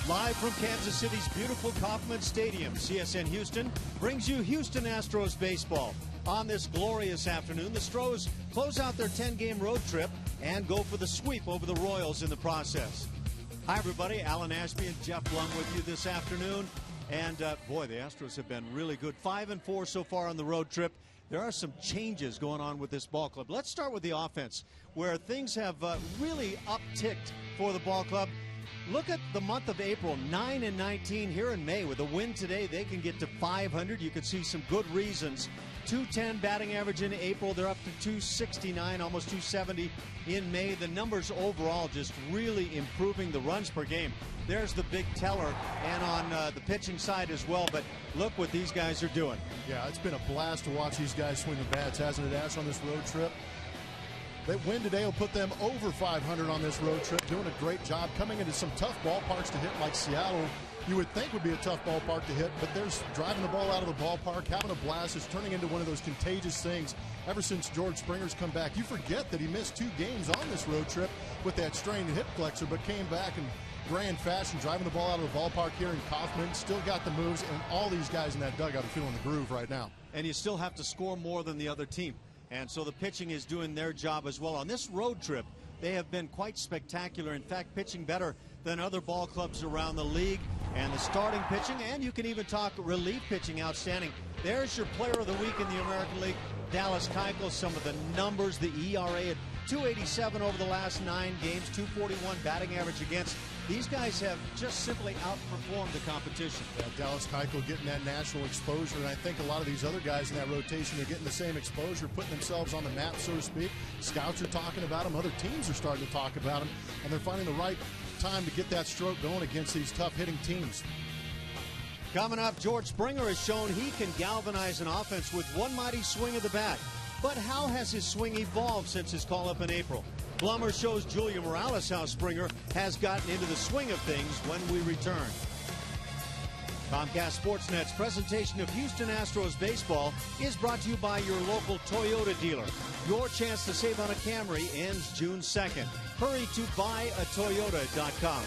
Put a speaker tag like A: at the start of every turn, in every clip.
A: Live from Kansas City's beautiful Kauffman Stadium, CSN Houston brings you Houston Astros baseball. On this glorious afternoon, the Astros close out their 10-game road trip and go for the sweep over the Royals in the process. Hi, everybody. Alan Ashby and Jeff Blum with you this afternoon. And, boy, the Astros have been really good. 5-4 so far on the road trip. There are some changes going on with this ball club. Let's start with the offense, where things have really upticked for the ball club. Look at the month of April, 9-19 here in May. With a win today, they can get to 500. You can see some good reasons. 210 batting average in April. They're up to 269, almost 270 in May. The numbers overall just really improving the runs per game. There's the big teller, and on the pitching side as well. But look what these guys are doing.
B: Yeah, it's been a blast to watch these guys swing the bats, hasn't it, Ash, on this road trip? That win today will put them over 500 on this road trip, doing a great job coming into some tough ballparks to hit, like Seattle. You would think would be a tough ballpark to hit, but there's driving the ball out of the ballpark, having a blast. It's turning into one of those contagious things. Ever since George Springer's come back, you forget that he missed 2 games on this road trip with that strained hip flexor, but came back in grand fashion, driving the ball out of the ballpark here in Kauffman. Still got the moves, and all these guys in that dugout are feeling the groove right now.
A: And you still have to score more than the other team. And so the pitching is doing their job as well. On this road trip, they have been quite spectacular. In fact, pitching better than other ball clubs around the league. And the starting pitching, and you can even talk relief pitching, outstanding. There's your player of the week in the American League, Dallas Keuchel. Some of the numbers, the ERA at 287 over the last 9 games, 241 batting average against. These guys have just simply outperformed the competition.
B: Yeah, Dallas Keuchel getting that national exposure, and I think a lot of these other guys in that rotation are getting the same exposure, putting themselves on the map, so to speak. Scouts are talking about them, other teams are starting to talk about them, and they're finding the right time to get that stroke going against these tough-hitting teams.
A: Coming up, George Springer has shown he can galvanize an offense with one mighty swing of the bat. But how has his swing evolved since his call-up in April? Blummer shows Julia Morales how Springer has gotten into the swing of things when we return. Comcast Sportsnet's presentation of Houston Astros baseball is brought to you by your local Toyota dealer. Your chance to save on a Camry ends June 2nd. Hurry to buyatoyota.com.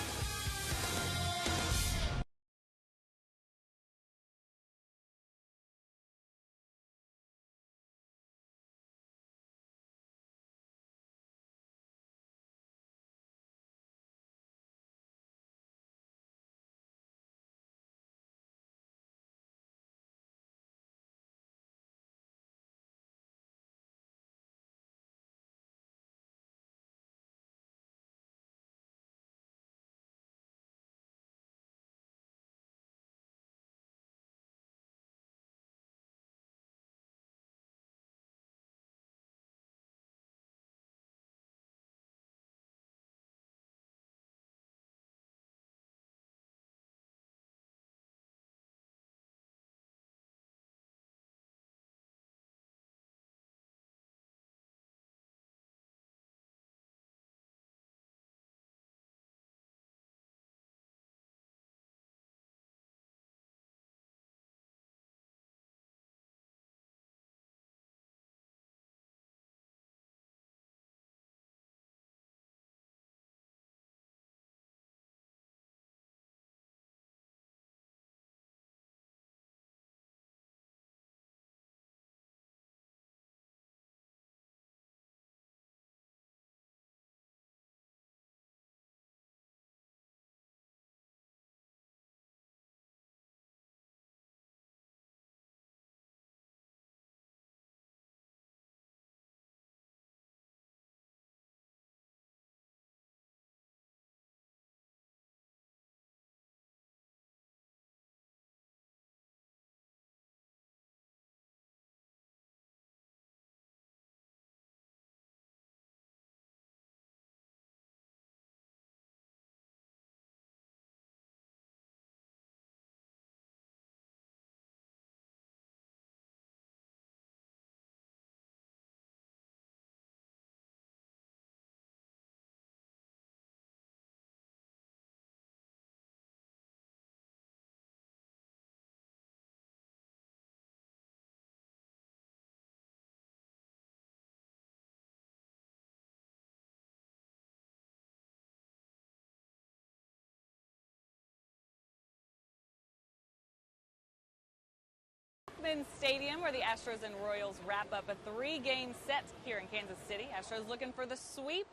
C: Cashman Stadium, where the Astros and Royals wrap up a 3-game set here in Kansas City. Astros looking for the sweep,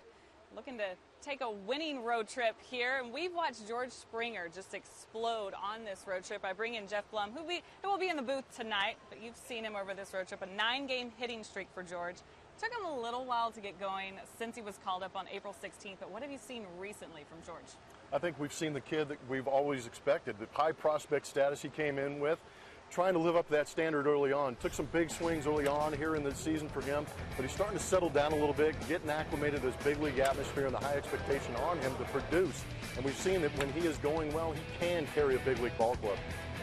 C: looking to take a winning road trip here. And we've watched George Springer just explode on this road trip. I bring in Jeff Blum, who will be in the booth tonight, but you've seen him over this road trip. A 9-game hitting streak for George. Took him a little while to get going since he was called up on April 16th, but what have you seen recently from George?
D: I think we've seen the kid that we've always expected, the high prospect status he came in with, trying to live up to that standard early on. Took some big swings early on here in the season for him, but he's starting to settle down a little bit, getting acclimated to this big league atmosphere and the high expectation on him to produce. And we've seen that when he is going well, he can carry a big league ball club.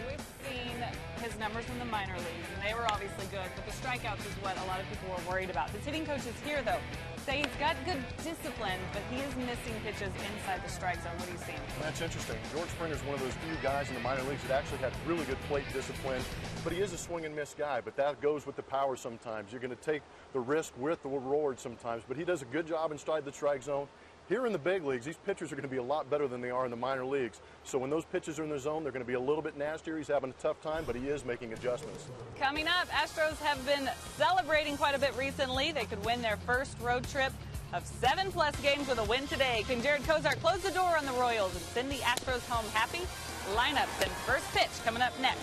C: We've seen his numbers in the minor leagues, and they were obviously good, but the strikeouts is what a lot of people were worried about. His hitting coaches here, though, say he's got good discipline, but he is missing pitches inside the strike zone. What do you see?
D: That's interesting. George Springer is one of those few guys in the minor leagues that actually had really good plate discipline, but he is a swing and miss guy, but that goes with the power sometimes. You're going to take the risk with the reward sometimes, but he does a good job inside the strike zone. Here in the big leagues, these pitchers are going to be a lot better than they are in the minor leagues. So when those pitches are in the zone, they're going to be a little bit nastier. He's having a tough time, but he is making adjustments.
C: Coming up, Astros have been celebrating quite a bit recently. They could win their first road trip of 7+ games with a win today. Can Jared Kozart close the door on the Royals and send the Astros home happy? Lineups and first pitch coming up next.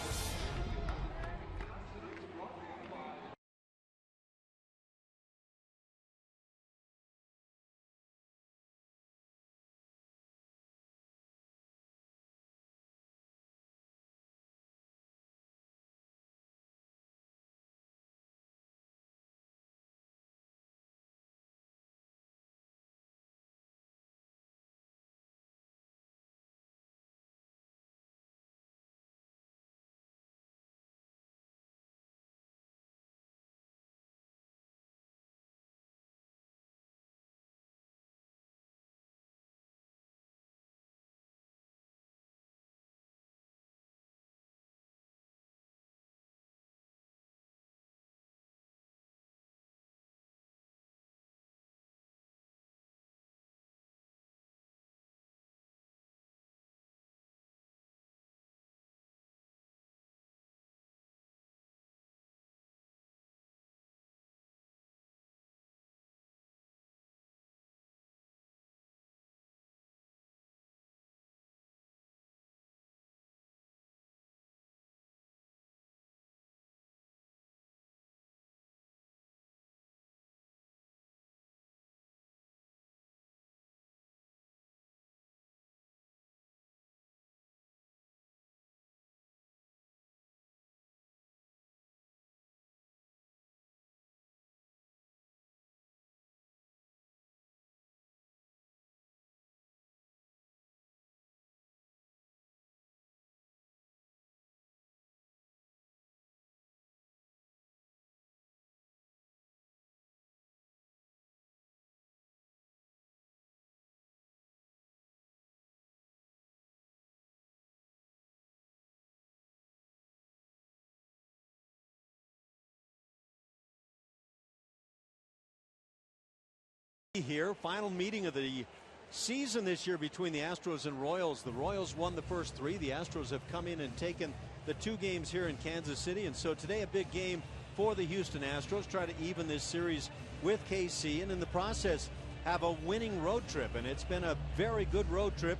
A: Here, final meeting of the season this year between the Astros and Royals. The Royals won the first 3. The Astros have come in and taken the 2 games here in Kansas City, and so today a big game for the Houston Astros. Try to even this series with KC, and in the process have a winning road trip. And it's been a very good road trip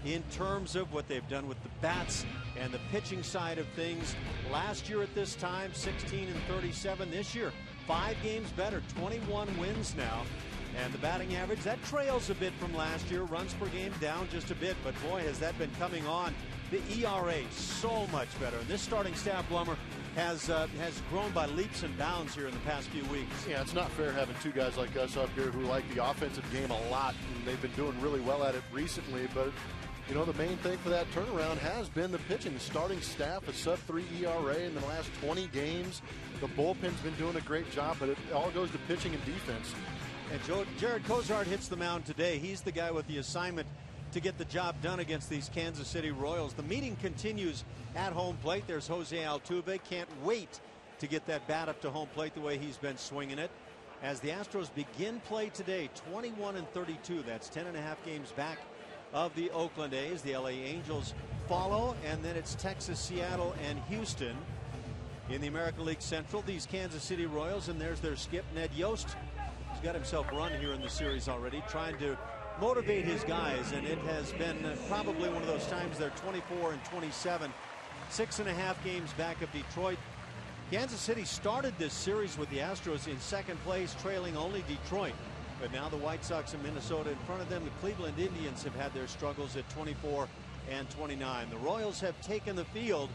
A: in terms of what they've done with the bats and the pitching side of things. Last year at this time, 16-37. This year, 5 games better, 21 wins now. And the batting average, that trails a bit from last year. Runs per game down just a bit, but boy, has that been coming on. The ERA, so much better. And this starting staff, Blummer, has grown by leaps and bounds here in the past few weeks.
B: Yeah, it's not fair having 2 guys like us up here who like the offensive game a lot, and they've been doing really well at it recently. But, you know, the main thing for that turnaround has been the pitching. The starting staff, a sub-3 ERA in the last 20 games. The bullpen's been doing a great job, but it all goes to pitching and defense.
A: And Jared Kozart hits the mound today. He's the guy with the assignment to get the job done against these Kansas City Royals. The meeting continues at home plate. There's Jose Altuve. Can't wait to get that bat up to home plate the way he's been swinging it. As the Astros begin play today, 21-32. That's 10.5 games back of the Oakland A's. The LA Angels follow, and then it's Texas, Seattle, and Houston. in the American League Central, these Kansas City Royals, and there's their skip, Ned Yost. He's got himself run here in the series already, trying to motivate his guys, and it has been probably one of those times. They're 24 and 27, 6.5 games back of Detroit. Kansas City started this series with the Astros in second place, trailing only Detroit. But now the White Sox and Minnesota in front of them. The Cleveland Indians have had their struggles at 24 and 29. The Royals have taken the field,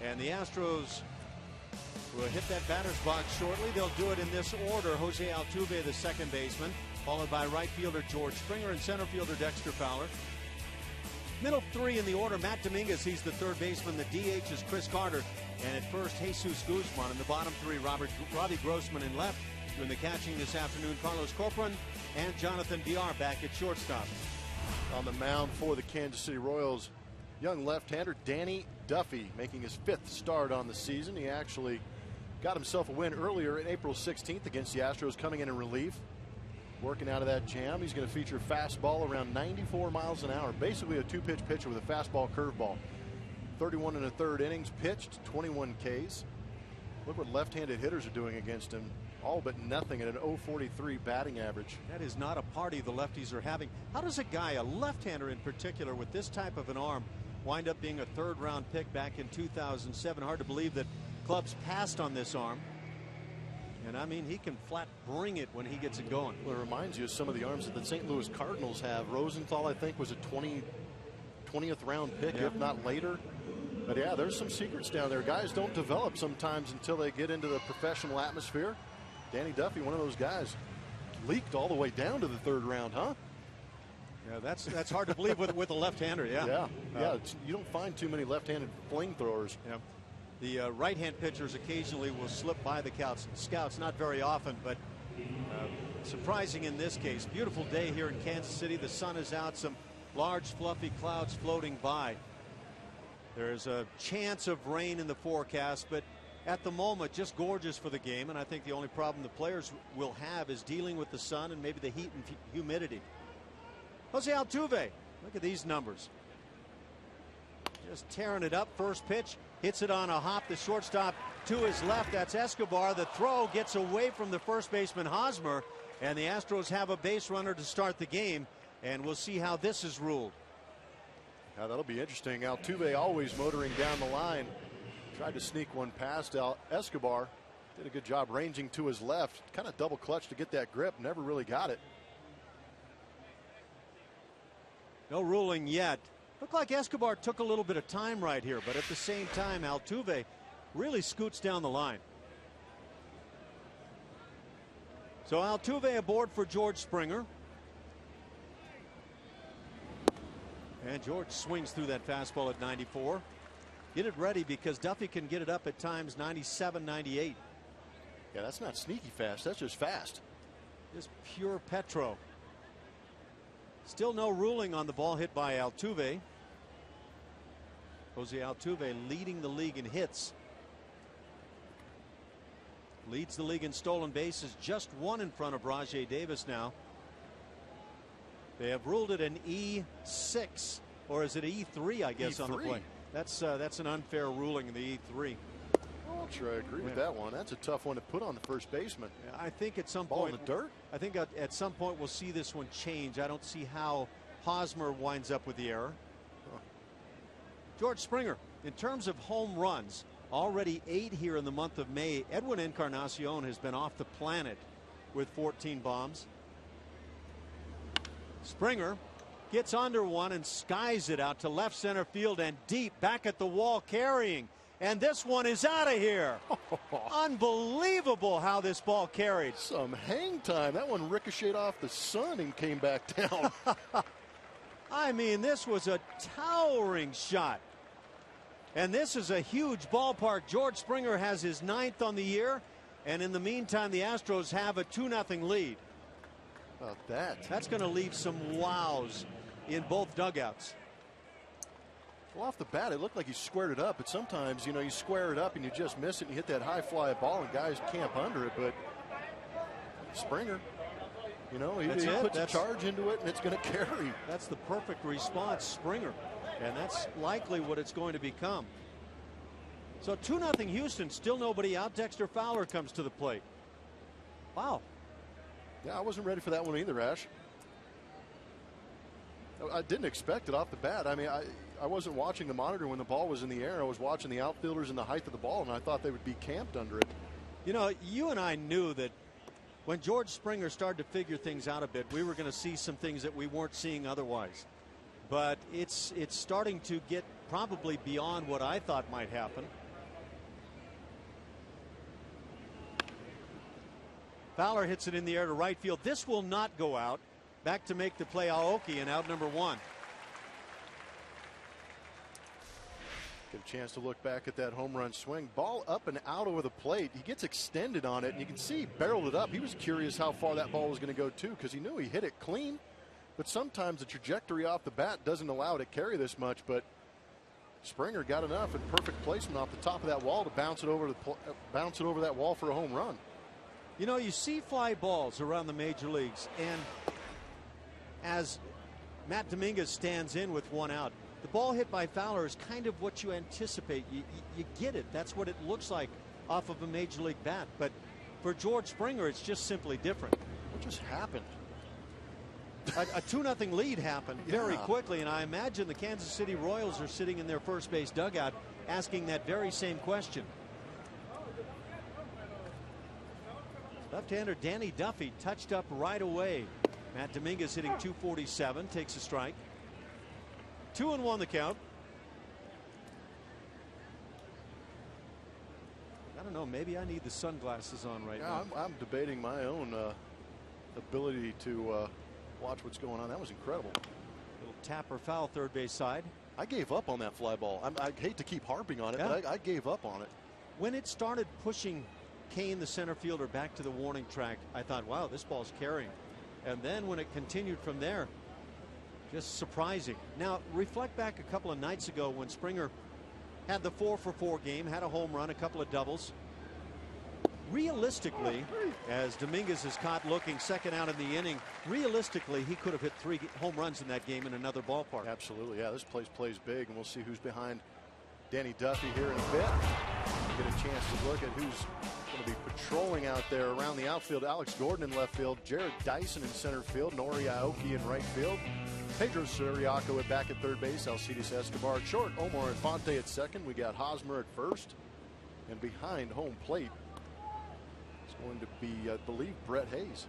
A: and the Astros will hit that batter's box shortly. They'll do it in this order. Jose Altuve, the second baseman, followed by right fielder George Springer and center fielder Dexter Fowler. Middle three in the order, Matt Dominguez, he's the third baseman. The DH is Chris Carter, and at first Jesus Guzman. In the bottom three, Robbie Grossman in left. Doing the catching this afternoon, Carlos Corcoran and Jonathan Villar back at shortstop.
D: On the mound for the Kansas City Royals, young left-hander Danny Duffy, making his 5th start on the season. He actually got himself a win earlier in April 16th against the Astros, coming in relief. Working out of that jam, he's going to feature fastball around 94 miles an hour. Basically a 2-pitch pitcher with a fastball curveball. 31 1/3 innings pitched, 21 Ks. Look what left-handed hitters are doing against him. All but nothing at an .043 batting average.
A: That is not a party the lefties are having. How does a guy, a left-hander in particular, with this type of an arm, wind up being a 3rd-round pick back in 2007? Hard to believe that clubs passed on this arm. And I mean, he can flat bring it when he gets it going.
D: Well, it reminds you of some of the arms that the St. Louis Cardinals have. Rosenthal, I think, was a 20th round pick, if not later. But yeah, there's some secrets down there. Guys don't develop sometimes until they get into the professional atmosphere. Danny Duffy, one of those guys, leaked all the way down to the 3rd round, huh?
A: Yeah, that's hard to believe with a left-hander. Yeah.
D: You don't find too many left-handed flamethrowers.
A: Yeah. The right-hand pitchers occasionally will slip by the scouts, not very often, but surprising in this case. Beautiful day here in Kansas City. The sun is out, some large fluffy clouds floating by. There's a chance of rain in the forecast, but at the moment just gorgeous for the game. And I think the only problem the players will have is dealing with the sun and maybe the heat and humidity. Jose Altuve, look at these numbers. Just tearing it up. First pitch, hits it on a hop. The shortstop to his left, that's Escobar. The throw gets away from the first baseman Hosmer, and the Astros have a base runner to start the game, and we'll see how this is ruled.
D: Now that'll be interesting. Altuve always motoring down the line. Tried to sneak one past Escobar. Did a good job ranging to his left. Kind of double clutch to get that grip. Never really got it.
A: No ruling yet. Looked like Escobar took a little bit of time right here, but at the same time, Altuve really scoots down the line. So Altuve aboard for George Springer. And George swings through that fastball at 94. Get it ready because Duffy can get it up at times 97, 98.
D: Yeah, that's not sneaky fast. That's just fast.
A: Just pure Petro. Still no ruling on the ball hit by Altuve. Jose Altuve leading the league in hits. Leads the league in stolen bases, just 1 in front of Rajai Davis now. They have ruled it an E6, or is it E3, I guess,
D: E3.
A: on the play. That's an unfair ruling in the E3.
D: I'm not sure I agree with that one. That's a tough one to put on the first baseman.
A: I think at some
D: Ball
A: point,
D: in the dirt.
A: I think at some point we'll see this one change. I don't see how Hosmer winds up with the error. George Springer, in terms of home runs, already 8 here in the month of May. Edwin Encarnacion has been off the planet with 14 bombs. Springer gets under one and skies it out to left center field and deep back at the wall carrying. And this one is out of here. Unbelievable how this ball carried.
D: Some hang time. That one ricocheted off the sun and came back down.
A: I mean, this was a towering shot. And this is a huge ballpark. George Springer has his 9th on the year. And in the meantime, the Astros have a 2-0 lead.
D: About that.
A: That's going to leave some wows in both dugouts.
D: Well, off the bat, it looked like he squared it up. But sometimes, you know, you square it up and you just miss it and you hit that high fly ball and guys camp under it. But Springer, you know, he puts a charge into it and it's going to carry.
A: That's the perfect response, Springer. And that's likely what it's going to become. So 2-0 Houston, still nobody out. Dexter Fowler comes to the plate. Wow.
B: Yeah, I wasn't ready for that one either, Ash. I didn't expect it off the bat. I mean, I wasn't watching the monitor when the ball was in the air. I was watching the outfielders and the height of the ball, and I thought they would be camped under it.
A: You know, you and I knew that when George Springer started to figure things out a bit, we were going to see some things that we weren't seeing otherwise. But it's starting to get probably beyond what I thought might happen. Fowler hits it in the air to right field. This will not go out. Back to make the play, Aoki, and out number 1.
B: Get a chance to look back at that home run swing. Ball up and out over the plate. He gets extended on it, and you can see he barreled it up. He was curious how far that ball was going to go, too, because he knew he hit it clean. But sometimes the trajectory off the bat doesn't allow it to carry this much. But Springer got enough and perfect placement off the top of that wall to bounce it over that wall for a home run.
A: You know, you see fly balls around the major leagues, and as Matt Dominguez stands in with 1 out, the ball hit by Fowler is kind of what you anticipate. You get it. That's what it looks like off of a major league bat. But for George Springer, it's just simply different.
B: What just happened?
A: A 2-0 lead happened very quickly, and I imagine the Kansas City Royals are sitting in their first base dugout asking that very same question. Left-hander Danny Duffy touched up right away. Matt Dominguez hitting .247, takes a strike. 2-1 the count. I don't know, maybe I need the sunglasses on right now.
B: I'm debating my own ability to watch what's going on. That was incredible.
A: Little tap or foul third base side.
B: I gave up on that fly ball. I hate to keep harping on it, but I gave up on it.
A: When it started pushing Kane, the center fielder, back to the warning track, I thought, wow, this ball's carrying. And then when it continued from there, just surprising. Now, reflect back a couple of nights ago when Springer had the 4-for-4 game, had a home run, a couple of doubles. Realistically, as Dominguez is caught looking second out in the inning, realistically, he could have hit 3 home runs in that game in another ballpark.
B: Absolutely, yeah. This place plays big, and we'll see who's behind Danny Duffy here in a bit. Get a chance to look at who's going to be patrolling out there around the outfield. Alex Gordon in left field, Jared Dyson in center field, Nori Aoki in right field, Pedro Siriaco back at third base, Alcides Escobar at short, Omar Infante at second. We got Hosmer at first, and behind home plate it's going to be, I believe, Brett Hayes.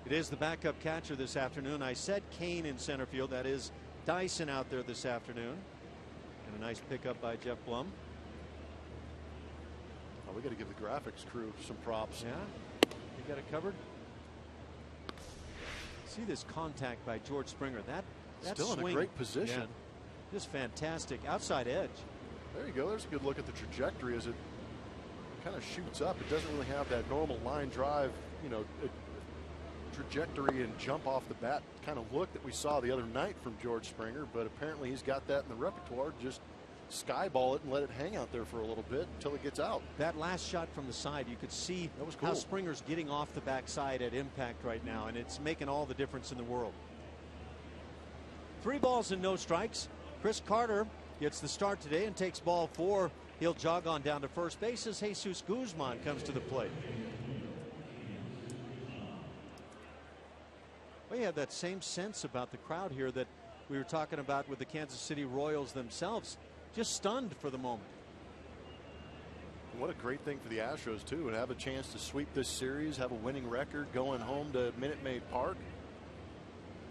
A: It is the backup catcher this afternoon. I said Kane in center field. That is Dyson out there this afternoon. And a nice pickup by Jeff Blum.
B: Oh, we got to give the graphics crew some props.
A: Yeah, you got it covered. See this contact by George Springer. That's
B: still
A: swing,
B: in a great position.
A: Yeah, just fantastic. Outside edge.
B: There you go. There's a good look at the trajectory as it kind of shoots up. It doesn't really have that normal line drive, you know, trajectory and jump off the bat kind of look that we saw the other night from George Springer, but apparently he's got that in the repertoire. Just skyball it and let it hang out there for a little bit until it gets out.
A: That last shot from the side, you could see
B: that was cool.
A: How Springer's getting off the backside at impact right now, and it's making all the difference in the world. 3 balls and no strikes. Chris Carter gets the start today and takes ball 4. He'll jog on down to first base as Jesus Guzman comes to the plate. We had that same sense about the crowd here that we were talking about with the Kansas City Royals themselves. Just stunned for the moment.
B: What a great thing for the Astros, too, and have a chance to sweep this series, have a winning record, going home to Minute Maid Park.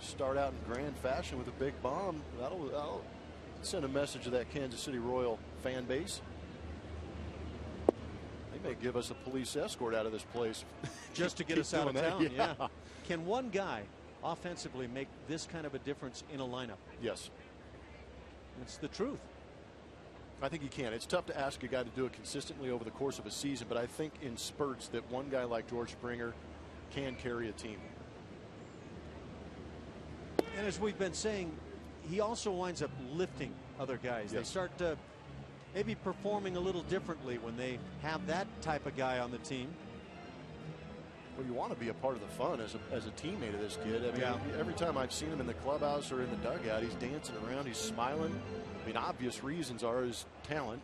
B: Start out in grand fashion with a big bomb. That'll send a message to that Kansas City Royal fan base. They may give us a police escort out of this place.
A: Just to get us out of town,
B: yeah.
A: Can one guy offensively make this kind of a difference in a lineup?
B: Yes.
A: It's the truth.
B: I think he can. It's tough to ask a guy to do it consistently over the course of a season, but I think in spurts that one guy like George Springer can carry a team.
A: And as we've been saying, he also winds up lifting other guys.
B: Yes.
A: They start maybe performing a little differently when they have that type of guy on the team.
D: Well, you want to be a part of the fun as a teammate of this kid. I mean, every time I've seen him in the clubhouse or in the dugout, he's dancing around, he's smiling. I mean, obvious reasons are his talent,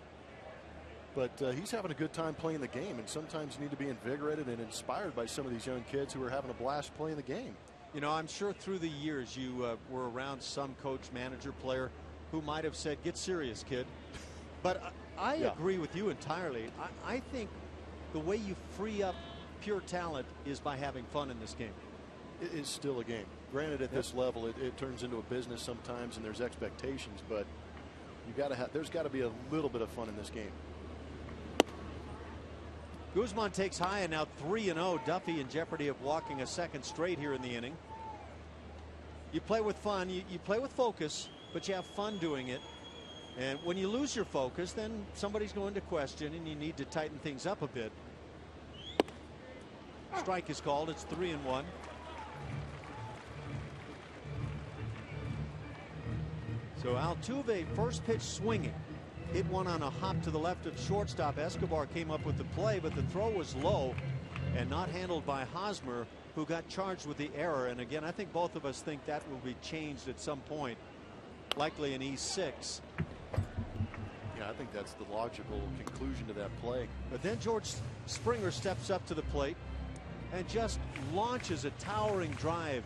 D: but he's having a good time playing the game, and sometimes you need to be invigorated and inspired by some of these young kids who are having a blast playing the game.
A: You know, I'm sure through the years you were around some coach, manager, player who might have said, get serious, kid. But I agree with you entirely. I think the way you free up pure talent is by having fun in this game.
D: It is still a game. Granted, at this level, it turns into a business sometimes, and there's expectations, but there's got to be a little bit of fun in this game.
A: Guzman takes high, and now 3-0. Duffy in jeopardy of walking a second straight here in the inning. You play with fun, you play with focus, but you have fun doing it. And when you lose your focus, then somebody's going to question, and you need to tighten things up a bit. Strike is called. It's 3-1. So Altuve, first pitch swinging. Hit one on a hop to the left of shortstop. Escobar came up with the play, but the throw was low and not handled by Hosmer, who got charged with the error. And again, I think both of us think that will be changed at some point, likely in E6.
D: Yeah, I think that's the logical conclusion to that play.
A: But then George Springer steps up to the plate and just launches a towering drive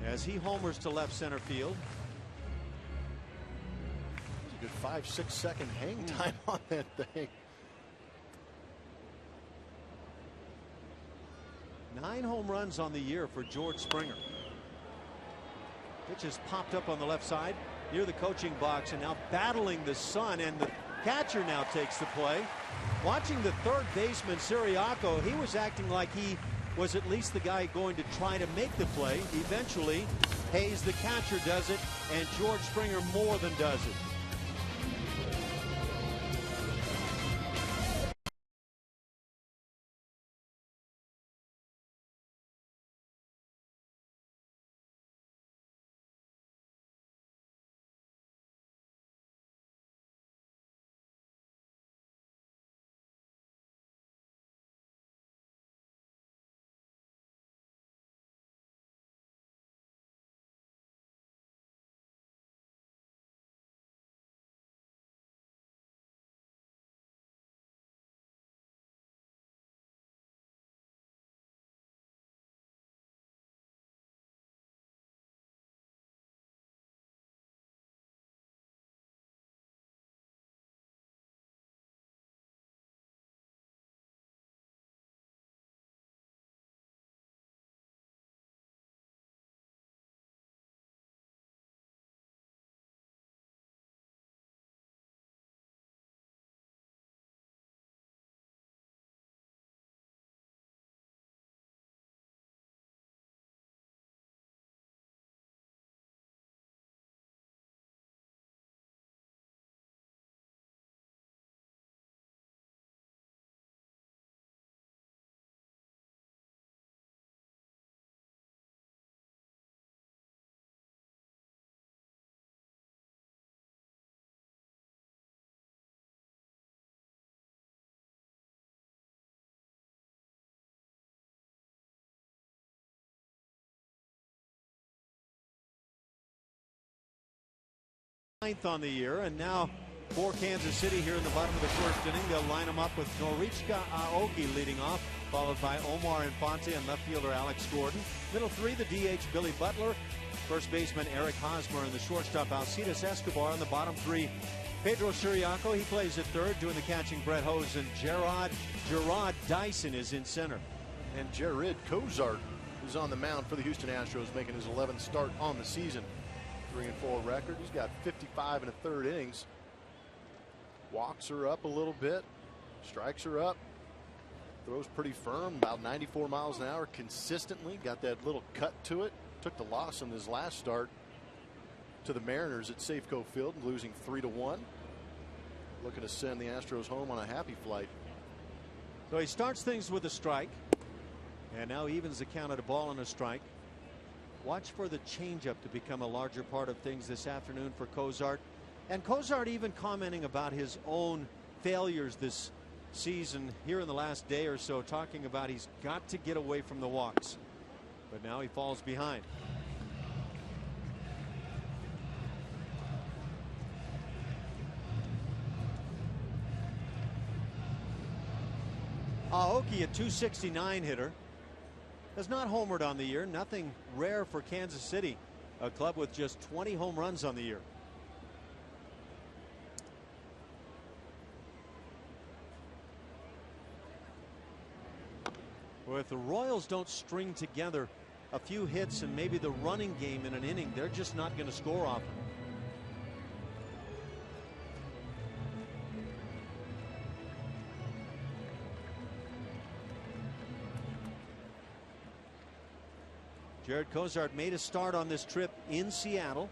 A: as he homers to left center field.
D: Good 5-6 second hang time on that thing.
A: 9 home runs on the year for George Springer. Pitch is popped up on the left side near the coaching box, and now battling the sun, and the catcher now takes the play. Watching the third baseman Siriaco, he was acting like he was at least the guy going to try to make the play. Eventually, Hayes, the catcher, does it, and George Springer more than does it. Ninth on the year, and now for Kansas City here in the bottom of the first inning. They'll line them up with Norichika Aoki leading off, followed by Omar Infante and left fielder Alex Gordon. Middle three, the DH Billy Butler, first baseman Eric Hosmer, and the shortstop Alcides Escobar. On the bottom three, Pedro Siriaco, he plays at third, doing the catching Brett Hose, and Gerard Dyson is in center.
D: And Jared Cozart is on the mound for the Houston Astros, making his 11th start on the season. 3-4 record. He's got 55 1/3 innings. Walks are up a little bit. Strikes are up. Throws pretty firm, about 94 miles an hour consistently. Got that little cut to it. Took the loss in his last start to the Mariners at Safeco Field, losing 3-1. Looking to send the Astros home on a happy flight.
A: So he starts things with a strike, and now evens the count at a ball and a strike. Watch for the changeup to become a larger part of things this afternoon for Cozart. And Cozart even commenting about his own failures this season here in the last day or so, talking about he's got to get away from the walks. But now he falls behind. Aoki, a .269 hitter, has not homered on the year. Nothing rare for Kansas City, a club with just 20 home runs on the year. Well, if the Royals don't string together a few hits and maybe the running game in an inning, they're just not going to score often. Jared Cozart made a start on this trip in Seattle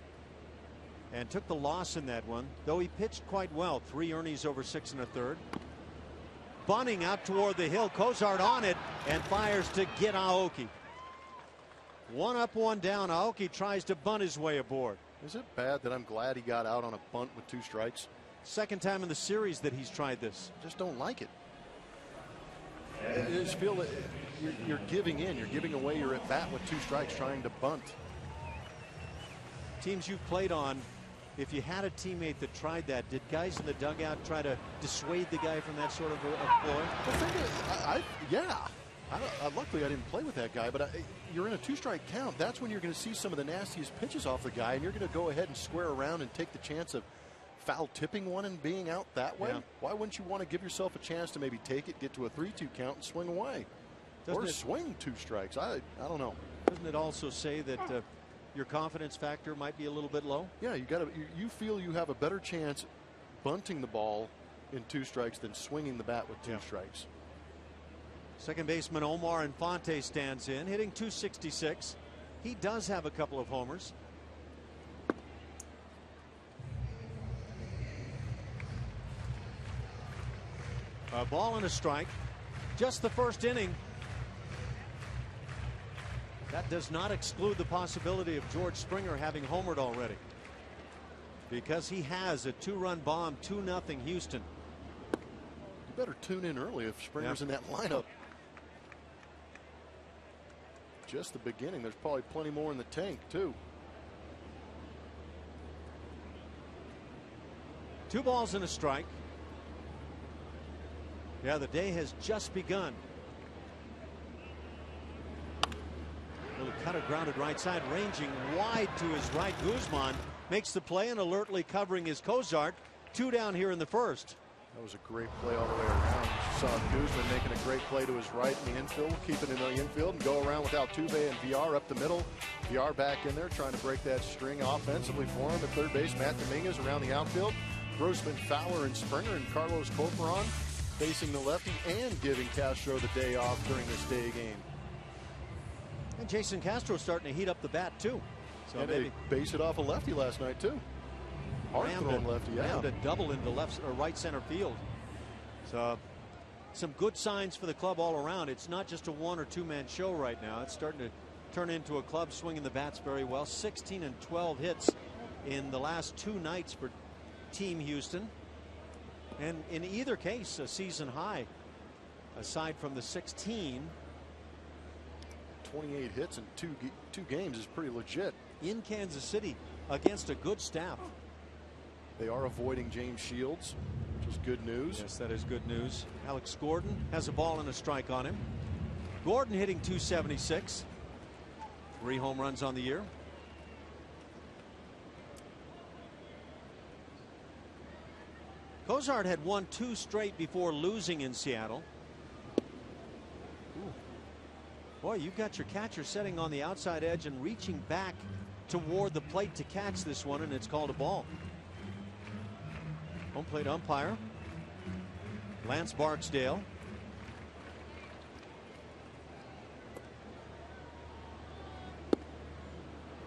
A: and took the loss in that one, though he pitched quite well. 3 earnings over 6 1/3. Bunting out toward the hill. Cozart on it and fires to get Aoki. 1 up, 1 down. Aoki tries to bunt his way aboard.
D: Is it bad that I'm glad he got out on a bunt with 2 strikes?
A: Second time in the series that he's tried this.
D: Just don't like it. I just feel that you're giving in. You're giving away your at bat with 2 strikes trying to bunt.
A: Teams you've played on, if you had a teammate that tried that, did guys in the dugout try to dissuade the guy from that sort of a ploy?
D: The thing is, yeah. Luckily, I didn't play with that guy, but you're in a 2-strike count. That's when you're going to see some of the nastiest pitches off the guy, and you're going to go ahead and square around and take the chance of foul tipping one and being out that way. Yeah. Why wouldn't you want to give yourself a chance to maybe take it, get to a 3-2 count, and swing away? Or swing 2 strikes. I don't know.
A: Doesn't it also say that your confidence factor might be a little bit low?
D: Yeah, you feel you have a better chance bunting the ball in 2 strikes than swinging the bat with 2 strikes.
A: Second baseman Omar Infante stands in, hitting .266. He does have a couple of homers. A ball and a strike. Just the first inning. That does not exclude the possibility of George Springer having homered already, because he has a 2-run bomb, 2-0 Houston.
D: You better tune in early if Springer's in that lineup. Just the beginning. There's probably plenty more in the tank too.
A: 2 balls and a strike. Yeah, the day has just begun. Little cutter grounded right side, ranging wide to his right. Guzman makes the play and alertly covering his Cozart. 2 down here in the first.
D: That was a great play all the way around. You saw Guzman making a great play to his right in the infield, keeping it in the infield, and go around with Altuve and VR up the middle. VR back in there trying to break that string offensively for him. At third base, Matt Dominguez around the outfield. Grossman, Fowler, and Springer, and Carlos Corporon facing the lefty and giving Castro the day off during this day game.
A: And Jason Castro starting to heat up the bat too. So
D: and
A: maybe
D: they base it off a lefty last night too. Hard throwing lefty, yeah.
A: And a double into left or right center field. So some good signs for the club all around. It's not just a 1 or 2 man show right now. It's starting to turn into a club swinging the bats very well. 16 and 12 hits in the last 2 nights for Team Houston. And in either case, a season high, aside from the 16.
D: 28 hits in two games is pretty legit.
A: In Kansas City against a good staff.
D: They are avoiding James Shields, which is good news.
A: Yes, that is good news. Alex Gordon has a ball and a strike on him. Gordon hitting .276. 3 home runs on the year. Cozart had won 2 straight before losing in Seattle. Ooh. Boy, you've got your catcher setting on the outside edge and reaching back toward the plate to catch this one, and it's called a ball. Home plate umpire Lance Barksdale.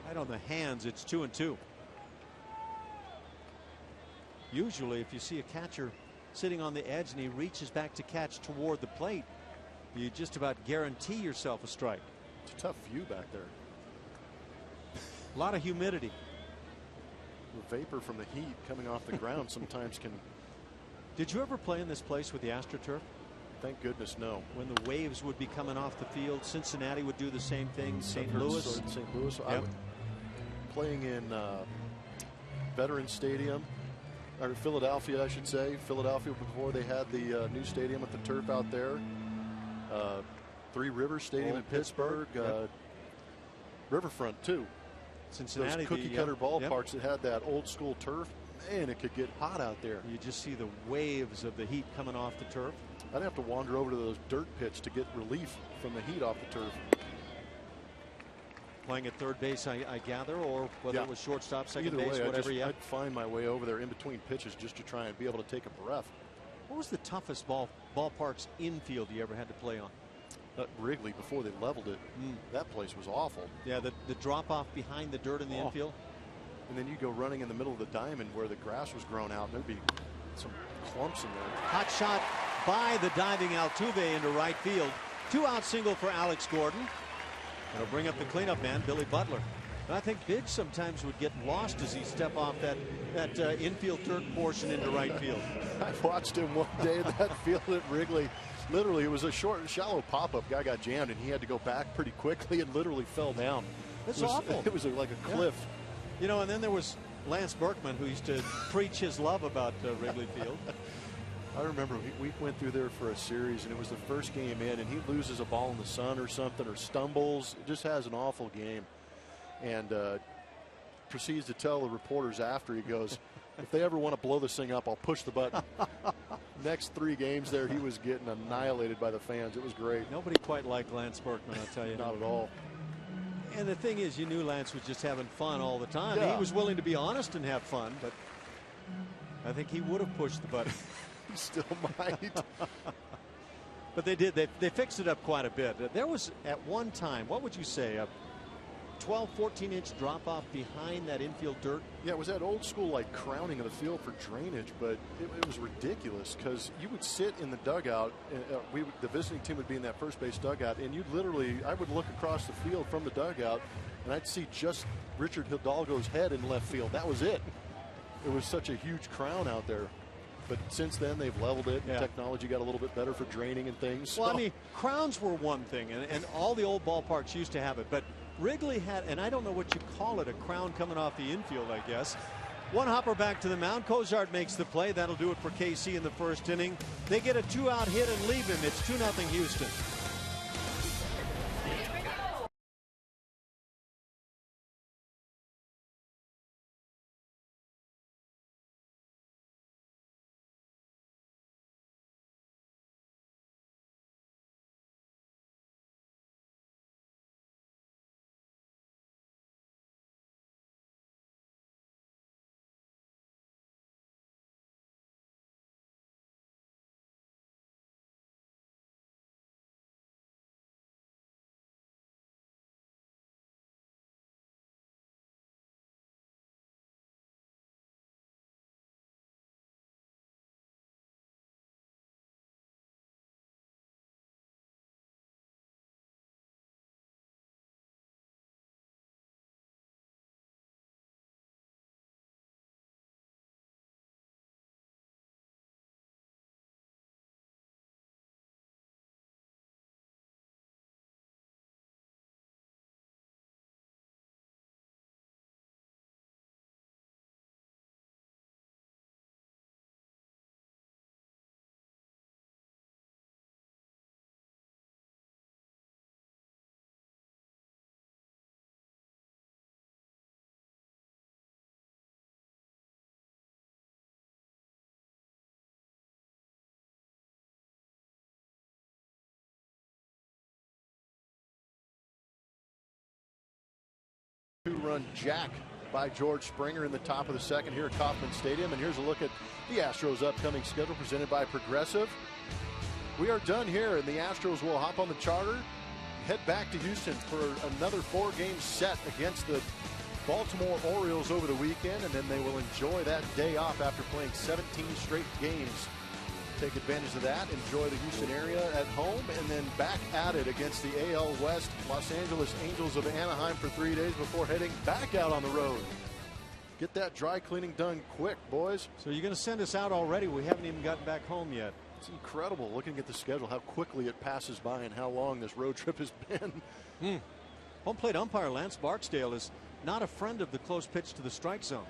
A: Right on the hands, it's 2-2. Usually if you see a catcher sitting on the edge and he reaches back to catch toward the plate, you just about guarantee yourself a strike.
D: It's a tough view back there.
A: A lot of humidity.
D: The vapor from the heat coming off the ground sometimes can
A: Did you ever play in this place with the AstroTurf?
D: Thank goodness, no.
A: When the waves would be coming off the field, Cincinnati would do the same thing. St. Louis.
D: St. Louis.
A: Yep.
D: Playing in Veterans Stadium, or Philadelphia, I should say. Philadelphia, before they had the new stadium with the turf out there. Three Rivers Stadium in Pittsburgh.
A: Yep.
D: Riverfront, too.
A: Cincinnati.
D: Those cookie-cutter ballparks that had that old-school turf. Man, it could get hot out there.
A: You just see the waves of the heat coming off the turf.
D: I'd have to wander over to those dirt pits to get relief from the heat off the turf.
A: Playing at third base, I gather, or whether it was shortstop, second base,
D: way,
A: whatever.
D: I'd find my way over there in between pitches just to try and be able to take a breath.
A: What was the toughest ballparks infield you ever had to play on?
D: Wrigley, before they leveled it. That place was awful.
A: Yeah, the drop off behind the dirt in the infield.
D: And then you go running in the middle of the diamond where the grass was grown out, and there'd be some clumps in there.
A: Hot shot by the diving Altuve into right field. 2-out single for Alex Gordon. It'll bring up the cleanup man, Billy Butler. And I think Biggs sometimes would get lost as he step off that infield dirt portion into right field.
D: I watched him one day in that field at Wrigley. Literally, it was a short, shallow pop-up. Guy got jammed, and he had to go back pretty quickly and literally fell down.
A: That's awful.
D: It was like a cliff.
A: Yeah. You know, and then there was Lance Berkman, who used to preach his love about Wrigley Field.
D: I remember we went through there for a series, and it was the first game in, and he loses a ball in the sun or something, or stumbles. It just has an awful game. And proceeds to tell the reporters after, he goes, if they ever want to blow this thing up, I'll push the button. Next 3 games there, he was getting annihilated by the fans. It was great.
A: Nobody quite liked Lance Berkman, I'll tell you.
D: Not at all.
A: And the thing is, you knew Lance was just having fun all the time.
D: Yeah.
A: He was willing to be honest and have fun, but I think he would have pushed the button.
D: He still might.
A: But they did. They fixed it up quite a bit. There was, at one time, what would you say, a 12, 14-inch drop-off behind that infield dirt?
D: Yeah, it was that old school like crowning of the field for drainage, but it was ridiculous because you would sit in the dugout. The visiting team would be in that first base dugout, and you'd literally, I would look across the field from the dugout, and I'd see just Richard Hidalgo's head in left field. That was it. It was such a huge crown out there. But since then, they've leveled it.
A: Yeah.
D: Technology got a little bit better for draining and things.
A: Well, I mean, crowns were one thing, and all the old ballparks used to have it. But Wrigley had, and I don't know what you call it, a crown coming off the infield, I guess. One hopper back to the mound. Cozart makes the play. That'll do it for KC in the first inning. They get a 2-out hit and leave him. It's 2-0 Houston.
D: Two-run jack by George Springer in the top of the second here at Kauffman Stadium. And here's a look at the Astros' upcoming schedule presented by Progressive. We are done here, and the Astros will hop on the charter, head back to Houston for another 4-game set against the Baltimore Orioles over the weekend, and then they will enjoy that day off after playing 17 straight games. Take advantage of that, enjoy the Houston area at home, and then back at it against the AL West Los Angeles Angels of Anaheim for 3 days before heading back out on the road.
B: Get that dry cleaning done quick, boys.
A: So you're going to send us out already? We haven't even gotten back home yet.
B: It's incredible looking at the schedule, how quickly it passes by and how long this road trip has been.
A: Home plate umpire Lance Barksdale is not a friend of the close pitch to the strike zone.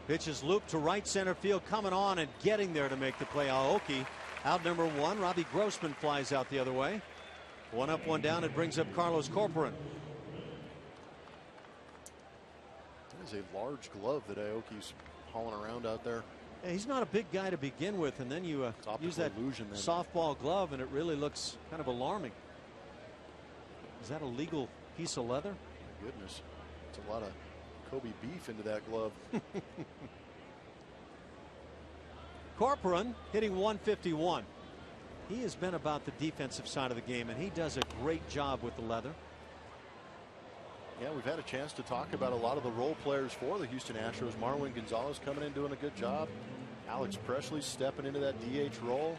A: Pitch is looped to right center field, coming on and getting there to make the play. Aoki out number one. Robbie Grossman flies out the other way. One up, one down. It brings up Carlos Corcoran.
B: That is a large glove that Aoki's hauling around out there.
A: Yeah, he's not a big guy to begin with, and then you use that softball glove, and it really looks kind of alarming. Is that a legal piece of leather?
B: My goodness, it's a lot of Kobe beef into that glove.
A: Corcoran hitting 151. He has been about the defensive side of the game, and he does a great job with the leather.
B: Yeah, we've had a chance to talk about a lot of the role players for the Houston Astros. Marwin Gonzalez coming in doing a good job. Alex Presley stepping into that DH role.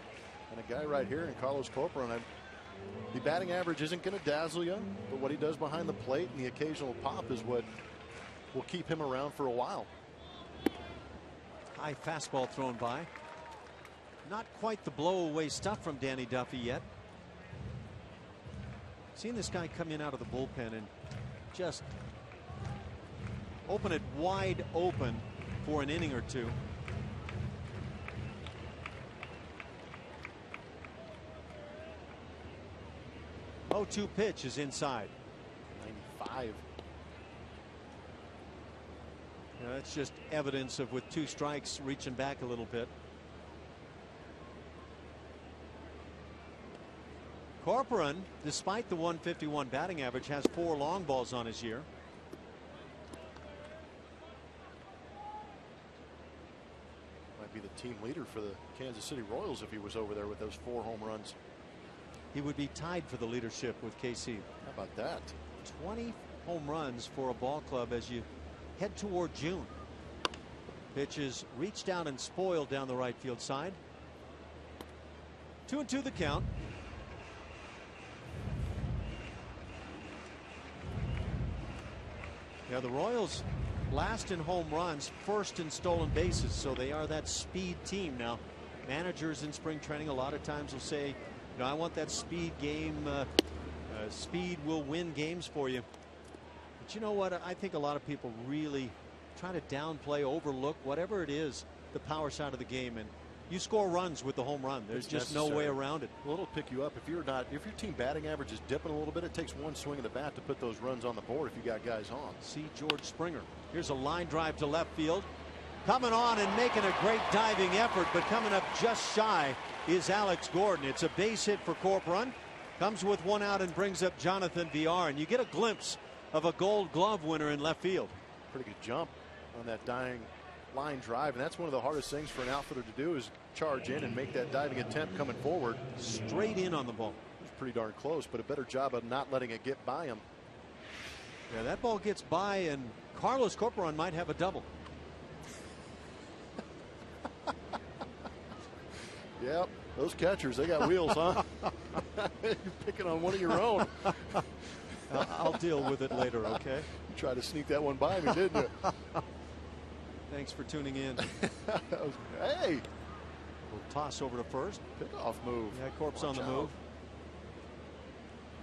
B: And a guy right here in Carlos Corcoran. The batting average isn't going to dazzle you, but what he does behind the plate and the occasional pop is what will keep him around for a while.
A: High fastball thrown by. Not quite the blow away stuff from Danny Duffy yet. Seeing this guy come in out of the bullpen and just open it wide open for an inning or two. Oh, 2 pitch is inside.
B: 95.
A: That's just evidence of, with 2 strikes, reaching back a little bit. Corcoran, despite the 151 batting average, has 4 long balls on his year.
B: Might be the team leader for the Kansas City Royals if he was over there with those 4 home runs.
A: He would be tied for the leadership with KC.
B: How about that?
A: 20 home runs for a ball club as you head toward June. Pitch is reached down and spoiled down the right field side. 2-2 the count. Yeah, the Royals last in home runs, first in stolen bases, so they are that speed team. Now, managers in spring training a lot of times will say, you know, I want that speed game. Speed will win games for you. But you know what? I think a lot of people really try to downplay, overlook, whatever it is, the power side of the game. And you score runs with the home run. There's just no way around it.
B: Well, it'll pick you up if your team batting average is dipping a little bit. It takes one swing of the bat to put those runs on the board if you got guys on.
A: See George Springer. Here's a line drive to left field. Coming on and making a great diving effort, but coming up just shy is Alex Gordon. It's a base hit for Corcoran. Comes with 1 out and brings up Jonathan Villar, and you get a glimpse of a Gold Glove winner in left field.
B: Pretty good jump on that dying line drive, and that's one of the hardest things for an outfielder to do is charge in and make that diving attempt coming forward.
A: Straight in on the ball.
B: It was pretty darn close, but a better job of not letting it get by him.
A: Yeah, that ball gets by, and Carlos Corcoran might have a double.
B: Yep, those catchers, they got wheels, huh? You're picking on one of your own.
A: I'll deal with it later, okay?
B: You tried to sneak that one by me, didn't you?
A: Thanks for tuning in.
B: Hey!
A: We'll toss over to first.
B: Pickoff move.
A: Yeah, Corp's on the move.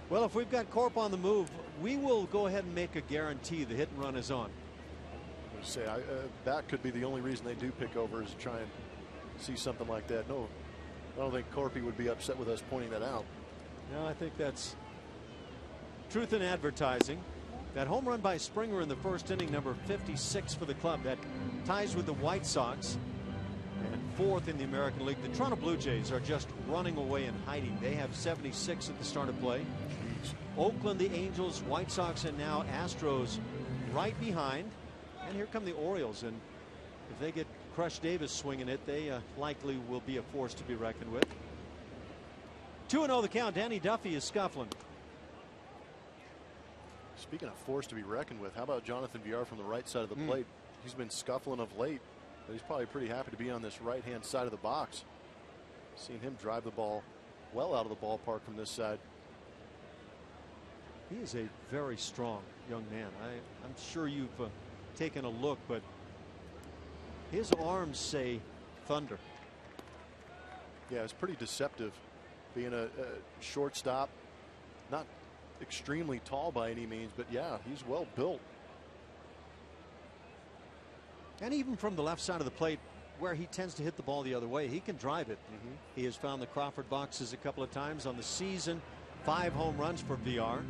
A: Well, if we've got Corp on the move, we will go ahead and make a guarantee the hit and run is on.
B: I would say that could be the only reason they do pick over is to try and see something like that. No, I don't think Corpy would be upset with us pointing that out.
A: No, I think that's truth in advertising. That home run by Springer in the first inning, number 56 for the club, that ties with the White Sox and 4th in the American League. The Toronto Blue Jays are just running away and hiding. They have 76 at the start of play.
B: Jeez.
A: Oakland, the Angels, White Sox, and now Astros right behind. And here come the Orioles, and if they get Crush Davis swinging it, they likely will be a force to be reckoned with. 2-0 the count. Danny Duffy is scuffling.
B: Speaking of force to be reckoned with, how about Jonathan Villar from the right side of the plate? He's been scuffling of late, but he's probably pretty happy to be on this right-hand side of the box. Seen him drive the ball well out of the ballpark from this side.
A: He is a very strong young man. I'm sure you've taken a look, but his arms say thunder.
B: Yeah, it's pretty deceptive. Being a shortstop, not extremely tall by any means, but yeah, he's well built.
A: And even from the left side of the plate, where he tends to hit the ball the other way, he can drive it. He has found the Crawford boxes a couple of times on the season. 5 home runs for VR.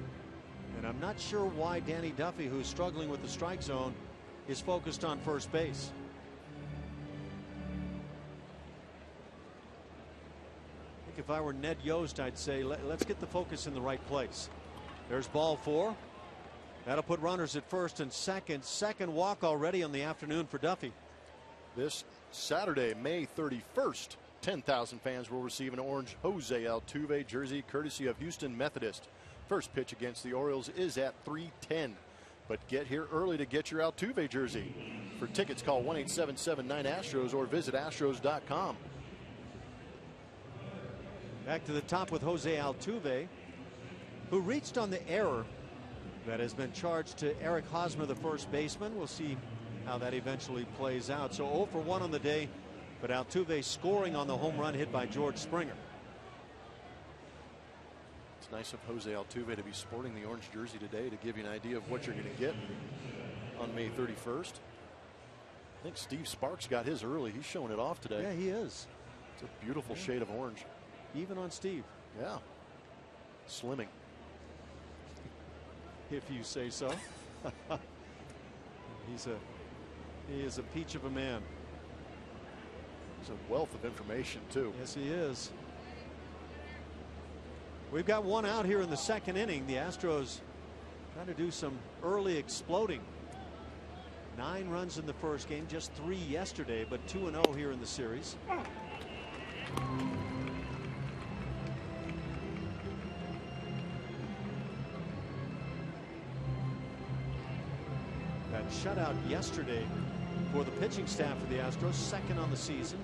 A: And I'm not sure why Danny Duffy, who's struggling with the strike zone, is focused on first base. I think if I were Ned Yost, I'd say let's get the focus in the right place. There's ball 4. That'll put runners at first and second. Second walk already on the afternoon for Duffy.
B: This Saturday, May 31st, 10,000 fans will receive an orange Jose Altuve jersey courtesy of Houston Methodist. First pitch against the Orioles is at 3:10. But get here early to get your Altuve jersey. For tickets, call 1-877-9-ASTROS or visit astros.com.
A: Back to the top with Jose Altuve, who reached on the error that has been charged to Eric Hosmer, the first baseman. We'll see how that eventually plays out. So 0 for 1 on the day, but Altuve scoring on the home run hit by George Springer.
B: It's nice of Jose Altuve to be sporting the orange jersey today to give you an idea of what you're going to get on May 31st. I think Steve Sparks got his early. He's showing it off today.
A: Yeah, he is.
B: It's a beautiful shade of orange.
A: Even on Steve.
B: Yeah. Slimming.
A: If you say so. He is a peach of a man.
B: He's a wealth of information too.
A: Yes, he is. We've got one out here in the second inning. The Astros trying to do some early exploding. 9 runs in the first game, just 3 yesterday, but 2-0 here in the series. That shutout yesterday for the pitching staff of the Astros, second on the season.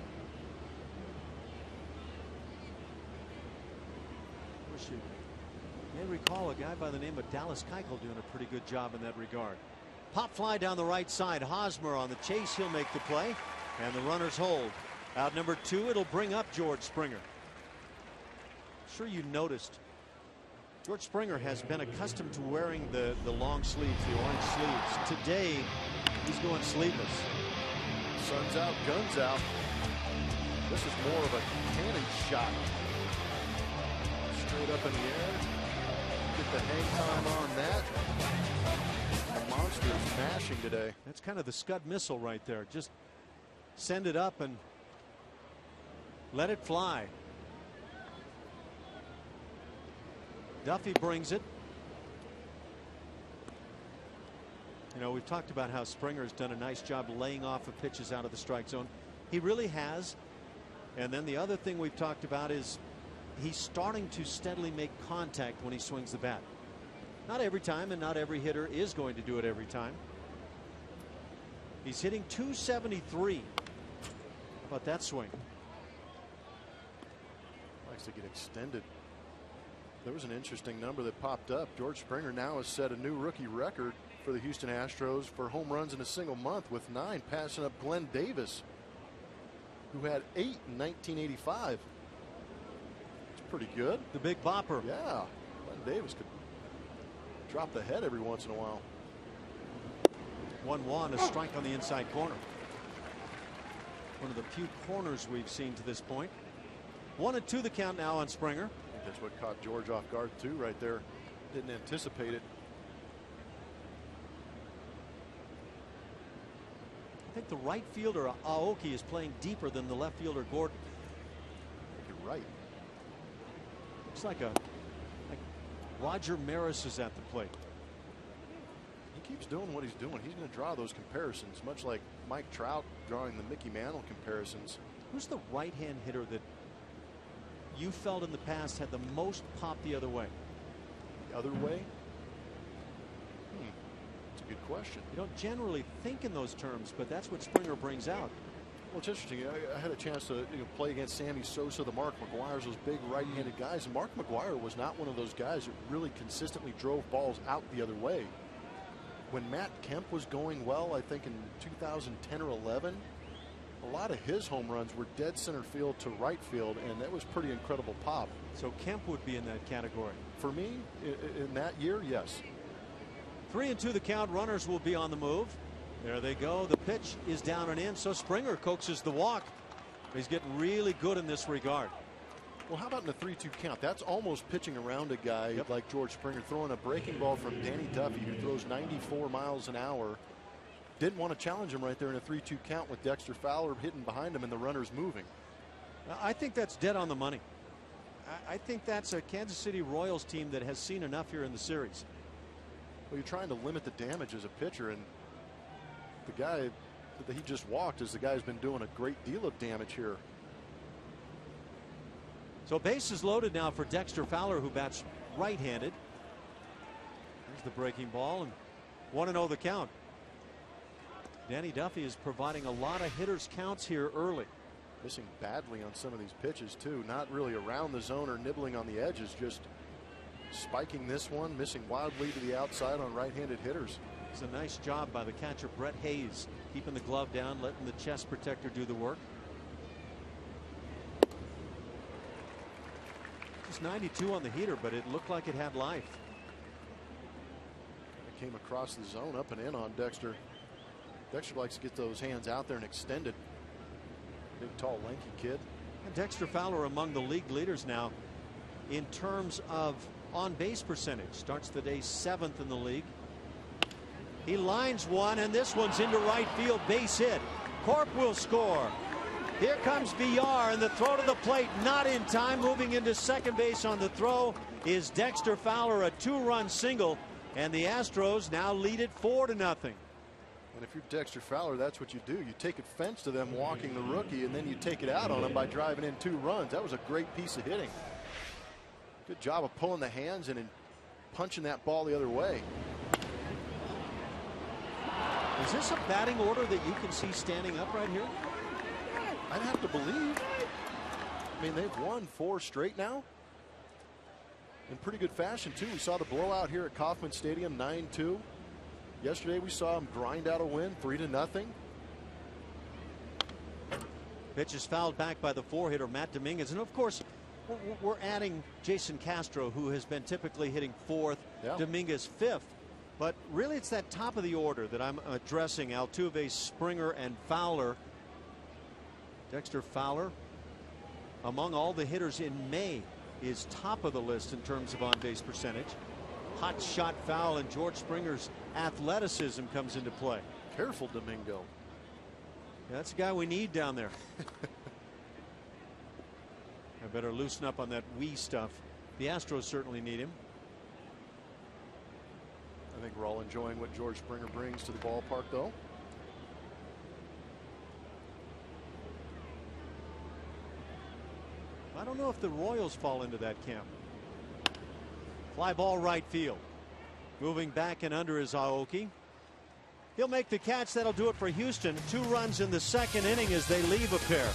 A: Wish you may recall a guy by the name of Dallas Keuchel doing a pretty good job in that regard. Pop fly down the right side. Hosmer on the chase. He'll make the play, and the runners hold. Out number 2. It'll bring up George Springer. Sure, you noticed George Springer has been accustomed to wearing the long sleeves, the orange sleeves. Today, he's going sleeveless.
B: Sun's out, guns out. This is more of a cannon shot. Straight up in the air. Get the hang time on that. The monster is mashing today.
A: That's kind of the Scud missile right there. Just send it up and let it fly. Duffy brings it. You know, we've talked about how Springer has done a nice job laying off of pitches out of the strike zone. He really has. And then the other thing we've talked about is he's starting to steadily make contact when he swings the bat. Not every time, and not every hitter is going to do it every time. He's hitting .273. How about that swing?
B: Likes to get extended. There was an interesting number that popped up. George Springer now has set a new rookie record for the Houston Astros for home runs in a single month, with 9, passing up Glenn Davis, who had 8 in 1985. It's pretty good.
A: The big bopper.
B: Yeah, Glenn Davis could drop the head every once in a while.
A: 1-1, a strike on the inside corner. One of the few corners we've seen to this point. 1-2 the count now on Springer.
B: I think that's what caught George off guard too right there. Didn't anticipate it.
A: I think the right fielder Aoki is playing deeper than the left fielder Gordon.
B: You're right.
A: Looks like Roger Maris is at the plate.
B: He keeps doing what he's doing. He's going to draw those comparisons, much like Mike Trout drawing the Mickey Mantle comparisons.
A: Who's the right-hand hitter that you felt in the past had the most pop the other way?
B: The other way? That's a good question.
A: You don't generally think in those terms, but that's what Springer brings out.
B: Well, it's interesting. I had a chance to play against Sammy Sosa, the Mark McGuires, those big right-handed guys. And Mark McGuire was not one of those guys that really consistently drove balls out the other way. when Matt Kemp was going well, I think in 2010 or 11, a lot of his home runs were dead center field to right field, and that was pretty incredible pop.
A: So Kemp would be in that category.
B: For me, in that year, yes.
A: 3-2 the count. Runners will be on the move. There they go. The pitch is down and in, so Springer coaxes the walk. He's getting really good in this regard.
B: Well, how about in a 3-2 count? That's almost pitching around a guy like George Springer, throwing a breaking ball from Danny Duffy, who throws 94 miles an hour. Didn't want to challenge him right there in a 3-2 count with Dexter Fowler hitting behind him and the runners moving.
A: I think that's dead on the money. I think that's a Kansas City Royals team that has seen enough here in the series.
B: Well, you're trying to limit the damage as a pitcher, and the guy that he just walked is the guy who's been doing a great deal of damage here.
A: So bases loaded now for Dexter Fowler, who bats right-handed. Here's the breaking ball, and 1-0 the count. Danny Duffy is providing a lot of hitters counts here early.
B: Missing badly on some of these pitches too. Not really around the zone or nibbling on the edges, just spiking this one, missing wildly to the outside on right-handed hitters.
A: It's a nice job by the catcher Brett Hayes, keeping the glove down, letting the chest protector do the work. It's 92 on the heater, but it looked like it had life.
B: It came across the zone, up and in on Dexter. Dexter likes to get those hands out there and extend it. Big, tall, lanky kid.
A: And Dexter Fowler among the league leaders now in terms of on-base percentage. Starts the day 7th in the league. He lines one, and this one's into right field, base hit. Corp will score. Here comes Villar, and the throw to the plate not in time. Moving into second base on the throw is Dexter Fowler, a 2-run single, and the Astros now lead it 4-0.
B: And if you're Dexter Fowler, that's what you do. You take offense to them walking the rookie, and then you take it out on him by driving in 2 runs. That was a great piece of hitting. Good job of pulling the hands and punching that ball the other way.
A: Is this a batting order that you can see standing up right here?
B: I'd have to believe. I mean, they've won 4 straight now. In pretty good fashion, too. We saw the blowout here at Kauffman Stadium, 9-2. Yesterday, we saw them grind out a win, 3-0.
A: Pitch is fouled back by the 4-hitter, Matt Dominguez. And, of course, we're adding Jason Castro, who has been typically hitting 4th, Dominguez 5th. But really, it's that top of the order that I'm addressing. Altuve, Springer, and Fowler. Dexter Fowler, among all the hitters in May, is top of the list in terms of on-base percentage. Hot shot foul, and George Springer's athleticism comes into play.
B: Careful, Domingo.
A: Yeah, that's the guy we need down there. I better loosen up on that wee stuff. The Astros certainly need him.
B: I think we're all enjoying what George Springer brings to the ballpark, though.
A: I don't know if the Royals fall into that camp. Fly ball right field. Moving back and under is Aoki. He'll make the catch. That'll do it for Houston. 2 runs in the 2nd inning as they leave a pair.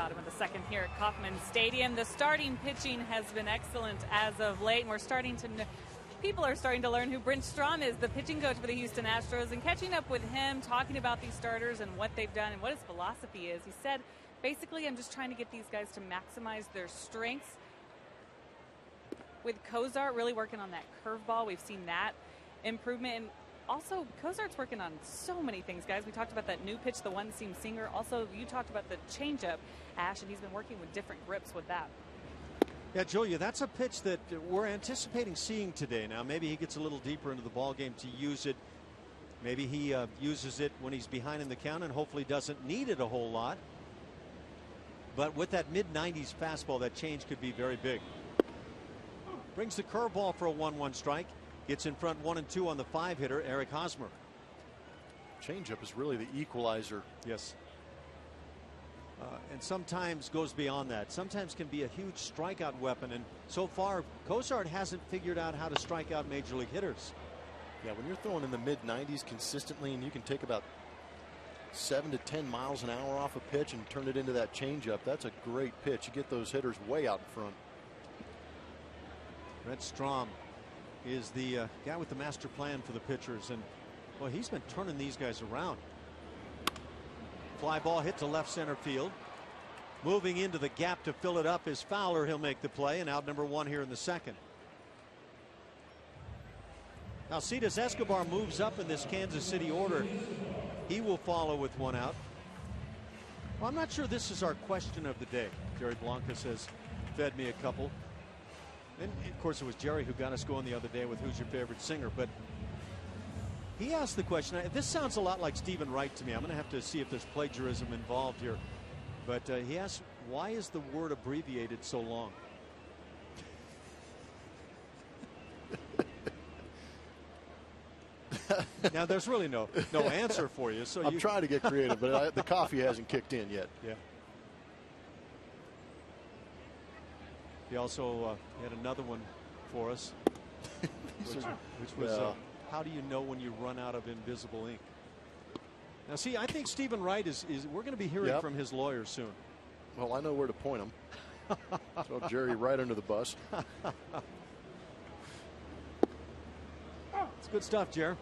C: bottom of the second here at Kauffman Stadium. The starting pitching has been excellent as of late, and we're starting to people are starting to learn who Brent Strom is, the pitching coach for the Houston Astros, and catching up with him, talking about these starters and what they've done and what his philosophy is. He said, basically, I'm just trying to get these guys to maximize their strengths. With Cozart really working on that curveball, we've seen that improvement. And also, Cozart's working on so many things, guys. We talked about that new pitch, the one-seam singer. Also, you talked about the changeup, Ash, and he's been working with different grips with that.
A: Yeah, Julia, that's a pitch that we're anticipating seeing today. Now, maybe he gets a little deeper into the ball game to use it. Maybe he uses it when he's behind in the count and hopefully doesn't need it a whole lot. But with that mid-90s fastball, that change could be very big. Brings the curveball for a 1-1 strike. Gets in front 1-2 on the 5-hitter, Eric Hosmer.
B: Changeup is really the equalizer.
A: Yes. And sometimes goes beyond that. Sometimes can be a huge strikeout weapon. And so far, Cozart hasn't figured out how to strike out major league hitters.
B: Yeah, when you're throwing in the mid-90s consistently and you can take about 7 to 10 miles an hour off a pitch and turn it into that changeup, that's a great pitch. You get those hitters way out in front.
A: Brent Strom is the guy with the master plan for the pitchers, and well, he's been turning these guys around. Fly ball hit to left center field. Moving into the gap to fill it up is Fowler. He'll make the play, and out number 1 here in the second. Now Alcides Escobar moves up in this Kansas City order. He will follow with 1 out. Well, I'm not sure this is our question of the day. Jerry Blancas has fed me a couple. And of course, it was Jerry who got us going the other day with who's your favorite singer. But he asked the question. This sounds a lot like Stephen Wright to me. I'm going to have to see if there's plagiarism involved here. But he asked, why is the word abbreviated so long? Now, there's really no answer for you. So
B: I'm trying to get creative, but the coffee hasn't kicked in yet.
A: Yeah. He also had another one for us, which was how do you know when you run out of invisible ink? Now, see, I think Stephen Wright is we're going to be hearing from his lawyer soon.
B: Well, I know where to point him. So Jerry right under the bus.
A: It's good stuff, Jer.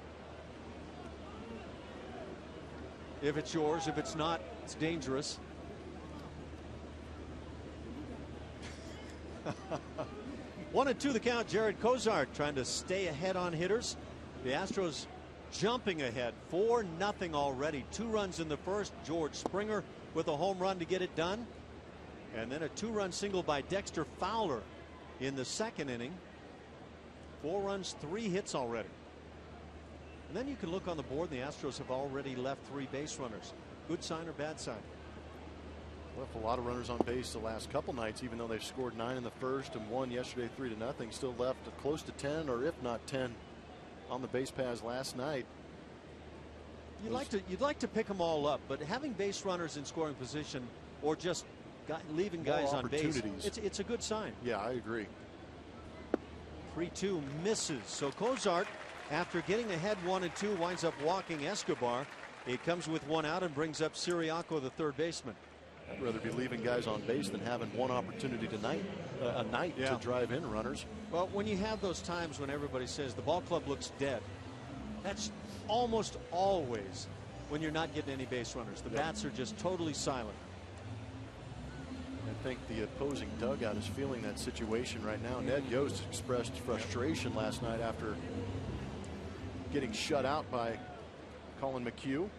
A: If it's yours, if it's not, it's dangerous. 1-2 the count. Jared Cozart trying to stay ahead on hitters. The Astros jumping ahead 4-0 already. 2 runs in the first. George Springer with a home run to get it done, and then a 2-run single by Dexter Fowler in the second inning. 4 runs, 3 hits already. And then you can look on the board, and the Astros have already left 3 base runners. Good sign or bad sign?
B: Left a lot of runners on base the last couple nights, even though they've scored 9 in the first and won yesterday 3-0. Still left close to 10, or if not 10, on the base paths last night.
A: You'd like to pick them all up, but having base runners in scoring position or just leaving guys on base, it's a good sign.
B: Yeah, I agree.
A: 3-2 misses. So Cozart, after getting ahead 1-2, winds up walking Escobar. It comes with 1 out and brings up Siriaco, the third baseman.
B: I'd rather be leaving guys on base than having one opportunity a night to drive in runners.
A: Well, when you have those times when everybody says the ball club looks dead, that's almost always when you're not getting any base runners. The bats are just totally silent.
B: I think the opposing dugout is feeling that situation right now. Ned Yost expressed frustration last night after getting shut out by Colin McHugh.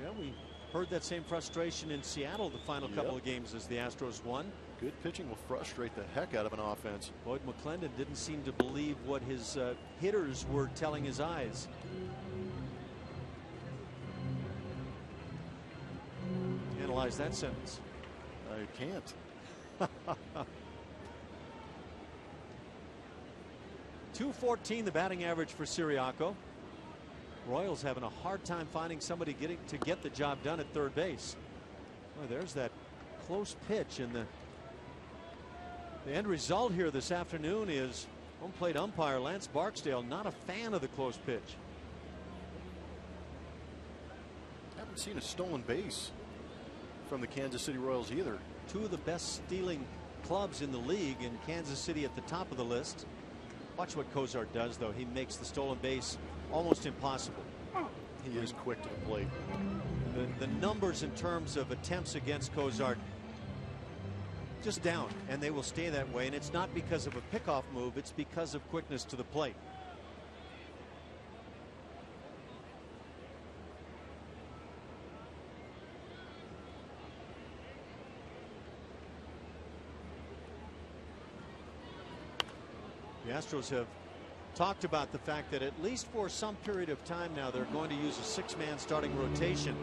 A: Yeah, we heard that same frustration in Seattle the final couple of games as the Astros won.
B: Good pitching will frustrate the heck out of an offense.
A: Boyd McClendon didn't seem to believe what his hitters were telling his eyes. Analyze that sentence.
B: I can't.
A: 214 the batting average for Siriaco. Royals having a hard time finding somebody to get the job done at third base. Well, there's that close pitch, and the end result here this afternoon is home plate umpire Lance Barksdale not a fan of the close pitch.
B: Haven't seen a stolen base
D: from the Kansas City Royals either.
A: Two of the best stealing clubs in the league, and Kansas City at the top of the list. Watch what Cozart does, though. He makes the stolen base almost impossible.
D: He is quick to the plate.
A: The numbers in terms of attempts against Cozart just down, and they will stay that way. And it's not because of a pickoff move, it's because of quickness to the plate. The Astros have talked about the fact that at least for some period of time now they're going to use a six-man starting rotation,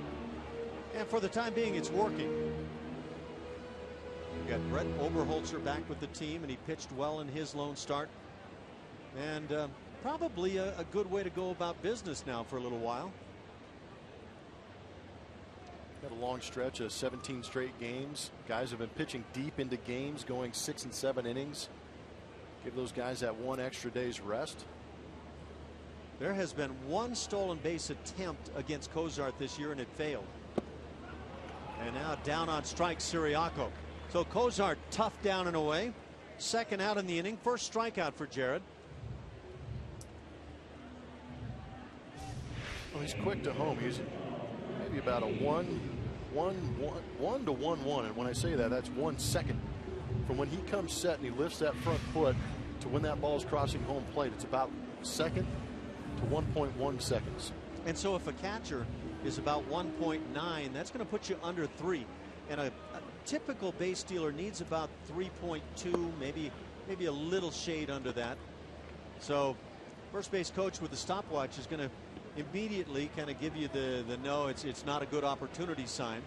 A: and for the time being it's working. You got Brett Oberholzer back with the team, and he pitched well in his lone start, and probably a good way to go about business now for a little while.
D: Got a long stretch of 17 straight games. Guys have been pitching deep into games, going 6 and 7 innings. Give those guys that one extra day's rest.
A: There has been one stolen base attempt against Cozart this year, and it failed. And now down on strike, Siriaco. So Cozart tough down and away. Second out in the inning. First strikeout for Jared.
D: Well, he's quick to home. He's maybe about a 1 to 1-1. And when I say that, that's 1 second. From when he comes set and he lifts that front foot to when that ball is crossing home plate, it's about second to 1.1 seconds.
A: And so if a catcher is about 1.9, that's going to put you under 3. And a typical base stealer needs about 3.2, maybe a little shade under that. So first base coach with the stopwatch is going to immediately kind of give you the no, it's not a good opportunity sign.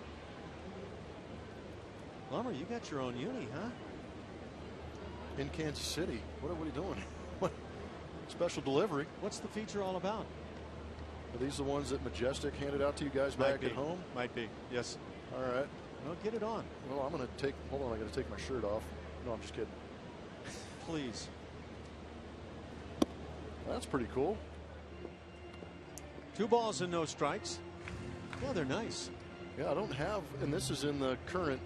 A: Lummer, you got your own uni, huh?
D: In Kansas City. What are you doing? What special delivery?
A: What's the feature all about?
D: Are these the ones that Majestic handed out to you guys back at home?
A: Might be. Yes.
D: All right.
A: Well, get it on.
D: Well, I'm going to take. Hold on. I got to take my shirt off. No, I'm just kidding.
A: Please.
D: That's pretty cool.
A: 2 balls and no strikes. Yeah, they're nice.
D: Yeah, I don't have, and this is in the current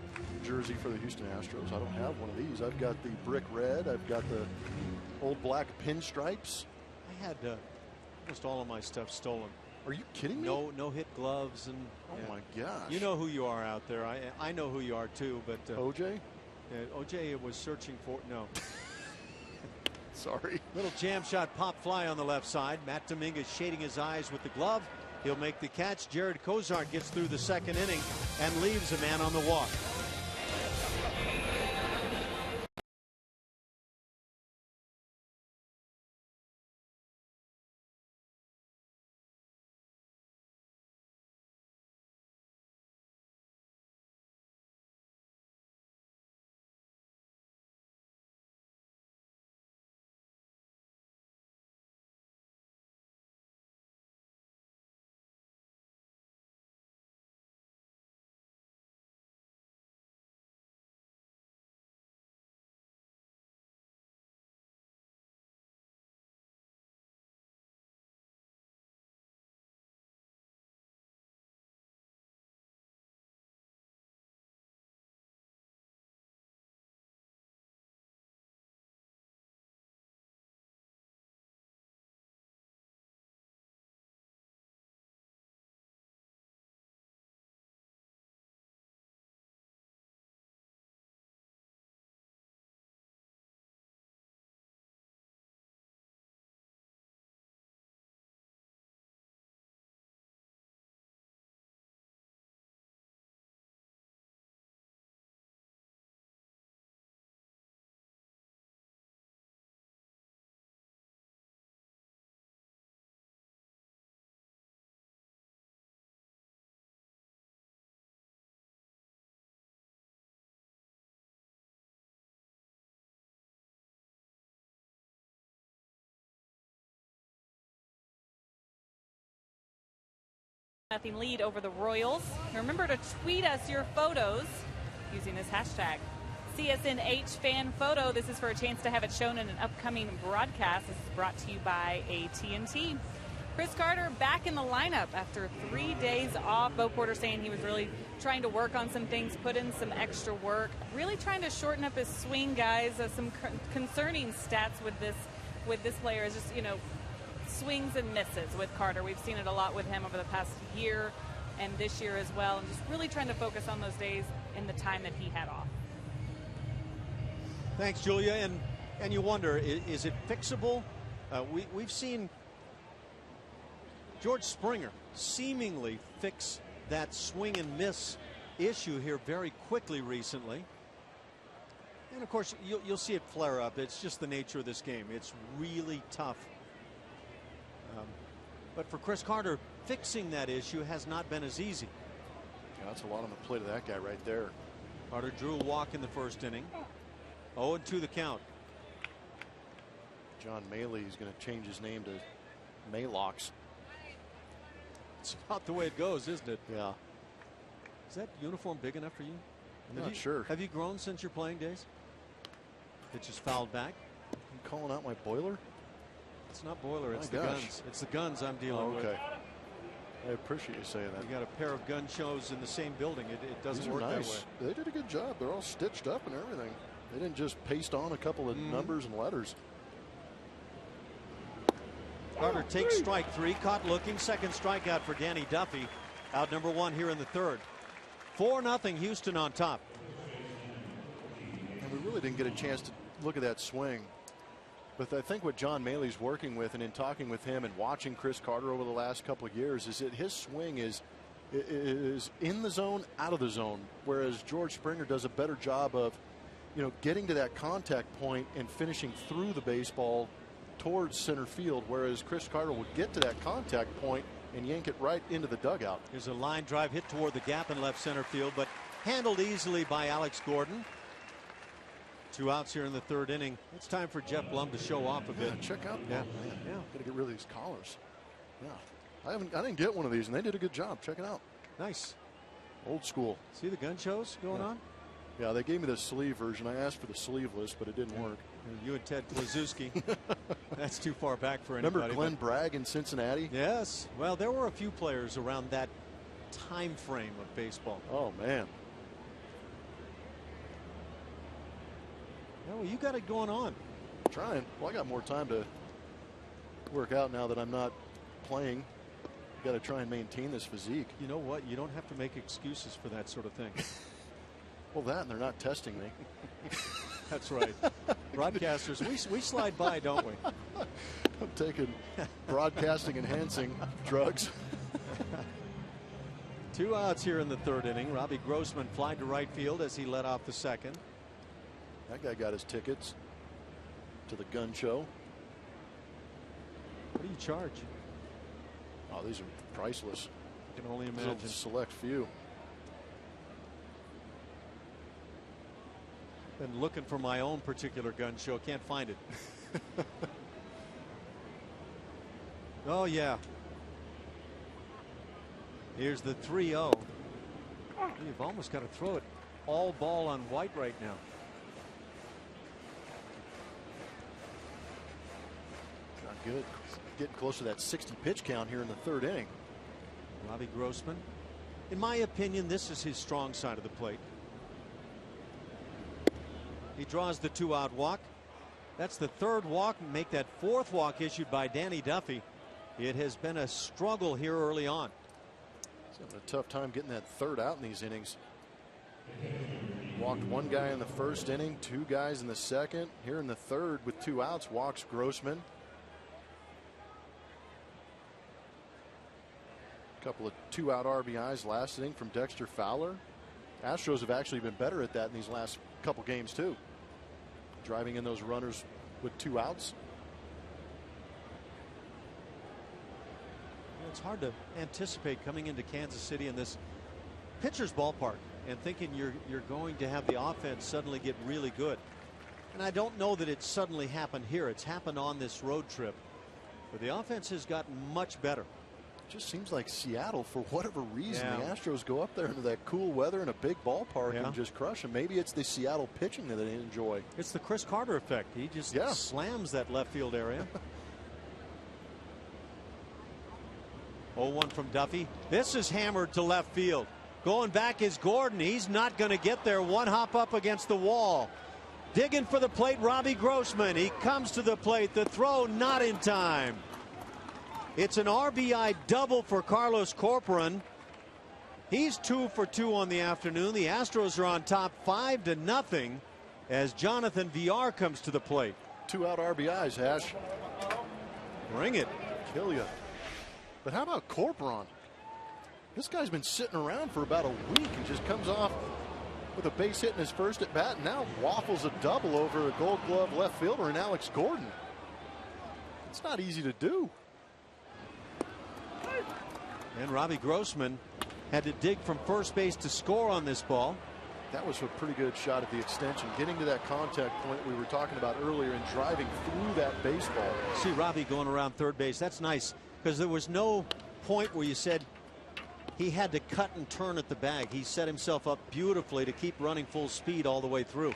D: jersey for the Houston Astros. I don't have one of these. I've got the brick red. I've got the old black pinstripes.
A: I had almost all of my stuff stolen.
D: Are you kidding me?
A: No hit gloves, and
D: oh my gosh.
A: You know who you are out there. I know who you are too. But
D: OJ?
A: OJ was searching for no.
D: Sorry.
A: Little jam shot pop fly on the left side. Matt Dominguez shading his eyes with the glove. He'll make the catch. Jared Cozart gets through the second inning and leaves a man on the walk.
C: Nothing lead over the Royals. Remember to tweet us your photos using this hashtag CSNHFanPhoto. This is for a chance to have it shown in an upcoming broadcast. This is brought to you by AT&T. Chris Carter back in the lineup after 3 days off. Bo Porter saying he was really trying to work on some things, put in some extra work, really trying to shorten up his swing, guys. Some concerning stats with this player is just, you know, swings and misses with Carter. We've seen it a lot with him over the past year and this year as well, and just really trying to focus on those days in the time that he had off.
A: Thanks, Julia. And you wonder, is it fixable? We've seen George Springer seemingly fix that swing and miss issue here very quickly recently. And of course, you'll see it flare up. It's just the nature of this game. It's really tough. But for Chris Carter, fixing that issue has not been as easy.
B: Yeah, that's a lot on the plate of that guy right there.
A: Carter drew a walk in the first inning. 0-2 the count.
B: John Maley is going to change his name to Maylocks.
A: It's about the way it goes, isn't it?
B: Yeah.
A: Is that uniform big enough for you?
B: I'm not sure.
A: Have you grown since your playing days? It just fouled back.
B: You calling out my boiler?
A: It's not boiler. It's
B: My
A: the
B: gosh.
A: guns. It's the guns I'm dealing with.
B: Okay. I appreciate you saying that.
A: You got a pair of gun shows in the same building. It doesn't
B: These are
A: work
B: nice.
A: that way.
B: They did a good job. They're all stitched up and everything. They didn't just paste on a couple of numbers and letters.
A: Carter takes strike 3, caught looking. Second strikeout for Danny Duffy. Out number 1 here in the third. 4-0 Houston on top.
B: And we really didn't get a chance to look at that swing. But I think what John Maley's working with, and in talking with him and watching Chris Carter over the last couple of years, is that his swing is in the zone, out of the zone, whereas George Springer does a better job of, you know, getting to that contact point and finishing through the baseball towards center field, whereas Chris Carter will get to that contact point and yank it right into the dugout.
A: Here's a line drive hit toward the gap in left center field, but handled easily by Alex Gordon. 2 outs here in the third inning. It's time for Jeff Blum to show off a bit.
B: Yeah, check out.
A: Yeah.
B: Oh, man. Got to get rid of these collars. Yeah. I didn't get one of these, and they did a good job. Check it out.
A: Nice.
B: Old school.
A: See the gun shows going on?
B: Yeah, they gave me the sleeve version. I asked for the sleeveless, but it didn't work.
A: You and Ted Kluszewski. That's too far back for anybody.
B: Remember Glenn Bragg in Cincinnati?
A: Yes. Well, there were a few players around that time frame of baseball.
B: Oh, man.
A: Yeah, well, you got it going on.
B: Trying. Well, I got more time to work out now that I'm not playing. Got to try and maintain this physique.
A: You know what? You don't have to make excuses for that sort of thing.
B: Well, that and they're not testing me.
A: That's right. Broadcasters, we slide by, don't we?
B: I'm taking broadcasting enhancing drugs.
A: 2 outs here in the third inning. Robbie Grossman flied to right field as he led off the second.
B: That guy got his tickets to the gun show.
A: What do you charge?
B: Oh, these are priceless.
A: I can only
B: There's
A: imagine.
B: a select few.
A: Been looking for my own particular gun show. Can't find it. Oh, yeah. Here's the 3-0. You've almost got to throw it all ball on white right now.
B: Not good. Getting close to that 60 pitch count here in the third inning.
A: Robbie Grossman. In my opinion, this is his strong side of the plate. He draws the 2-out walk. That's the third walk. Make that fourth walk issued by Danny Duffy. It has been a struggle here early on.
B: He's having a tough time getting that third out in these innings. Walked one guy in the first inning, 2 guys in the second. Here in the third with 2 outs, walks Grossman. A couple of 2-out RBIs last inning from Dexter Fowler. Astros have actually been better at that in these last couple games too. Driving in those runners with 2 outs.
A: It's hard to anticipate coming into Kansas City in this pitcher's ballpark and thinking you're going to have the offense suddenly get really good. And I don't know that it's suddenly happened here. It's happened on this road trip. But the offense has gotten much better.
B: It just seems like Seattle, for whatever reason,
A: Yeah.
B: the Astros go up there into that cool weather in a big ballpark and just crush them. Maybe it's the Seattle pitching that they enjoy.
A: It's the Chris Carter effect. He just slams that left field area. 0-1 from Duffy. This is hammered to left field. Going back is Gordon. He's not going to get there. One hop up against the wall. Digging for the plate, Robbie Grossman. He comes to the plate. The throw not in time. It's an RBI double for Carlos Corcoran. He's 2 for 2 on the afternoon. The Astros are on top 5-0 as Jonathan Villar comes to the plate.
B: 2 out RBIs, Hash.
A: Bring it.
B: Kill you. But how about Corcoran? This guy's been sitting around for about a week and just comes off with a base hit in his first at bat, and now waffles a double over a Gold Glove left fielder in Alex Gordon. It's not easy to do.
A: And Robbie Grossman had to dig from first base to score on this ball.
B: That was a pretty good shot at the extension, getting to that contact point we were talking about earlier and driving through that baseball.
A: See Robbie going around third base. That's nice because there was no point where you said he had to cut and turn at the bag. He set himself up beautifully to keep running full speed all the way through.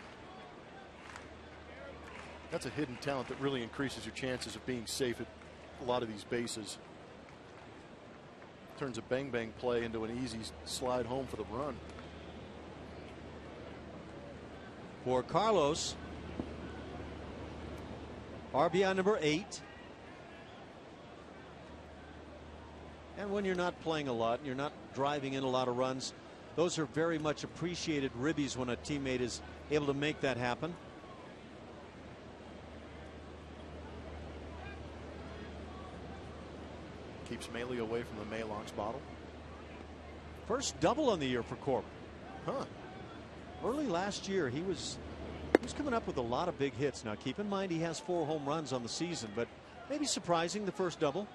B: That's a hidden talent that really increases your chances of being safe at a lot of these bases. Turns a bang play into an easy slide home for the run.
A: For Carlos, RBI number 8. And when you're not playing a lot, you're not driving in a lot of runs, those are very much appreciated ribbies when a teammate is able to make that happen.
B: Keeps Maley away from the Maalox bottle.
A: First double on the year for Corp.
B: Huh.
A: Early last year he was coming up with a lot of big hits. Now keep in mind he has 4 home runs on the season, but maybe surprising the first double.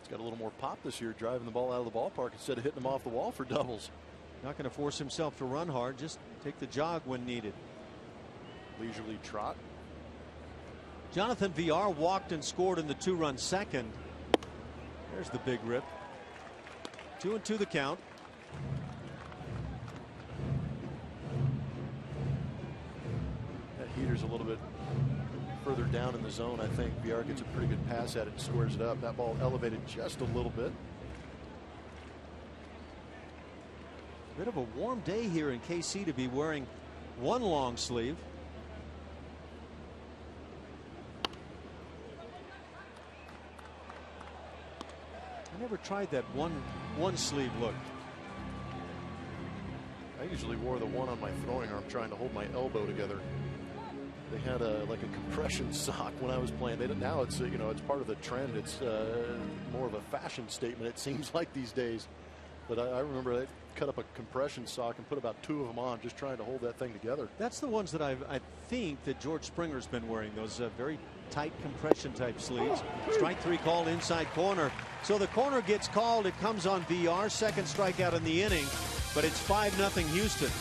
B: He's got a little more pop this year, driving the ball out of the ballpark instead of hitting them off the wall for doubles.
A: Not going to force himself to run hard, just take the jog when needed.
B: Leisurely trot.
A: Jonathan Villar walked and scored in the 2-run second. There's the big rip. 2-2 the count.
B: That heater's a little bit further down in the zone. I think Villar gets a pretty good pass at it and squares it up. That ball elevated just a little bit.
A: Bit of a warm day here in KC to be wearing one long sleeve. I never tried that one sleeve look.
B: I usually wore the one on my throwing arm trying to hold my elbow together. They had like a compression sock when I was playing. Now it's it's part of the trend. It's more of a fashion statement, it seems like these days. But I remember they cut up a compression sock and put about 2 of them on, just trying to hold that thing together.
A: That's the ones that I think that George Springer's been wearing. Those very tight compression type sleeves. Strike 3 called inside corner. So the corner gets called. It comes on VR. Second strikeout in the inning. But it's 5-0 Houston.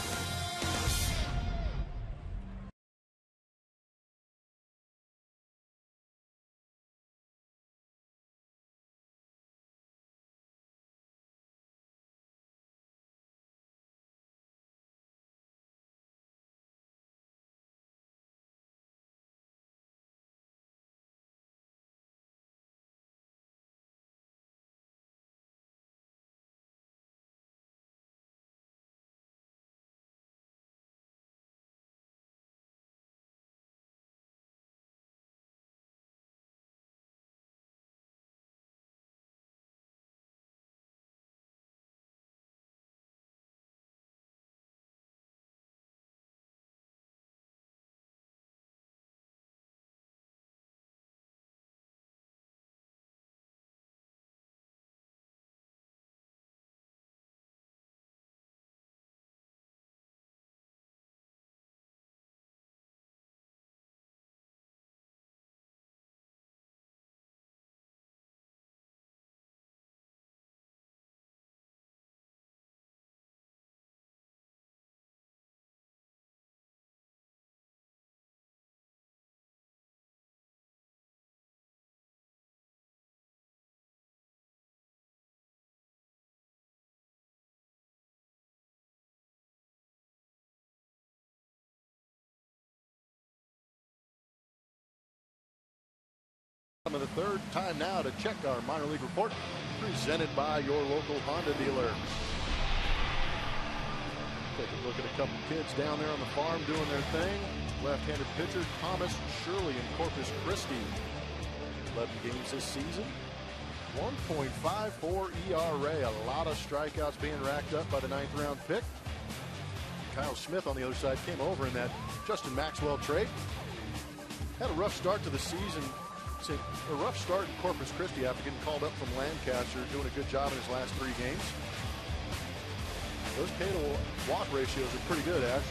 B: Of the third, time now to check our minor league report, presented by your local Honda dealer. Take a look at a couple kids down there on the farm doing their thing. Left-handed pitcher Thomas Shirley in Corpus Christi. 11 games this season. 1.54 ERA. A lot of strikeouts being racked up by the 9th round pick. Kyle Smith on the other side came over in that Justin Maxwell trade. Had a rough start to the season. A rough start in Corpus Christi after getting called up from Lancaster, doing a good job in his last 3 games. Those K-to-walk ratios are pretty good, Ash.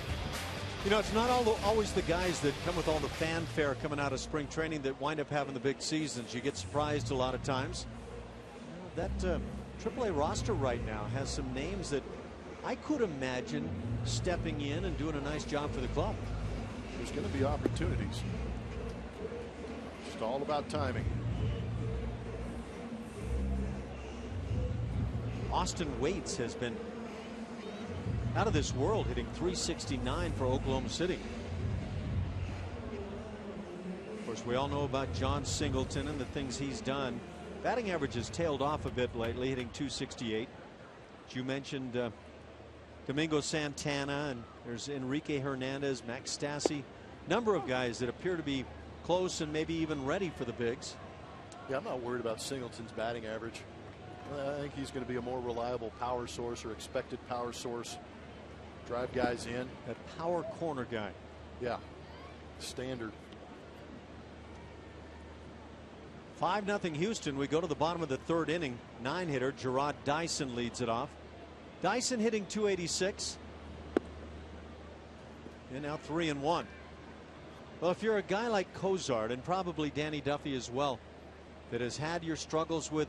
A: You know, it's not always the guys that come with all the fanfare coming out of spring training that wind up having the big seasons. You get surprised a lot of times. That AAA roster right now has some names that I could imagine stepping in and doing a nice job for the club.
B: There's going to be opportunities. It's all about timing.
A: Austin Waits has been out of this world, hitting .369 for Oklahoma City. Of course, we all know about John Singleton and the things he's done. Batting average has tailed off a bit lately, hitting .268. As you mentioned, Domingo Santana, and there's Enrique Hernandez, Max Stassi, number of guys that appear to be close and maybe even ready for the bigs.
B: Yeah, I'm not worried about Singleton's batting average. I think he's going to be a more reliable power source or expected power source. Drive guys in.
A: That power corner guy.
B: Yeah, standard.
A: 5-0 Houston. We go to the bottom of the 3rd inning. 9-hitter Gerard Dyson leads it off. Dyson hitting .286. And now 3-1. Well, if you're a guy like Cozart and probably Danny Duffy as well, that has had your struggles with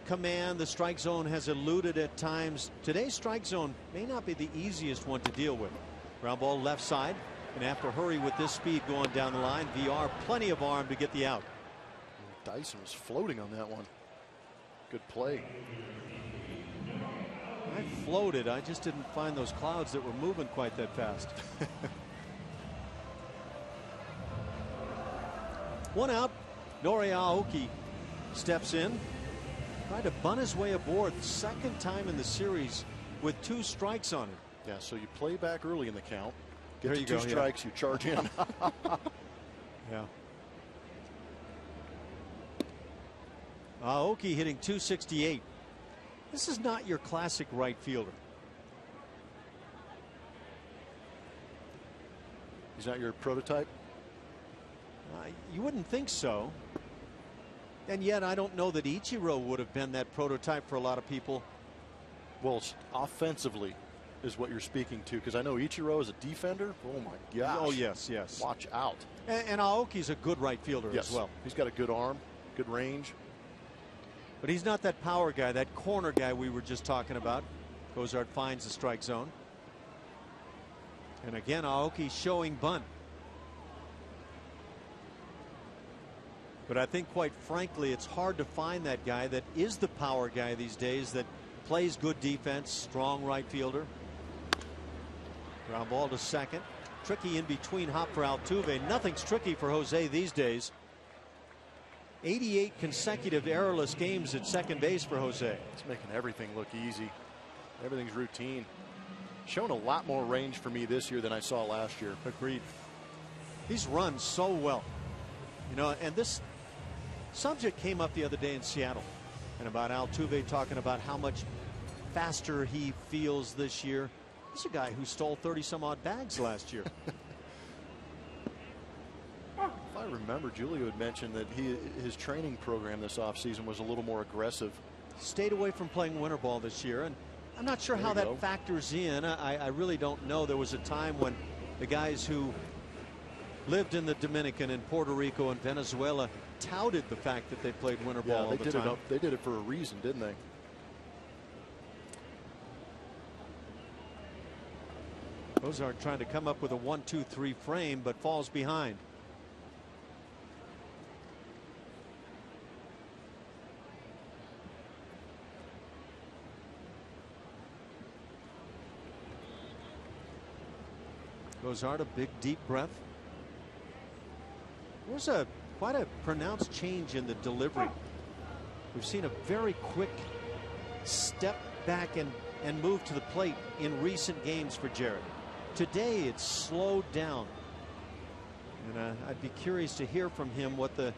A: command, the strike zone has eluded at times. Today's strike zone may not be the easiest one to deal with. Ground ball left side, and have to hurry with this speed going down the line. VR, plenty of arm to get the out.
B: Dyson was floating on that one. Good play.
A: I floated. I just didn't find those clouds that were moving quite that fast. 1 out. Nori Aoki steps in. Tried to bunt his way aboard. 2nd time in the series with 2 strikes on it.
B: Yeah, so you play back early in the count. Get
A: there
B: to
A: you
B: 2
A: go,
B: strikes, you charge in.
A: Yeah. Aoki hitting .268. This is not your classic right fielder.
B: He's not your prototype?
A: You wouldn't think so. And yet I don't know that Ichiro would have been that prototype for a lot of people.
B: Well, offensively is what you're speaking to, because I know Ichiro is a defender. Oh my gosh.
A: Oh yes, yes.
B: Watch out.
A: And Aoki's a good right fielder as well.
B: He's got a good arm, good range.
A: But he's not that power guy, that corner guy we were just talking about. Cozart finds the strike zone. And again, Aoki showing bunt. But I think, quite frankly, it's hard to find that guy that is the power guy these days, that plays good defense, strong right fielder. Ground ball to second. Tricky in between hop for Altuve. Nothing's tricky for Jose these days. 88 consecutive errorless games at second base for Jose.
B: It's making everything look easy. Everything's routine. Shown a lot more range for me this year than I saw last year.
A: Agreed. He's run so well. You know, and this subject came up the other day in Seattle, and about Altuve talking about how much faster he feels this year. He's a guy who stole 30 some odd bags last year.
B: If I remember, Julio had mentioned that his training program this offseason was a little more aggressive.
A: Stayed away from playing winter ball this year, and I'm not sure how that factors in. I really don't know. There was a time when the guys who lived in the Dominican and Puerto Rico and Venezuela touted the fact that they played winter ball all the time.
B: They did it for a reason, didn't they?
A: Cozart trying to come up with a 1-2-3 frame, but falls behind. Cozart, a big deep breath. There's a quite a pronounced change in the delivery. We've seen a very quick step back and move to the plate in recent games for Jared. Today it's slowed down, and I'd be curious to hear from him what the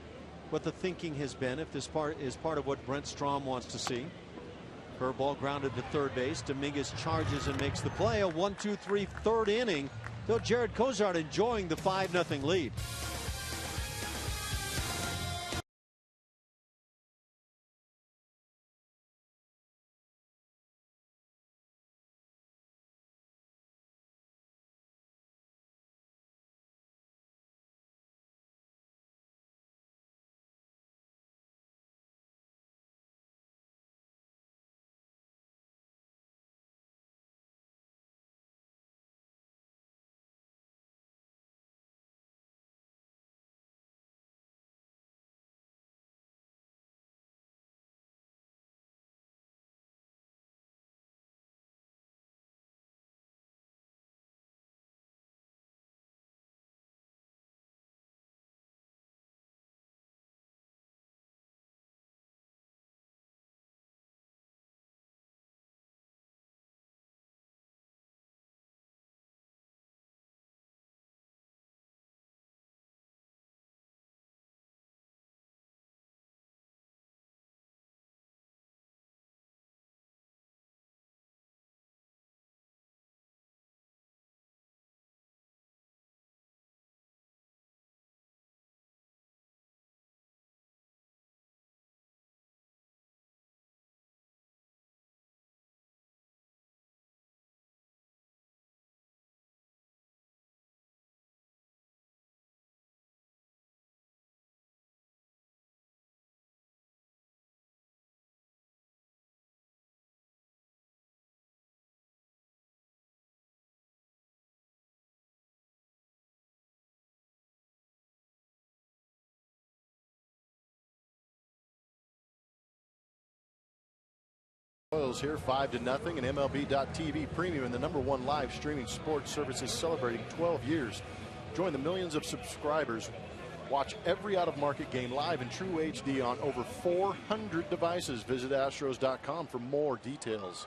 A: thinking has been, if this is part of what Brent Strom wants to see. Curveball grounded to third base. Dominguez charges and makes the play. A 1-2-3 third inning. Though Jared Cozart enjoying the 5-0 lead.
B: Royals here 5-0, and MLB.TV Premium and the #1 live streaming sports service is celebrating 12 years. Join the millions of subscribers. Watch every out-of-market game live in true HD on over 400 devices. Visit Astros.com for more details.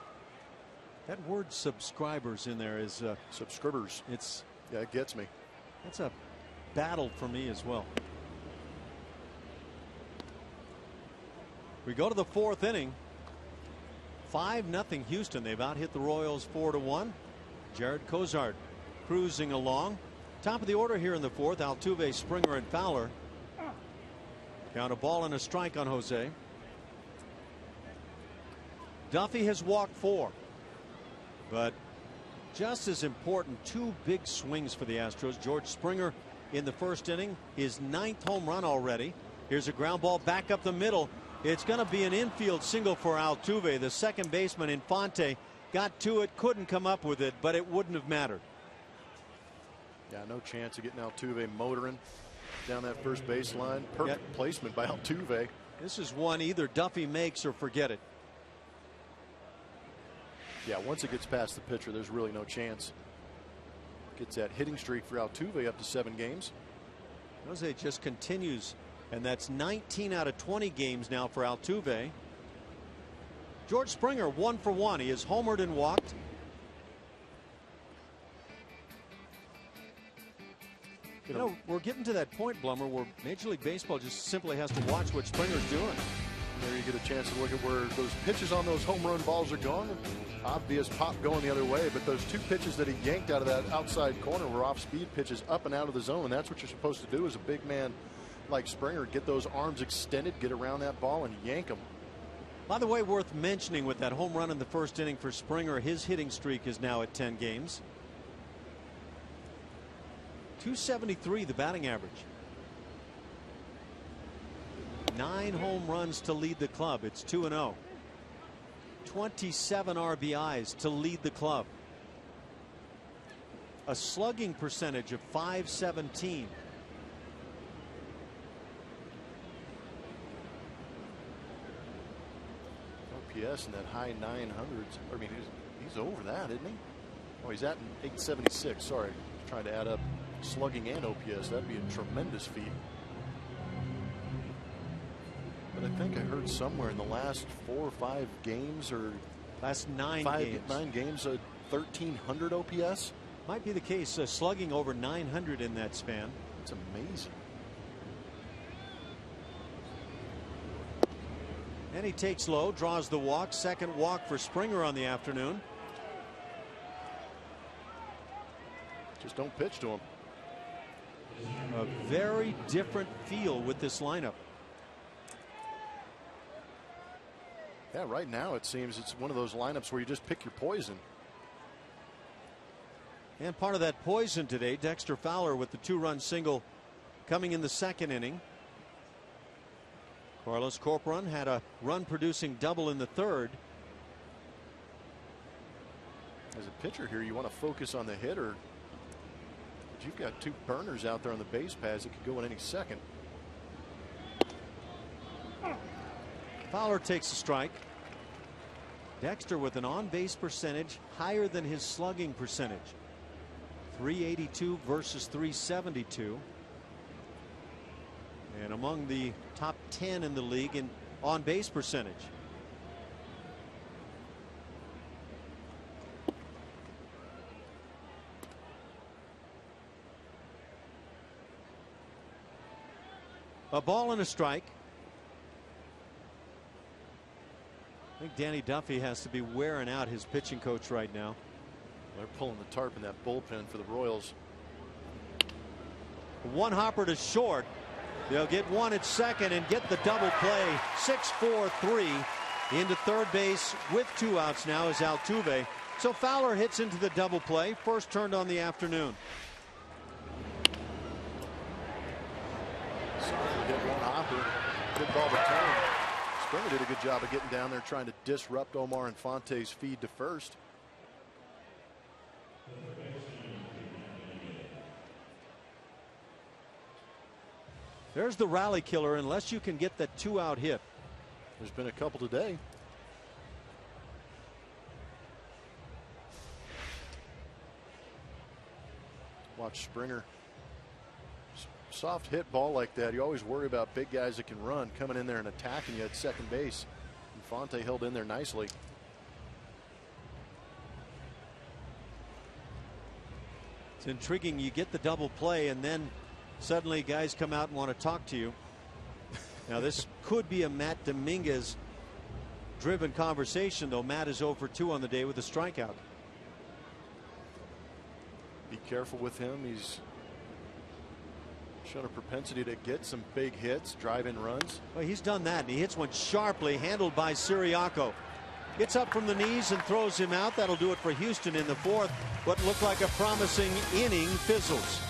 A: That word subscribers in there is
B: subscribers. Yeah, it gets me.
A: It's a battle for me as well. We go to the 4th inning. 5-0 Houston. They've out hit the Royals 4-1. Jared Cozart cruising along. Top of the order here in the 4th. Altuve, Springer, and Fowler. Count a ball and a strike on Jose. Duffy has walked 4. But just as important, 2 big swings for the Astros. George Springer in the 1st inning, his 9th home run already. Here's a ground ball back up the middle. It's going to be an infield single for Altuve. The second baseman, Infante, got to it, couldn't come up with it, but it wouldn't have mattered.
B: Yeah, no chance of getting Altuve motoring down that first baseline. Perfect placement by Altuve.
A: This is one either Duffy makes or forget it.
B: Yeah, once it gets past the pitcher, there's really no chance. Gets that hitting streak for Altuve up to 7 games.
A: Jose just continues. And that's 19 out of 20 games now for Altuve. George Springer 1 for 1. He has homered and walked. You know, we're getting to that point, Blummer, where Major League Baseball just simply has to watch what Springer's doing.
B: There you get a chance to look at where those pitches on those home run balls are going. Obvious pop going the other way, but those 2 pitches that he yanked out of that outside corner were off-speed pitches up and out of the zone. That's what you're supposed to do as a big man like Springer. Get those arms extended, get around that ball, and yank them.
A: By the way, worth mentioning, with that home run in the 1st inning for Springer, his hitting streak is now at 10 games. .273 the batting average. 9 home runs to lead the club. It's 2-0. 27 RBIs to lead the club. A slugging percentage of .517.
B: OPS in that high 900s. I mean, he's over that, isn't he? Oh, he's at 876. Sorry, trying to add up slugging and OPS. That'd be a tremendous feat.
D: I think I heard somewhere in the last 4 or 5 games, or
A: last 9 games,
D: 1,300 OPS.
A: Might be the case. Slugging over 900 in that span.
D: It's amazing.
A: And he takes low, draws the walk. Second walk for Springer on the afternoon.
D: Just don't pitch to him.
A: A very different feel with this lineup.
D: Yeah, right now it seems it's one of those lineups where you just pick your poison.
A: And part of that poison today, Dexter Fowler with the 2-run single coming in the second inning. Carlos Corcoran had a run-producing double in the third.
D: As a pitcher here, you want to focus on the hitter. But you've got 2 burners out there on the base paths that could go in any second.
A: Fowler takes a strike. Dexter with an on-base percentage higher than his slugging percentage. 382 versus 372. And among the top 10 in the league in on-base percentage. A ball and a strike. I think Danny Duffy has to be wearing out his pitching coach right now.
D: They're pulling the tarp in that bullpen for the Royals.
A: One hopper to short. They'll get one at second and get the double play. 6-4-3 into third base with 2 outs now is Altuve. So Fowler hits into the double play. First turned on the afternoon.
D: So we get one hopper. Good ball return. Springer did a good job of getting down there trying to disrupt Omar Infante's feed to first.
A: There's the rally killer unless you can get that 2-out hit.
D: There's been a couple today. Watch Springer. Soft hit ball like that. You always worry about big guys that can run coming in there and attacking you at second base. Infante held in there nicely.
A: It's intriguing. You get the double play and then suddenly guys come out and want to talk to you. Now this could be a Matt Dominguez driven conversation, though. Matt is 0 for 2 on the day with a strikeout.
D: Be careful with him. He's shown a propensity to get some big hits, drive-in runs.
A: Well, he's done that, and he hits one sharply, handled by Siriaco. Gets up from the knees and throws him out. That'll do it for Houston in the fourth. What looked like a promising inning fizzles.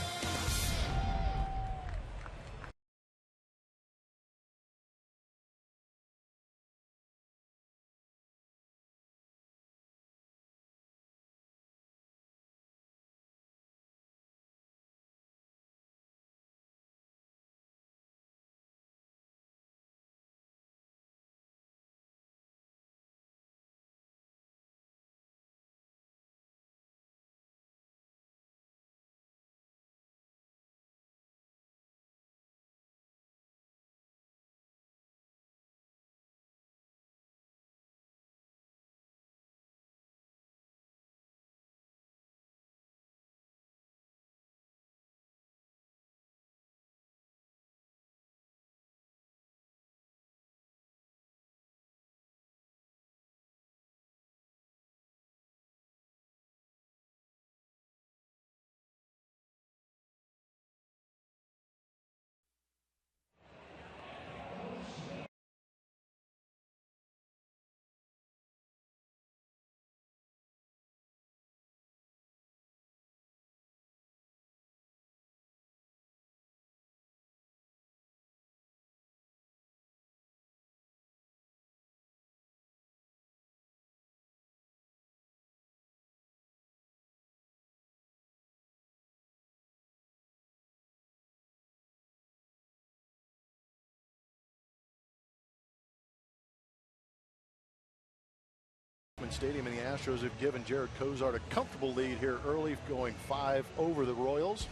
D: Stadium, and the Astros have given Jared Cozart a comfortable lead here early, going 5 over the Royals.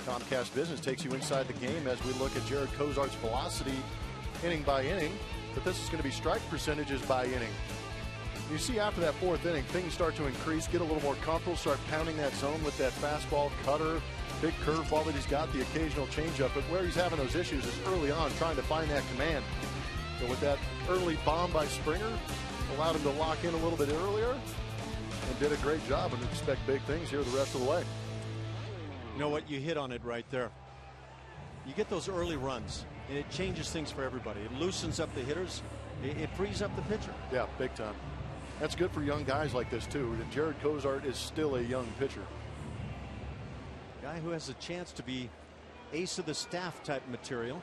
D: Comcast Business takes you inside the game as we look at Jared Cozart's velocity inning by inning, but this is going to be strike percentages by inning. You see after that 4th inning, things start to increase, get a little more comfortable, start pounding that zone with that fastball, cutter, big curveball that he's got, the occasional changeup. But where he's having those issues is early on trying to find that command. So with that early bomb by Springer, allowed him to lock in a little bit earlier and did a great job, and expect big things here the rest of the way.
A: You know what? You hit on it right there. You get those early runs, and it changes things for everybody. It loosens up the hitters. It frees up the pitcher.
D: Yeah, big time. That's good for young guys like this, too. And Jared Cozart is still a young pitcher.
A: Guy who has a chance to be ace of the staff type material.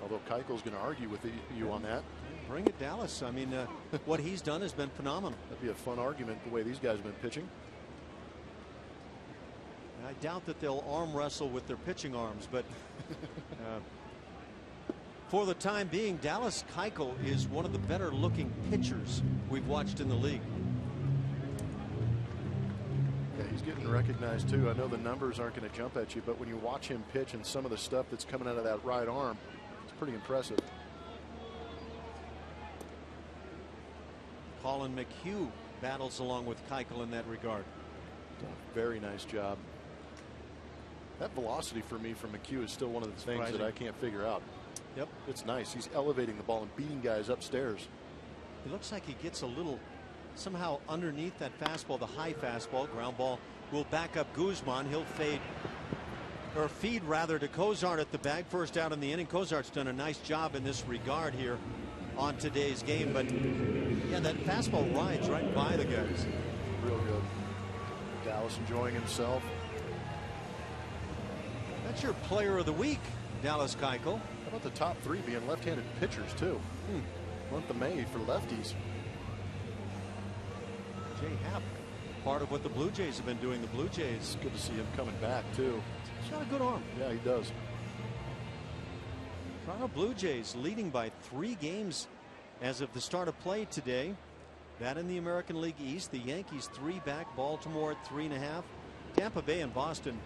D: Although Keuchel's going to argue with you on that.
A: Bring it, Dallas. I mean, what he's done has been phenomenal.
D: That'd be a fun argument the way these guys have been pitching.
A: I doubt that they'll arm wrestle with their pitching arms, but for the time being, Dallas Keuchel is one of the better looking pitchers we've watched in the league.
D: Yeah, he's getting recognized too. I know the numbers aren't going to jump at you, but when you watch him pitch and some of the stuff that's coming out of that right arm, it's pretty impressive.
A: Colin McHugh battles along with Keuchel in that regard.
D: Done a very nice job. That velocity for me from McHugh is still one of the things that I can't figure out.
A: Yep.
D: It's nice. He's elevating the ball and beating guys upstairs.
A: He looks like he gets a little somehow underneath that fastball, the high fastball. Ground ball will back up Guzman. He'll feed rather to Cozart at the bag. First out in the inning. Cozart's done a nice job in this regard here on today's game. But yeah, that fastball rides right by the guys.
D: Real good. Dallas enjoying himself.
A: That's your player of the week, Dallas Keuchel.
D: How about the top 3 being left-handed pitchers too? Month of May for lefties.
A: Jay Happ, part of what the Blue Jays have been doing. The Blue Jays.
D: It's good to see him coming back too.
A: He's got a good arm.
D: Yeah, he does.
A: Toronto Blue Jays leading by 3 games as of the start of play today. That in the American League East. The Yankees 3 back. Baltimore at 3.5. Tampa Bay and Boston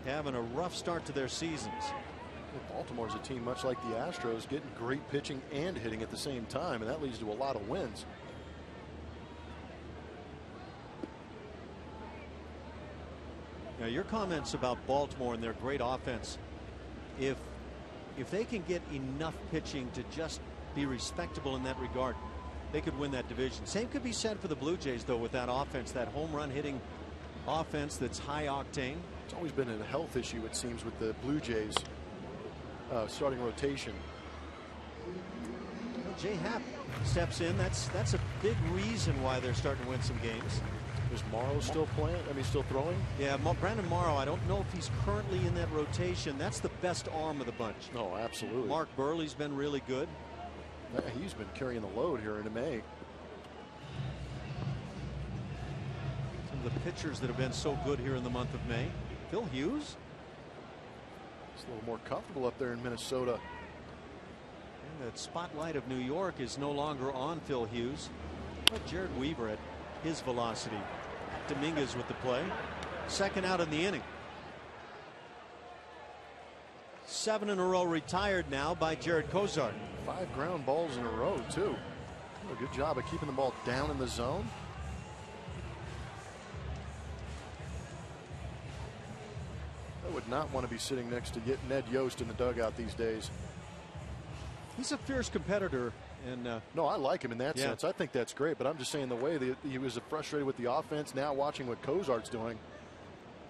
A: having a rough start to their seasons.
D: Baltimore's a team much like the Astros, getting great pitching and hitting at the same time, and that leads to a lot of wins.
A: Now, your comments about Baltimore and their great offense, if they can get enough pitching to just be respectable in that regard, they could win that division. Same could be said for the Blue Jays, though, with that offense, that home run hitting offense that's high octane.
D: It's always been a health issue, it seems, with the Blue Jays starting rotation.
A: Well, Jay Happ steps in. That's a big reason why they're starting to win some games.
D: Is Morrow still playing? I mean, still throwing?
A: Yeah, Brandon Morrow, I don't know if he's currently in that rotation. That's the best arm of the bunch.
D: No, absolutely.
A: Mark Burley's been really good.
D: Yeah, he's been carrying the load here in May.
A: Some of the pitchers that have been so good here in the month of May. Phil Hughes.
D: He's a little more comfortable up there in Minnesota.
A: And that spotlight of New York is no longer on Phil Hughes. But Jared Weaver at his velocity. Dominguez with the play. Second out in the inning. 7 in a row retired now by Jared Cozart.
D: 5 ground balls in a row, too. A good job of keeping the ball down in the zone. I would not want to be sitting next to Ned Yost in the dugout these days.
A: He's a fierce competitor. And
D: no, I like him in that sense. I think that's great. But I'm just saying the way that he was frustrated with the offense. Now watching what Cozart's doing.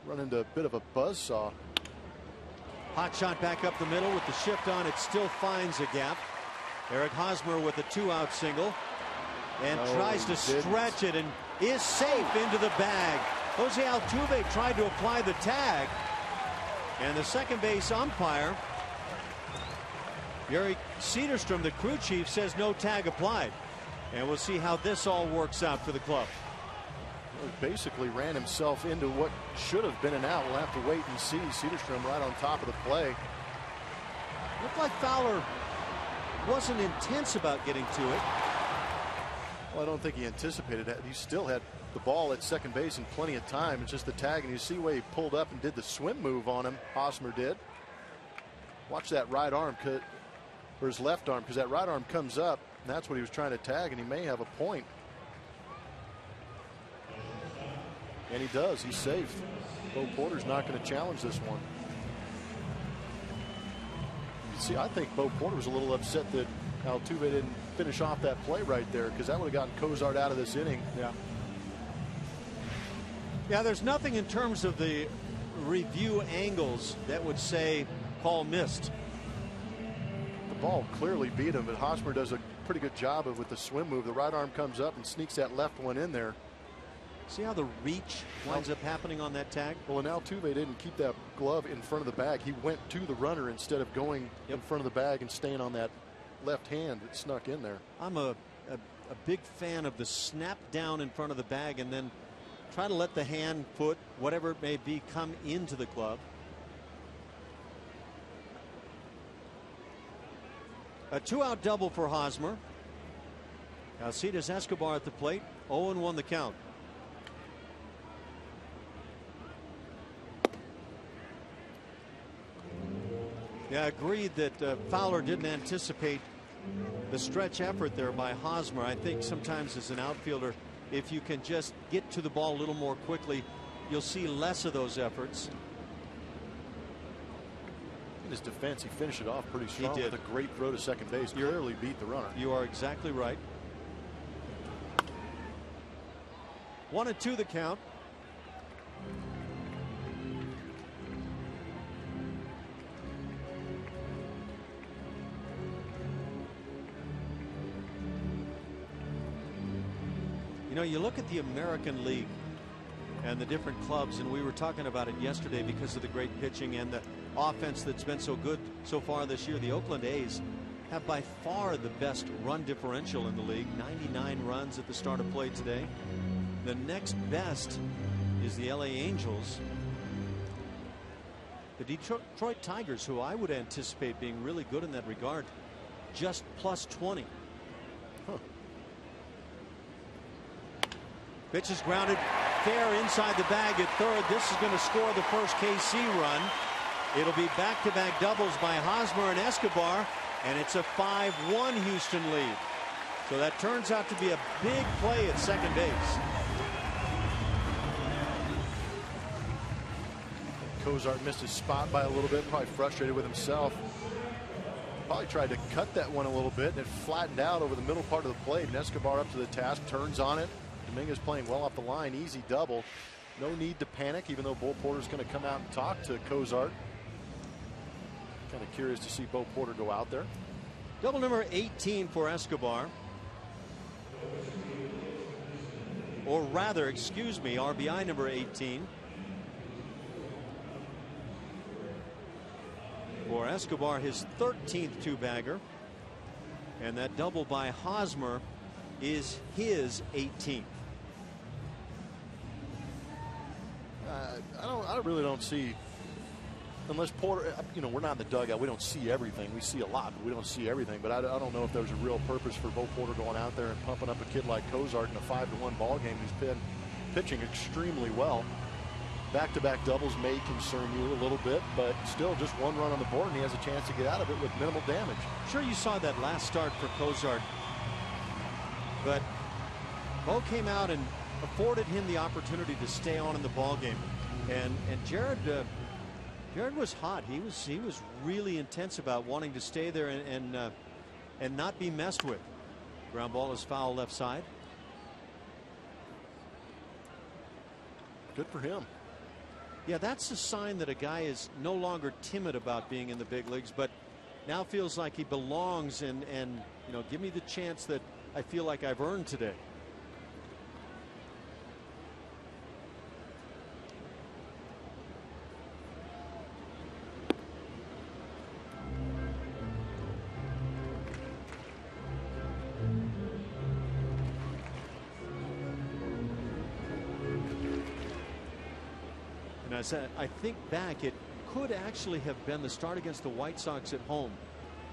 D: Run into a bit of a buzzsaw.
A: Hot shot back up the middle with the shift on. It still finds a gap. Eric Hosmer with a 2-out single. And tries to stretch it and is safe into the bag. Jose Altuve tried to apply the tag. And the second base umpire, Gary Cederstrom, the crew chief, says no tag applied. And we'll see how this all works out for the club.
D: He basically ran himself into what should have been an out. We'll have to wait and see. Cederstrom right on top of the play.
A: Looked like Fowler wasn't intense about getting to it.
D: Well, I don't think he anticipated that. He still had the ball at second base in plenty of time. It's just the tag, and you see where he pulled up and did the swim move on him. Hosmer did. Watch that right arm cut.
B: for his left arm, because that right arm comes up, and that's what he was trying to tag, and he may have a point. And he does. He's safe. Bo Porter's not going to challenge this one. You see, I think Bo Porter was a little upset that Altuve didn't finish off that play right there, because that would have gotten Cozart out of this inning.
A: Yeah, there's nothing in terms of the review angles that would say call missed.
B: The ball clearly beat him, but Hosmer does a pretty good job of with the swim move. The right arm comes up and sneaks that left one in there.
A: See how the reach winds up happening on that tag?
B: Well, and Altuve didn't keep that glove in front of the bag. He went to the runner instead of going in front of the bag and staying on that left hand that snuck in there.
A: I'm a big fan of the snap down in front of the bag and then try to let the hand, foot, whatever it may be, come into the glove. A 2-out double for Hosmer. Alcides Escobar at the plate. 0-1 the count. Yeah, agreed that Fowler didn't anticipate the stretch effort there by Hosmer. I think sometimes as an outfielder, if you can just get to the ball a little more quickly, you'll see less of those efforts.
B: In his defense, he finished it off pretty strong.
A: He did.
B: With a great throw to second base. Clearly beat the runner.
A: You are exactly right. 1-2 the count. You know, you look at the American League and the different clubs, and we were talking about it yesterday because of the great pitching and the offense that's been so good so far this year. The Oakland A's have by far the best run differential in the league, 99 runs at the start of play today. The next best is the LA Angels. The Detroit Tigers, who I would anticipate being really good in that regard, just plus 20. Pitch is grounded fair inside the bag at third. This is going to score the first KC run. It'll be back-to-back doubles by Hosmer and Escobar, and it's a 5-1 Houston lead. So that turns out to be a big play at second base.
B: Cozart missed his spot by a little bit, probably frustrated with himself. Probably tried to cut that one a little bit, and it flattened out over the middle part of the plate. And Escobar up to the task, turns on it. Dominguez playing well off the line, easy double. No need to panic, even though Bo Porter's going to come out and talk to Cozart. Kind of curious to see Bo Porter go out there.
A: Double number 18 for Escobar. Or rather, excuse me, RBI number 18. For Escobar, his 13th two-bagger. And that double by Hosmer is his 18th.
B: I really don't see, unless Porter, you know, we're not in the dugout. We don't see everything. We see a lot, but we don't see everything. But I don't know if there's a real purpose for Bo Porter going out there and pumping up a kid like Cozart in a 5-1 ball game. He's been pitching extremely well. Back-to-back doubles may concern you a little bit, but still just one run on the board, and he has a chance to get out of it with minimal damage.
A: Sure, you saw that last start for Cozart, but Bo came out and afforded him the opportunity to stay on in the ball game. And Jared was hot. He was really intense about wanting to stay there and not be messed with. Ground ball is foul left side.
B: Good for him.
A: Yeah, that's a sign that a guy is no longer timid about being in the big leagues, but now feels like he belongs and you know, give me the chance that I feel like I've earned today. I think back, it could actually have been the start against the White Sox at home.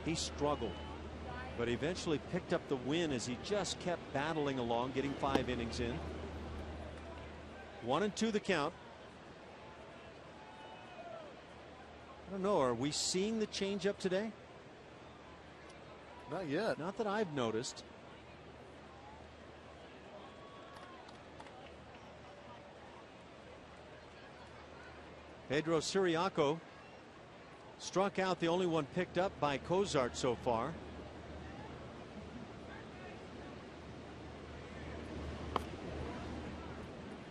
A: He struggled, but eventually picked up the win as he just kept battling along, getting 5 innings in. 1-2 the count. I don't know, are we seeing the changeup today?
B: Not yet.
A: Not that I've noticed. Pedro Ciriaco struck out, the only one picked up by Cozart so far.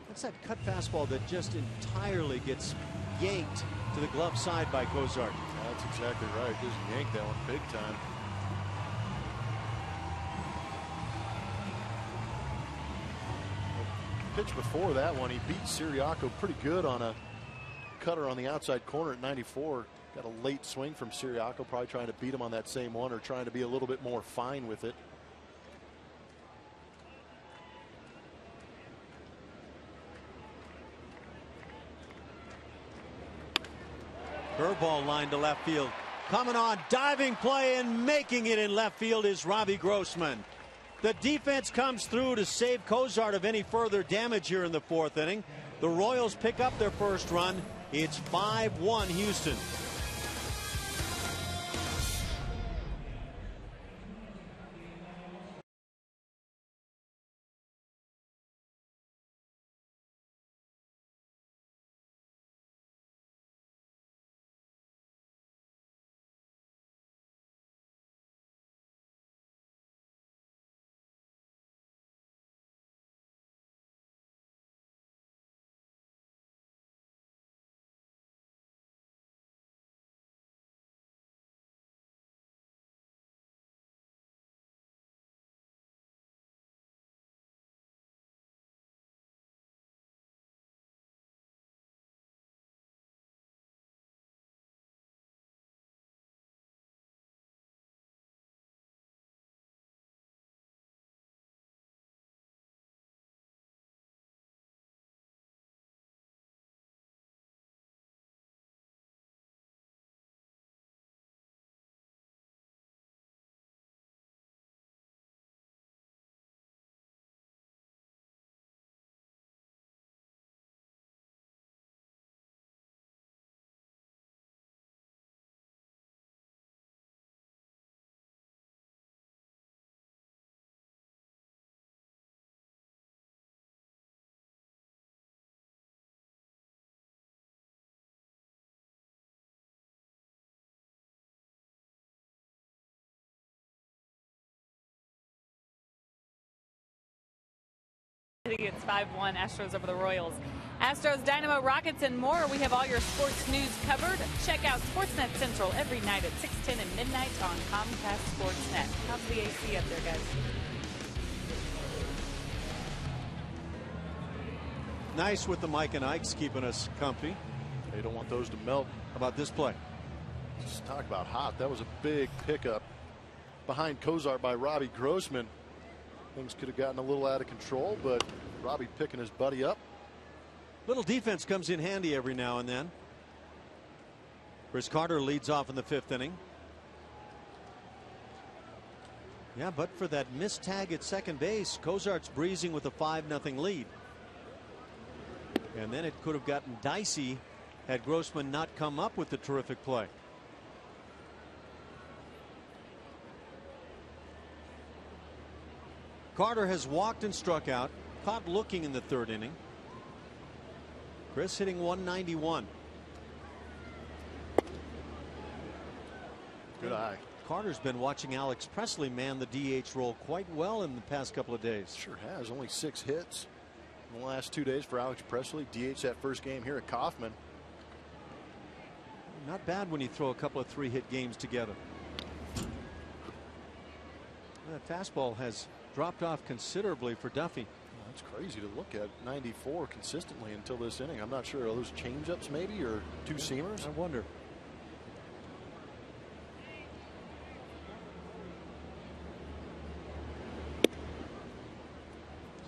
A: That's that cut fastball that just entirely gets yanked to the glove side by Cozart.
B: That's exactly right. Just yanked that one big time. The pitch before that one, he beat Ciriaco pretty good on a cutter on the outside corner at 94. Got a late swing from Ciriaco, probably trying to beat him on that same one or trying to be a little bit more fine with it.
A: Curveball line to left field. Coming on, diving play and making it in left field is Robbie Grossman. The defense comes through to save Cozart of any further damage here in the fourth inning. The Royals pick up their first run. It's 5-1 Houston.
C: It's 5-1 Astros over the Royals. Astros, Dynamo, Rockets, and more. We have all your sports news covered. Check out Sportsnet Central every night at 6:10 and midnight on Comcast Sportsnet. How's the AC up there, guys?
A: Nice with the Mike and Ike's keeping us comfy.
B: They don't want those to melt.
A: How about this play?
B: Just talk about hot. That was a big pickup behind Cozart by Robbie Grossman. Things could have gotten a little out of control, but Robbie picking his buddy up.
A: Little defense comes in handy every now and then. Chris Carter leads off in the fifth inning. Yeah, but for that missed tag at second base, Cozart's breezing with a 5-0 lead. And then it could have gotten dicey had Grossman not come up with the terrific play. Carter has walked and struck out, caught looking in the third inning. Chris hitting 191.
B: Good eye.
A: Carter's been watching Alex Presley man the DH role quite well in the past couple of days.
B: Sure has. Only 6 hits in the last 2 days for Alex Presley. DH that first game here at Kauffman.
A: Not bad when you throw a couple of 3-hit games together. That fastball has dropped off considerably for Duffy.
B: That's crazy to look at. 94 consistently until this inning. I'm not sure. Are those changeups maybe or two-seamers?
A: I wonder.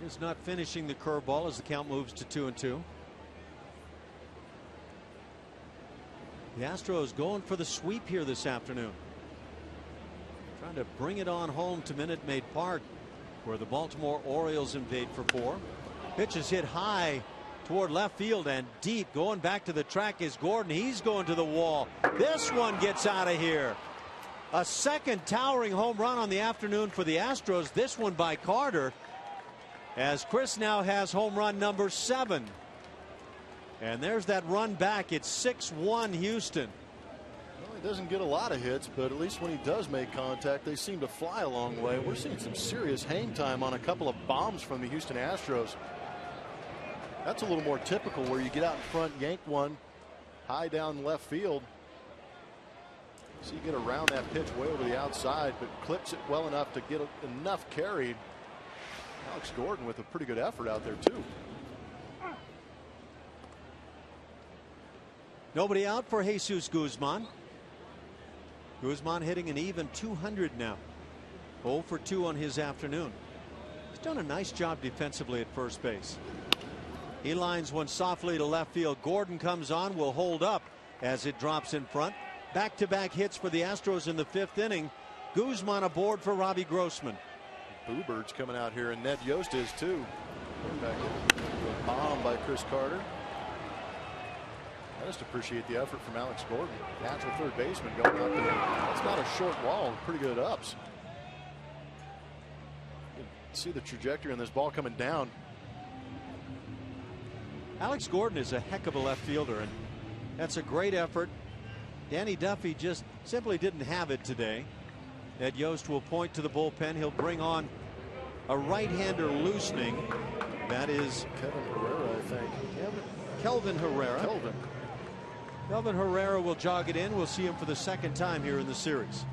A: Just not finishing the curveball as the count moves to 2-2. The Astros going for the sweep here this afternoon. Trying to bring it on home to Minute Maid Park, where the Baltimore Orioles invade for 4. Pitch is hit high toward left field and deep. Going back to the track is Gordon. He's going to the wall. This one gets out of here. A second towering home run on the afternoon for the Astros. This one by Carter, as Chris now has home run number 7. And there's that run back. It's 6-1 Houston.
B: Well, he doesn't get a lot of hits, but at least when he does make contact, they seem to fly a long way. We're seeing some serious hang time on a couple of bombs from the Houston Astros. That's a little more typical, where you get out in front, yank one high down left field. So you get around that pitch way over the outside, but clips it well enough to get enough carried. Alex Gordon with a pretty good effort out there too.
A: Nobody out for Jesus Guzman. Guzman hitting an even 200 now. 0 for 2 on his afternoon. He's done a nice job defensively at first base. He lines one softly to left field. Gordon comes on, will hold up as it drops in front. Back-to-back hits for the Astros in the 5th inning. Guzman aboard for Robbie Grossman.
B: Boo-Bird's coming out here, and Ned Yost is too. Back a bomb by Chris Carter. I just appreciate the effort from Alex Gordon. Natural third baseman going out there. That's not a short wall. Pretty good ups. You can see the trajectory on this ball coming down.
A: Alex Gordon is a heck of a left fielder, and that's a great effort. Danny Duffy just simply didn't have it today. Ned Yost will point to the bullpen. He'll bring on a right-hander loosening. That is
B: Kevin Herrera, I think.
A: Kelvin Herrera.
B: Kelvin
A: Herrera will jog it in. We'll see him for the 2nd time here in the series.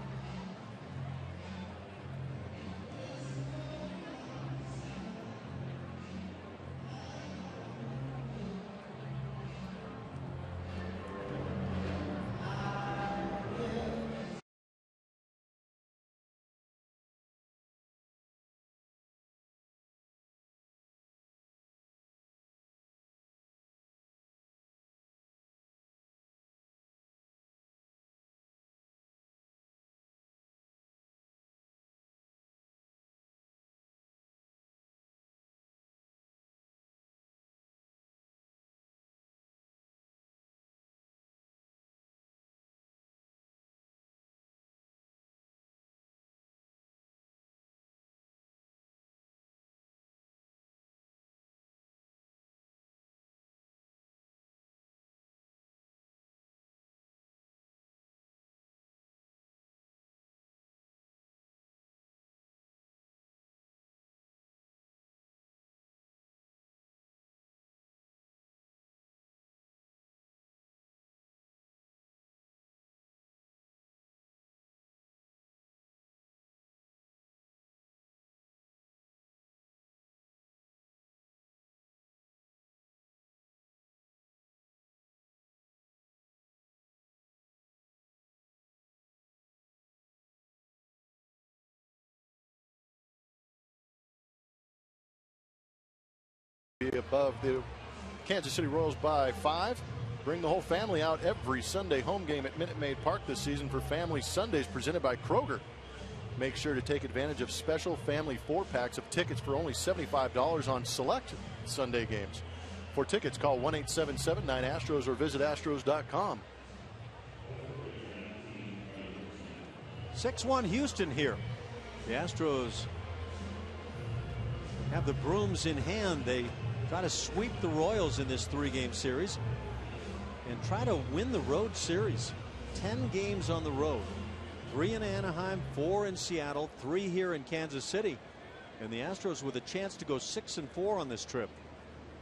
B: Above the Kansas City Royals by 5. Bring the whole family out every Sunday home game at Minute Maid Park this season for Family Sundays presented by Kroger. Make sure to take advantage of special family 4-packs of tickets for only $75 on select Sunday games. For tickets, call 1-877-9-ASTROS or visit astros.com.
A: 6-1 Houston here. The Astros have the brooms in hand. They try to sweep the Royals in this 3-game series and try to win the road series. 10 games on the road. 3 in Anaheim, 4 in Seattle, 3 here in Kansas City. And the Astros with a chance to go 6-4 on this trip.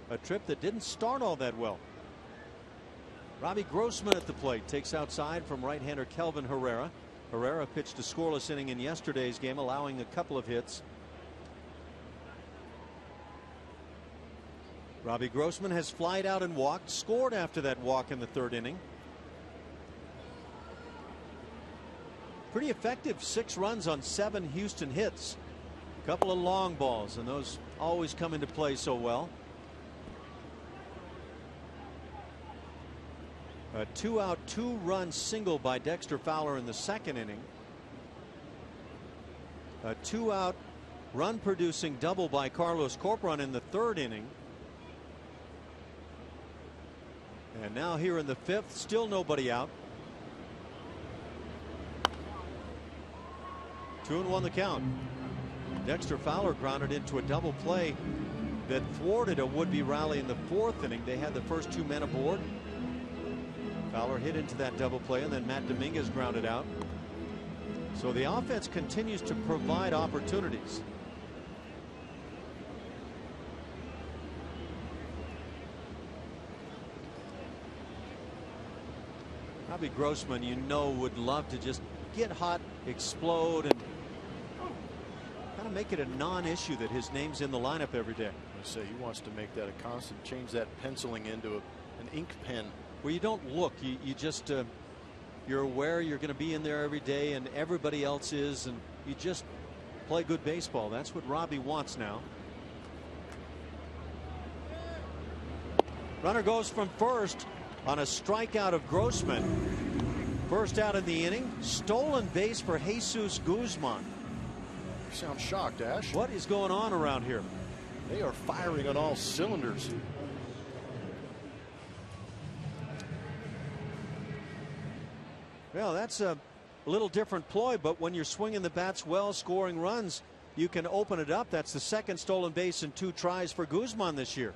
A: A trip that didn't start all that well. Robbie Grossman at the plate, takes outside from right-hander Kelvin Herrera. Herrera pitched a scoreless inning in yesterday's game, allowing a couple of hits. Robbie Grossman has flied out and walked, scored after that walk in the 3rd inning. Pretty effective, 6 runs on 7 Houston hits. A couple of long balls, and those always come into play so well. A 2-out, 2-run single by Dexter Fowler in the 2nd inning. A 2-out, run-producing double by Carlos Corporon in the 3rd inning. And now here in the 5th, still nobody out. 2-1 the count. Dexter Fowler grounded into a double play that thwarted a would-be rally in the 4th inning. They had the first 2 men aboard. Fowler hit into that double play, and then Matt Dominguez grounded out. So the offense continues to provide opportunities. Robbie Grossman, you know, would love to just get hot, explode, and kind of make it a non-issue that his name's in the lineup every day.
B: I say he wants to make that a constant, change that penciling into an ink pen.
A: Well, you don't look, you just you're aware you're going to be in there every day, and everybody else is, and you just play good baseball. That's what Robbie wants now. Runner goes from first on a strikeout of Grossman. First out in the inning. Stolen base for Jesus Guzman.
B: You sound shocked, Ash.
A: What is going on around here?
B: They are firing on all cylinders.
A: Well, that's a little different ploy, but when you're swinging the bats well, scoring runs, you can open it up. That's the second stolen base in 2 tries for Guzman this year.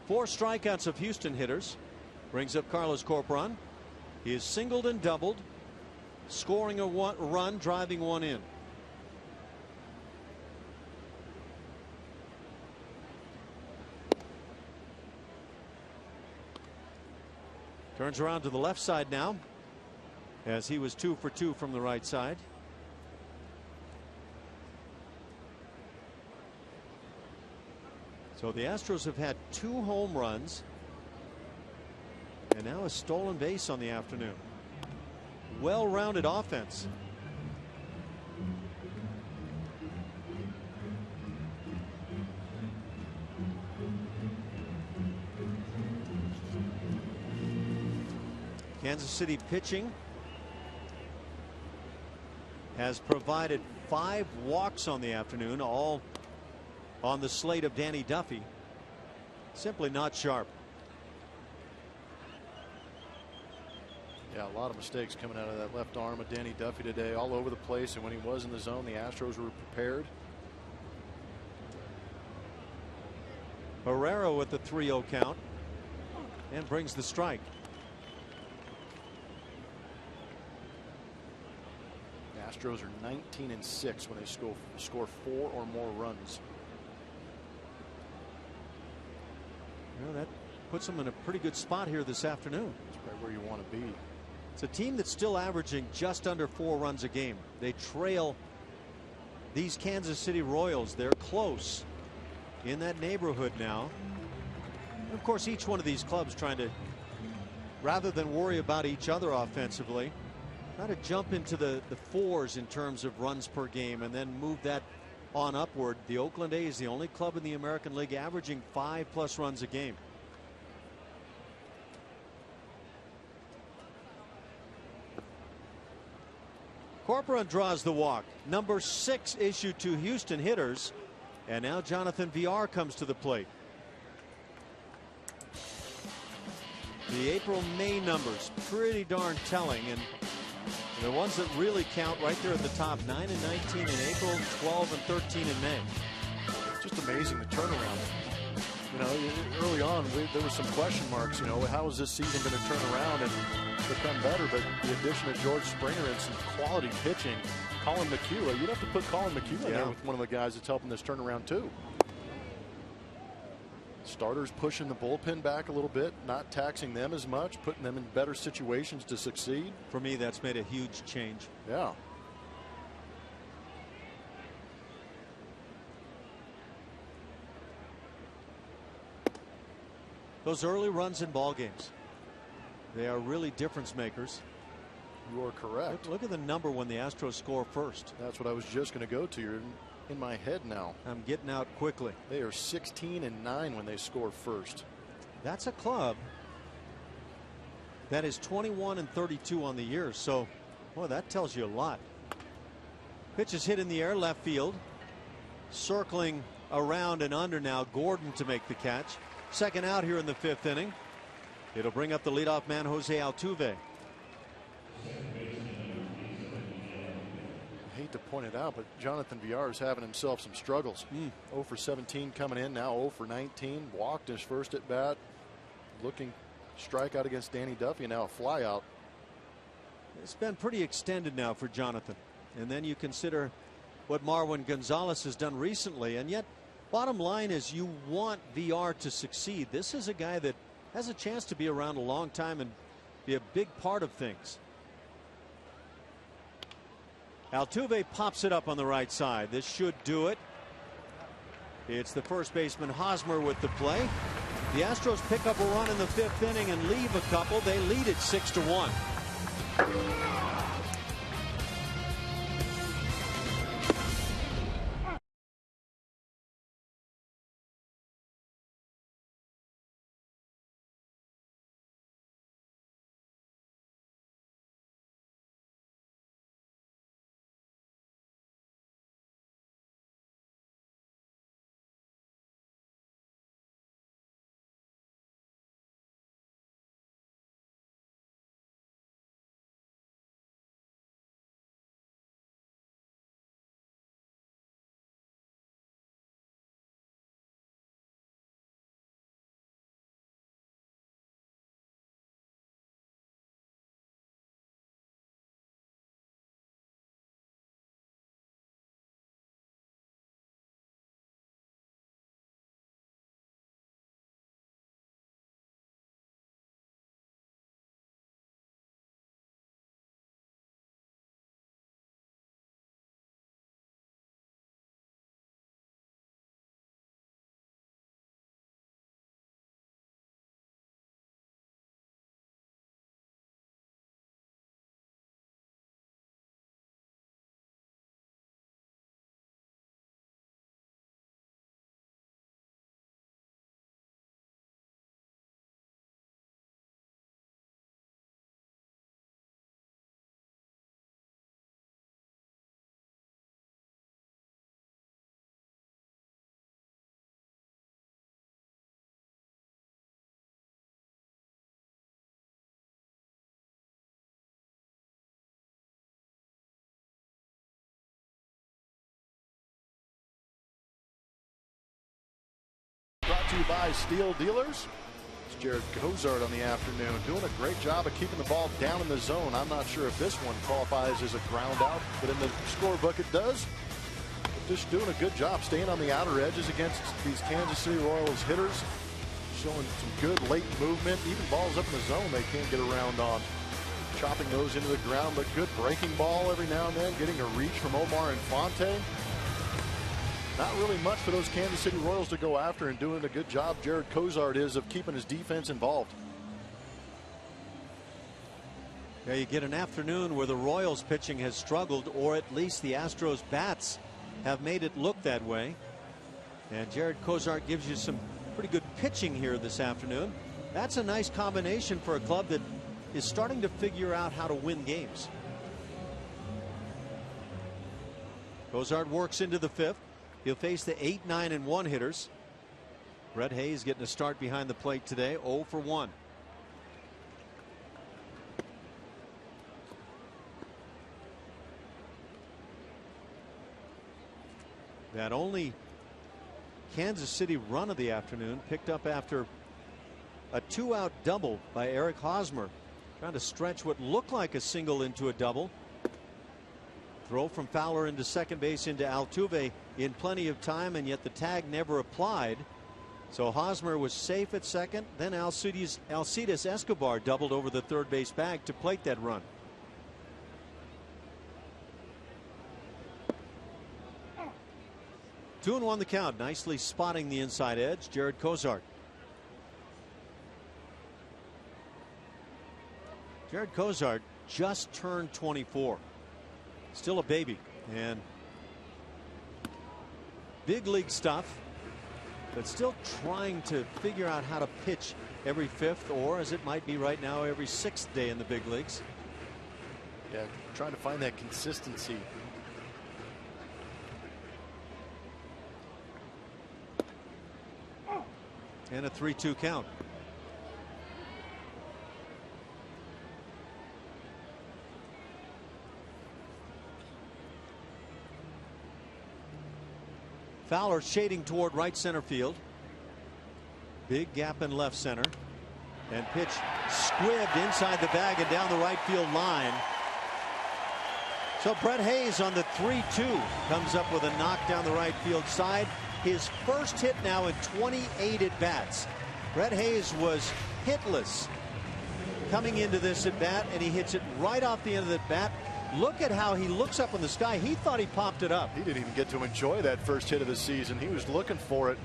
A: Four strikeouts of Houston hitters brings up Carlos Corporon. He is singled and doubled, scoring a run, driving one in. Turns around to the left side now, as he was 2 for 2 from the right side. So the Astros have had 2 home runs and now a stolen base on the afternoon. Well-rounded offense. Kansas City pitching has provided 5 walks on the afternoon, all on the slate of Danny Duffy. Simply not sharp.
B: Yeah, a lot of mistakes coming out of that left arm of Danny Duffy today, all over the place, and when he was in the zone, the Astros were prepared.
A: Herrera with the 3-0 count and brings the strike.
B: The Astros are 19-6 when they score 4 or more runs.
A: Well, that puts them in a pretty good spot here this afternoon.
B: That's right where you want to be.
A: It's a team that's still averaging just under 4 runs a game. They trail these Kansas City Royals. They're close in that neighborhood now. And of course, each one of these clubs trying to, rather than worry about each other offensively, try to jump into the 4s in terms of runs per game and then move that on upward. The Oakland A's, the only club in the American League averaging 5+ runs a game. Corporon draws the walk. Number 6 issued to Houston hitters. And now Jonathan VR comes to the plate. The April-May numbers pretty darn telling, and the ones that really count right there at the top: 9 and 19 in April, 12 and 13 in May.
B: Just amazing, the turnaround. You know, early on there were some question marks. You know, how is this season going to turn around and become better? But the addition of George Springer and some quality pitching, Colin McHugh, you'd have to put Colin McHugh in there with one of the guys that's helping this turnaround too. Starters pushing the bullpen back a little bit, not taxing them as much, putting them in better situations to succeed.
A: For me, that's made a huge change.
B: Yeah.
A: Those early runs in ball games, they are really difference makers.
B: You are correct.
A: Look at the number when the Astros score first.
B: That's what I was just going to go to. You're in my head now.
A: I'm getting out quickly.
B: They are 16 and 9 when they score first.
A: That's a club that is 21 and 32 on the year. So, boy, that tells you a lot. Pitch is hit in the air, left field. Circling around and under now, Gordon to make the catch. Second out here in the 5th inning. It'll bring up the leadoff man, Jose Altuve.
B: I hate to point it out, but Jonathan Villar is having himself some struggles. 0 for 17 coming in, now 0 for 19. Walked his first at bat. Looking strikeout against Danny Duffy, and now a fly out.
A: It's been pretty extended now for Jonathan. And then you consider what Marwin Gonzalez has done recently. And yet, bottom line is you want VR to succeed. This is a guy that has a chance to be around a long time and be a big part of things. Altuve pops it up on the right side. This should do it. It's the first baseman Hosmer with the play. The Astros pick up a run in the 5th inning and leave a couple. They lead it 6-1.
B: Brought to you by Steel Dealers. It's Jared Cozart on the afternoon, doing a great job of keeping the ball down in the zone. I'm not sure if this one qualifies as a ground out, but in the scorebook it does. But just doing a good job staying on the outer edges against these Kansas City Royals hitters. Showing some good late movement. Even balls up in the zone they can't get around on. Chopping those into the ground, but good breaking ball every now and then. Getting a reach from Omar Infante. Not really much for those Kansas City Royals to go after, and doing a good job Jared Cozart is of keeping his defense involved.
A: Yeah, you get an afternoon where the Royals pitching has struggled, or at least the Astros bats have made it look that way. And Jared Cozart gives you some pretty good pitching here this afternoon. That's a nice combination for a club that is starting to figure out how to win games. Cozart works into the 5th. He'll face the 8, 9, and 1 hitters. Brett Hayes getting a start behind the plate today, 0 for 1. That only Kansas City run of the afternoon picked up after a 2-out double by Eric Hosmer, trying to stretch what looked like a single into a double. Throw from Fowler into second base into Altuve in plenty of time, and yet the tag never applied. So Hosmer was safe at second. Then Alcides Escobar doubled over the third base bag to plate that run. Two and one the count. Nicely spotting the inside edge, Jared Cozart. Jared Cozart just turned 24. Still a baby, and big league stuff, but still trying to figure out how to pitch every 5th, or as it might be right now, every 6th day in the big leagues.
B: Yeah, trying to find that consistency.
A: And a 3-2 count. Fowler shading toward right center field. Big gap in left center. And pitch squibbed inside the bag and down the right field line. So Brett Hayes on the 3-2 comes up with a knock down the right field side. His first hit now in 28 at bats. Brett Hayes was hitless coming into this at bat, and he hits it right off the end of the bat. Look at how he looks up in the sky. He thought he popped it up.
B: He didn't even get to enjoy that first hit of the season. He was looking for it.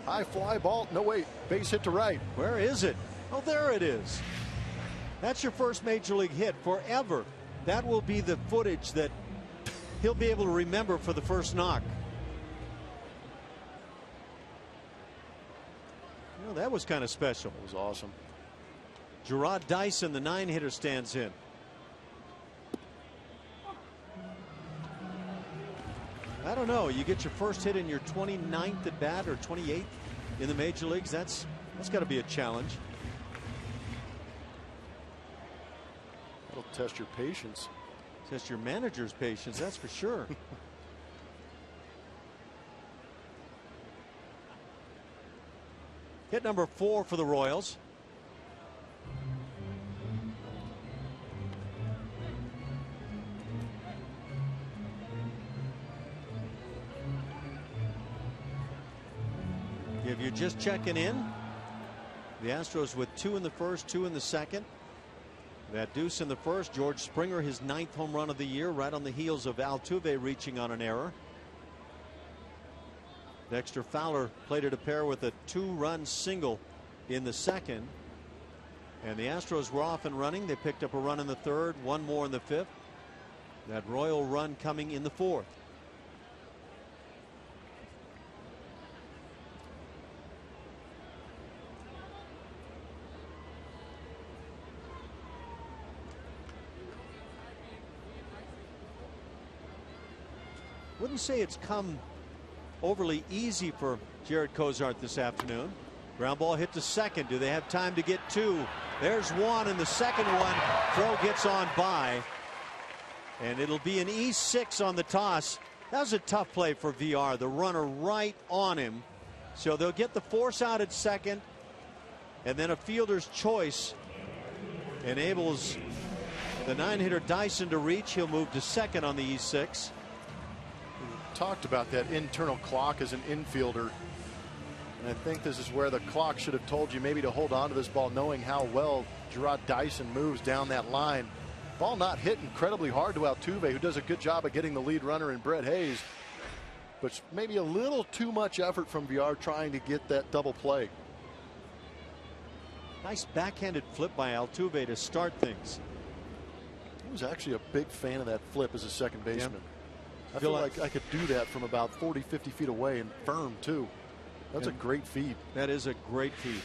B: High fly ball. No, wait. Base hit to right.
A: Where is it? Oh, there it is. That's your first major league hit forever. That will be the footage that he'll be able to remember for the first knock. You know, that was kind of special.
B: It was awesome.
A: Gerard Dyson, the 9-hitter, stands in. I don't know. You get your first hit in your 29th at bat or 28th in the major leagues. That's got to be a challenge.
B: That'll test your patience.
A: Test your manager's patience, that's for sure. Hit number 4 for the Royals. If you're just checking in, the Astros with 2 in the first, 2 in the second. That deuce in the first. George Springer, his 9th home run of the year, right on the heels of Altuve reaching on an error. Dexter Fowler plated a pair with a 2-run single in the second. And the Astros were off and running. They picked up a run in the third, 1 more in the 5th. That Royal run coming in the 4th. Wouldn't say it's come overly easy for Jared Cozart this afternoon. Ground ball hit to second. Do they have time to get 2? There's 1, and the second one throw gets on by, and it'll be an E6 on the toss. That was a tough play for VR. The runner right on him, so they'll get the force out at second, and then a fielder's choice enables the 9-hitter Dyson to reach. He'll move to second on the E6.
B: Talked about that internal clock as an infielder, and I think this is where the clock should have told you maybe to hold on to this ball, knowing how well Gerard Dyson moves down that line. Ball not hit incredibly hard to Altuve, who does a good job of getting the lead runner in Brett Hayes, but maybe a little too much effort from VR trying to get that double play.
A: Nice backhanded flip by Altuve to start things.
B: He was actually a big fan of that flip as a second baseman.
A: Yeah.
B: I feel like I could do that from about 40-50 feet away and firm too. That's a great feed.
A: That is a great feed.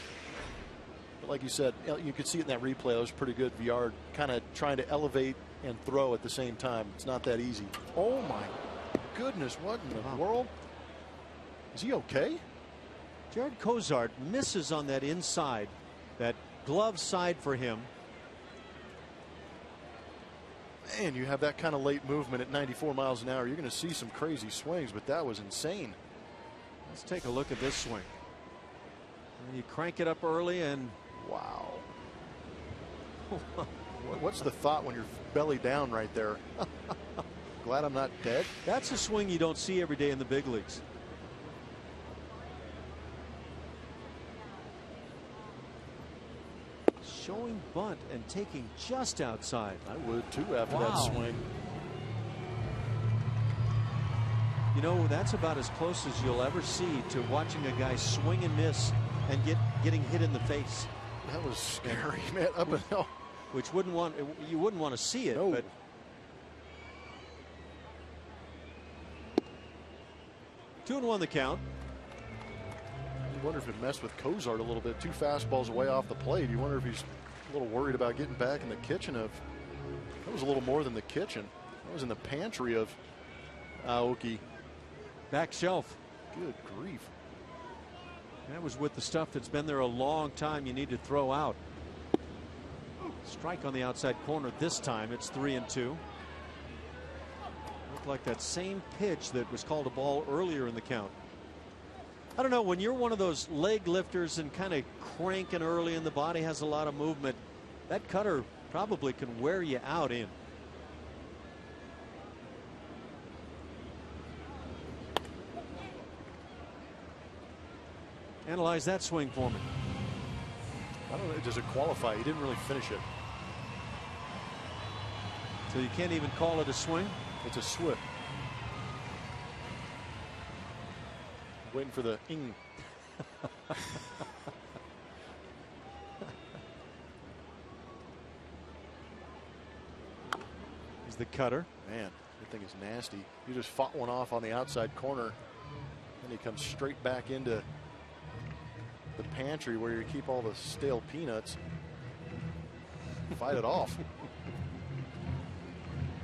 B: But like you said, you could see it in that replay. That was pretty good. VR kind of trying to elevate and throw at the same time. It's not that easy. Oh my goodness, what in the world? Is he okay?
A: Jared Cozart misses on that inside, that glove side for him.
B: Man, you have that kind of late movement at 94 miles an hour. You're going to see some crazy swings, but that was insane.
A: Let's take a look at this swing. You crank it up early and
B: wow. What's the thought when you're belly down right there? Glad I'm not dead.
A: That's a swing you don't see every day in the big leagues. Showing bunt and taking just outside.
B: I would too after that swing.
A: You know, that's about as close as you'll ever see to watching a guy swing and miss and getting hit in the face.
B: That was scary, man. Up and down.
A: Which you wouldn't want to see it.
B: No.
A: But 2-1 the count.
B: I wonder if it messed with Cozart a little bit. 2 fastballs away off the plate. You wonder if he's a little worried about getting back in the kitchen of. That was a little more than the kitchen. That was in the pantry of Aoki.
A: Back shelf.
B: Good grief.
A: That was with the stuff that's been there a long time. You need to throw out. Strike on the outside corner this time. It's 3-2. Looked like that same pitch that was called a ball earlier in the count. I don't know, when you're one of those leg lifters and kind of cranking early and the body has a lot of movement, that cutter probably can wear you out in. Analyze that swing for me.
B: I don't know, does it qualify? He didn't really finish it.
A: So you can't even call it a swing?
B: It's a swip. Waiting for the ing.
A: He's the cutter.
B: Man, that thing is nasty. You just fought one off on the outside corner, and he comes straight back into the pantry where you keep all the stale peanuts. Fight it off.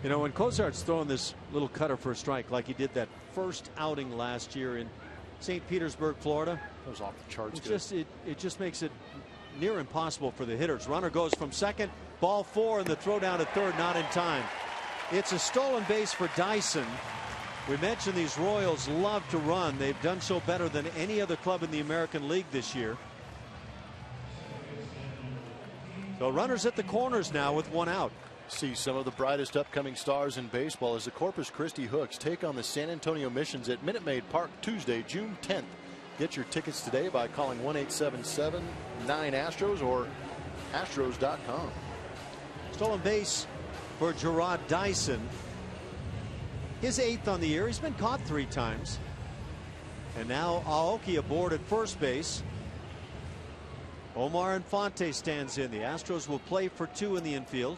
A: You know, when Cozart's throwing this little cutter for a strike like he did that first outing last year in St. Petersburg, Florida,
B: that was off the charts.
A: It just makes it near impossible for the hitters. Runner goes from second, ball 4, and the throw down to third, not in time. It's a stolen base for Dyson. We mentioned these Royals love to run. They've done so better than any other club in the American League this year. So runners at the corners now with one out.
B: See some of the brightest upcoming stars in baseball as the Corpus Christi Hooks take on the San Antonio Missions at Minute Maid Park Tuesday, June 10th. Get your tickets today by calling 1-877-9-ASTROS or Astros.com.
A: Stolen base for Jarrod Dyson. His 8th on the year. He's been caught 3 times. And now Aoki aboard at first base. Omar Infante stands in. The Astros will play for 2 in the infield.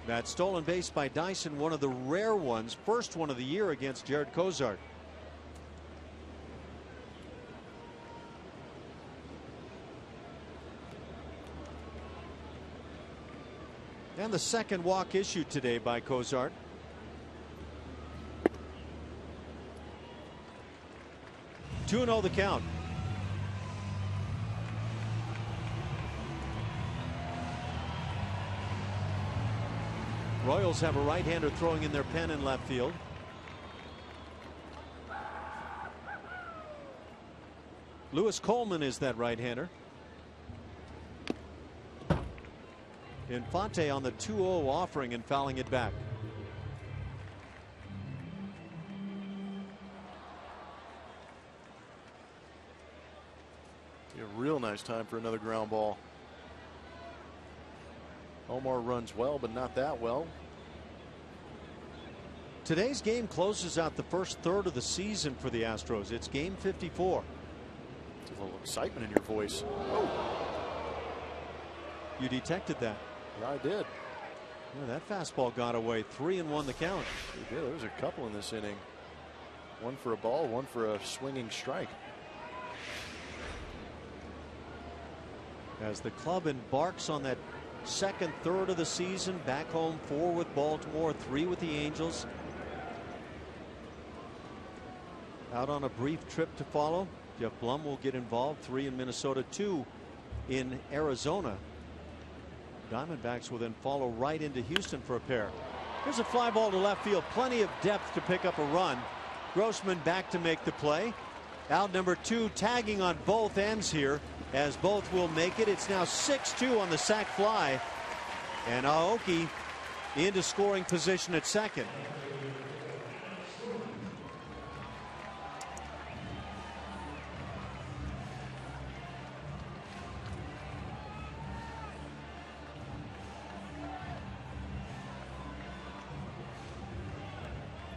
A: That stolen base by Dyson, one of the rare ones, first one of the year against Jared Cozart. And the second walk issued today by Cozart. Two 2-0 the count. Royals have a right-hander throwing in their pen in left field. Lewis Coleman is that right-hander. Infante on the 2-0 offering and fouling it back.
B: A real nice time for another ground ball. Omar runs well, but not that well.
A: Today's game closes out the first third of the season for the Astros. It's game 54.
B: There's a little excitement in your voice. Oh.
A: You detected that.
B: Yeah, I did.
A: Yeah, that fastball got away. 3-1 the count.
B: It did. There was a couple in this inning. One for a ball, one for a swinging strike.
A: As the club embarks on that second third of the season, back home 4 with Baltimore, 3 with the Angels. Out on a brief trip to follow. Jeff Blum will get involved. 3 in Minnesota, 2 in Arizona. Diamondbacks will then follow right into Houston for a pair. Here's a fly ball to left field. Plenty of depth to pick up a run. Grossman back to make the play. Out number 2 tagging on both ends here, as both will make it. It's now 6-2 on the sac fly, and Aoki into scoring position at second.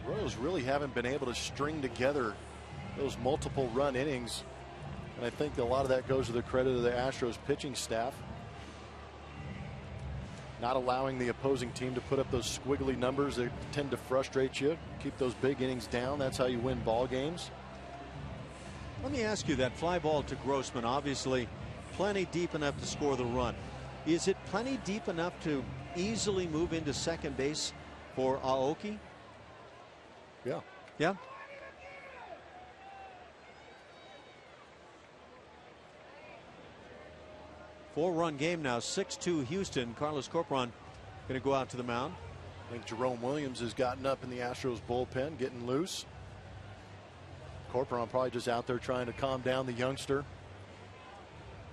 B: Royals really haven't been able to string together those multiple run innings. And I think a lot of that goes to the credit of the Astros pitching staff. Not allowing the opposing team to put up those squiggly numbers that tend to frustrate you. Keep those big innings down. That's how you win ball games.
A: Let me ask you, that fly ball to Grossman, obviously plenty deep enough to score the run. Is it plenty deep enough to easily move into second base for Aoki?
B: Yeah.
A: Yeah. Four-run game now, 6-2 Houston. Carlos Corporon going to go out to the mound.
B: I think Jerome Williams has gotten up in the Astros bullpen, getting loose. Corcoran probably just out there trying to calm down the youngster.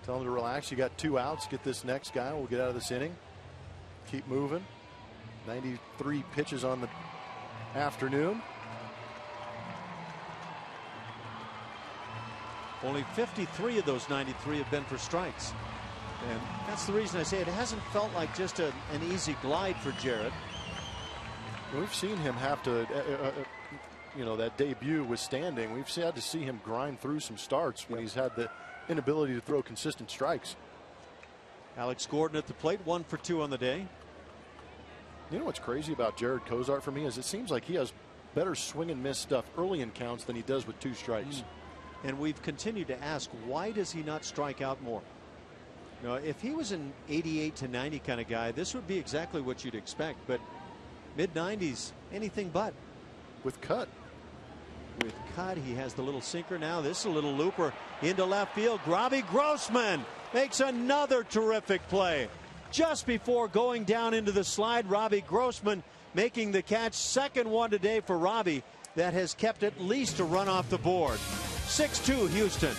B: Tell him to relax. You got 2 outs. Get this next guy. We'll get out of this inning. Keep moving. 93 pitches on the afternoon.
A: Only 53 of those 93 have been for strikes. And that's the reason I say it hasn't felt like just an easy glide for Jared.
B: We've seen him have to, that debut was standing. We've had to see him grind through some starts when he's had the inability to throw consistent strikes.
A: Alex Gordon at the plate, 1 for 2 on the day.
B: You know what's crazy about Jared Cozart for me is it seems like he has better swing and miss stuff early in counts than he does with 2 strikes.
A: And we've continued to ask, why does he not strike out more? If he was an 88 to 90 kind of guy, this would be exactly what you'd expect. But mid-90s, anything but.
B: With cut.
A: With cut, he has the little sinker now. This is a little looper into left field. Robbie Grossman makes another terrific play. Just before going down into the slide, Robbie Grossman making the catch. Second one today for Robbie that has kept at least a run off the board. 6-2 Houston.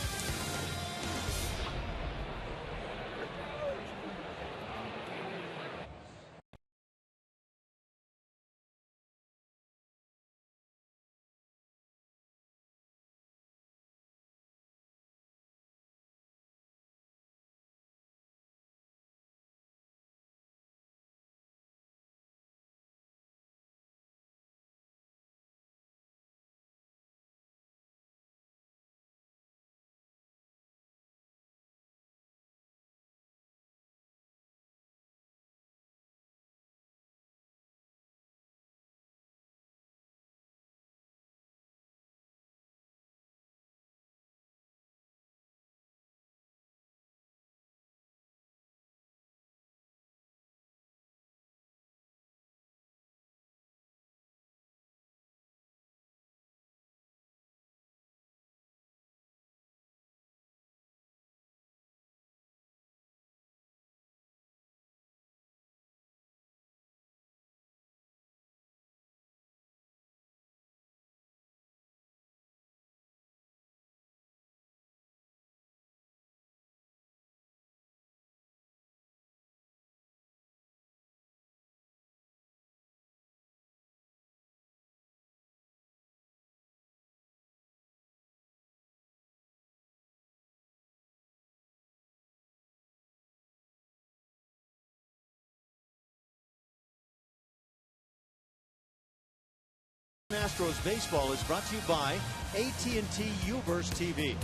A: Astros baseball is brought to you by AT&T UVerse TV.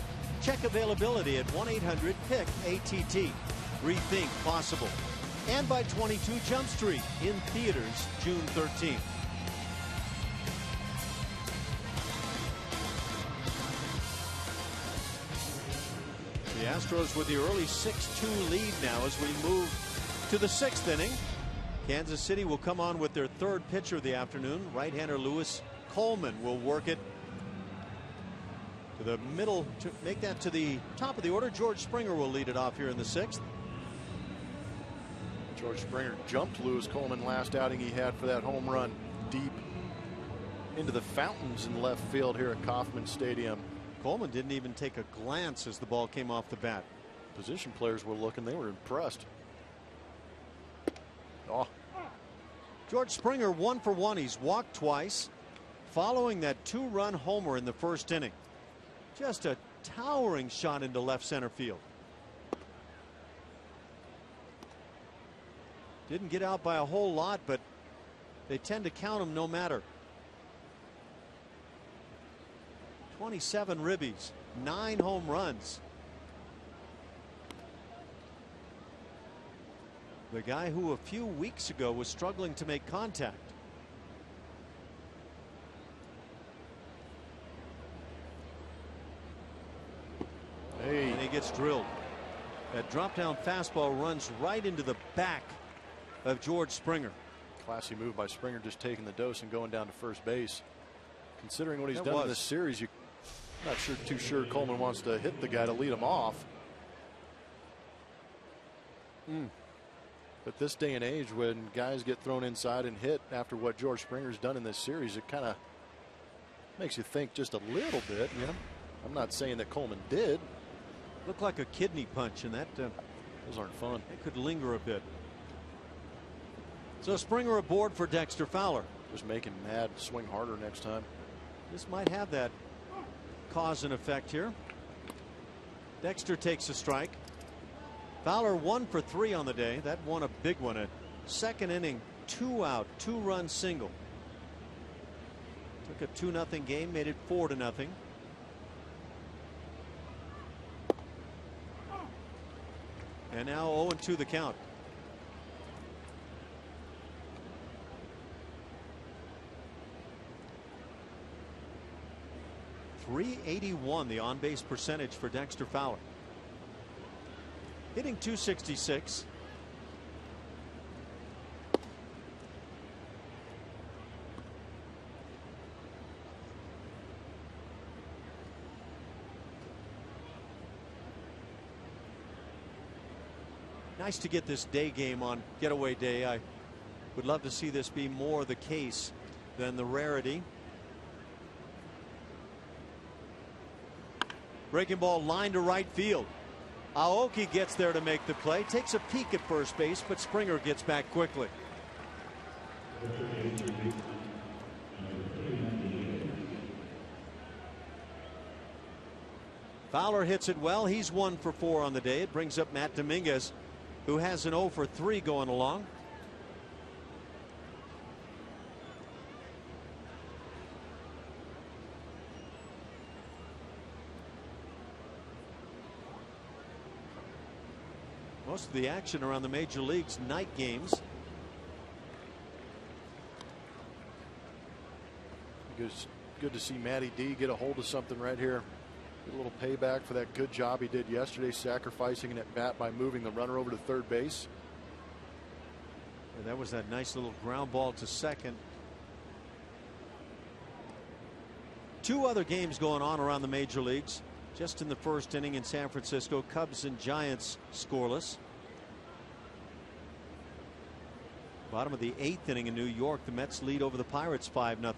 A: Check availability at 1-800-PIC-ATT. Rethink possible. And by 22 Jump Street in theaters June 13th. The Astros with the early 6-2 lead now as we move to the 6th inning. Kansas City will come on with their 3rd pitcher of the afternoon. Right-hander Lewis Coleman will work it to the middle to make that to the top of the order. George Springer will lead it off here in the 6th.
B: George Springer jumped Lewis Coleman last outing he had for that home run deep into the fountains in left field here at Kauffman Stadium.
A: Coleman didn't even take a glance as the ball came off the bat.
B: Position players were looking. They were impressed. Oh.
A: George Springer 1 for 1. He's walked twice following that 2-run homer in the 1st inning. Just a towering shot into left center field. Didn't get out by a whole lot, but they tend to count him no matter. 27 ribbies, 9 home runs. The guy who a few weeks ago was struggling to make contact.
B: Hey.
A: And he gets drilled. That drop down fastball runs right into the back of George Springer.
B: Classy move by Springer, just taking the dose and going down to first base. Considering what he's done in this series, you're not too sure Coleman wants to hit the guy to lead him off. But But this day and age, when guys get thrown inside and hit after what George Springer's done in this series, it kind of makes you think just a little bit. Yeah. I'm not saying that Coleman did.
A: Looked like a kidney punch, and that
B: those aren't fun.
A: It could linger a bit. So Springer aboard for Dexter Fowler.
B: Just make him mad. Swing harder next time.
A: This might have that cause and effect here. Dexter takes a strike. Fowler 1 for 3 on the day. That one a big one. A second inning, 2 out, 2-run single. Took a 2-0 game, made it 4-0. And now 0-2 the count. .381 the on-base percentage for Dexter Fowler. Hitting .266. Nice to get this day game on getaway day. I would love to see this be more the case than the rarity. Breaking ball line to right field. Aoki gets there to make the play, takes a peek at first base, but Springer gets back quickly. Fowler hits it well. He's 1 for 4 on the day. It brings up Matt Dominguez, who has an 0 for 3 going along. Most of the action around the major leagues night games.
B: Good to see Matty D get a hold of something right here. Get a little payback for that good job he did yesterday, sacrificing an at bat by moving the runner over to third base.
A: And that was that nice little ground ball to second. 2 other games going on around the major leagues. Just in the first inning in San Francisco, Cubs and Giants scoreless. Bottom of the 8th inning in New York, the Mets lead over the Pirates 5-0.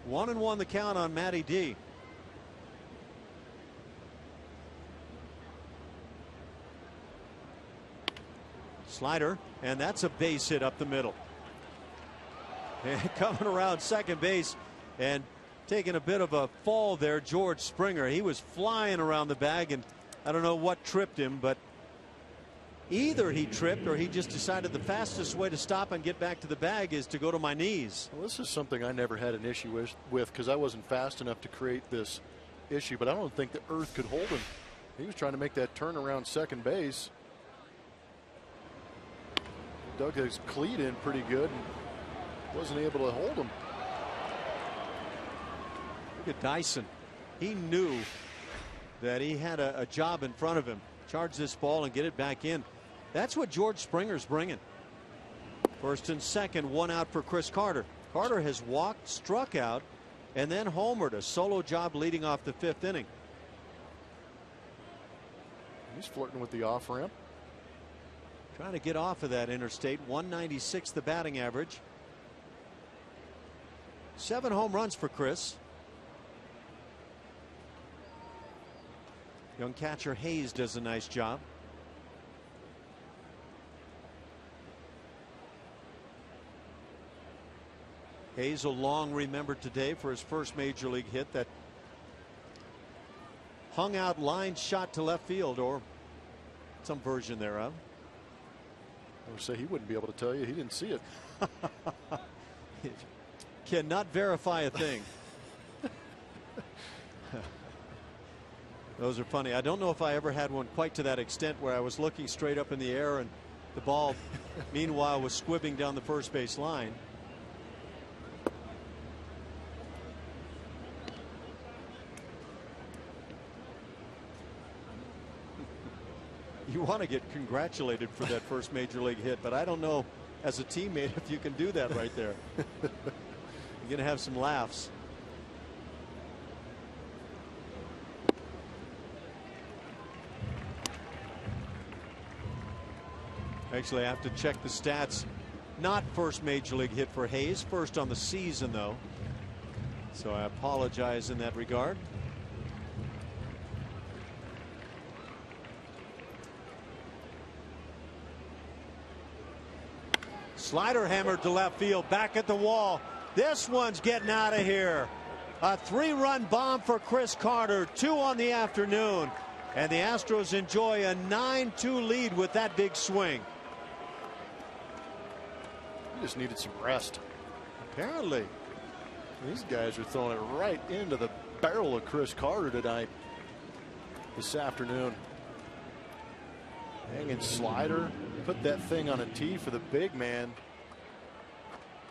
A: One and 1 the count on Matty D. Slider, and that's a base hit up the middle. And coming around second base and taking a bit of a fall there, George Springer. He was flying around the bag, and I don't know what tripped him, but either he tripped or he just decided the fastest way to stop and get back to the bag is to go to my knees.
B: Well, this is something I never had an issue with because I wasn't fast enough to create this issue, but I don't think the earth could hold him. He was trying to make that turn around second base. Dug his cleat in pretty good and wasn't able to hold him.
A: Look at Dyson. He knew that he had a job in front of him. Charge this ball and get it back in. That's what George Springer's bringing. First and second, 1 out for Chris Carter. Carter has walked, struck out, and then homered. A solo job leading off the 5th inning.
B: He's flirting with the off ramp.
A: Trying to get off of that interstate. 196 the batting average. 7 home runs for Chris. Young catcher Hayes does a nice job. Hayes will long remembered today for his first major league hit, that hung out line shot to left field, or some version thereof.
B: I would say he wouldn't be able to tell you. He didn't see it.
A: Cannot verify a thing. Those are funny. I don't know if I ever had one quite to that extent where I was looking straight up in the air and the ball meanwhile was squibbing down the first base line. You want to get congratulated for that first major league hit, but I don't know as a teammate if you can do that right there. You're going to have some laughs. Actually, I have to check the stats. Not first major league hit for Hayes, first on the season though. So I apologize in that regard. Slider hammered to left field, back at the wall. This one's getting out of here. A 3-run bomb for Chris Carter, 2 on the afternoon. And the Astros enjoy a 9-2 lead with that big swing.
B: He just needed some rest.
A: Apparently.
B: These guys are throwing it right into the barrel of Chris Carter tonight. This afternoon. Hanging slider. Put that thing on a tee for the big man.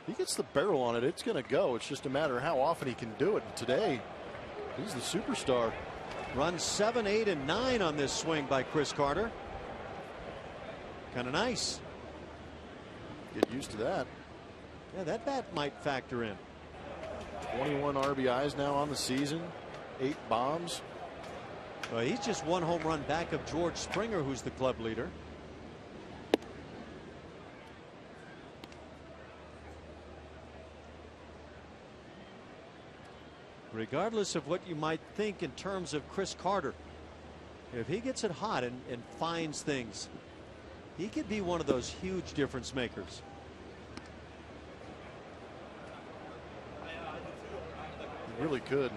B: He gets the barrel on it, it's going to go. It's just a matter of how often he can do it. And today, he's the superstar.
A: Runs 7, 8, and 9 on this swing by Chris Carter. Kind of nice.
B: Get used to that.
A: Yeah, that bat might factor in.
B: 21 RBIs now on the season. 8 bombs.
A: Well, he's just 1 home run back of George Springer, who's the club leader. Regardless of what you might think in terms of Chris Carter, if he gets it hot and finds things, he could be one of those huge difference makers.
B: He really could.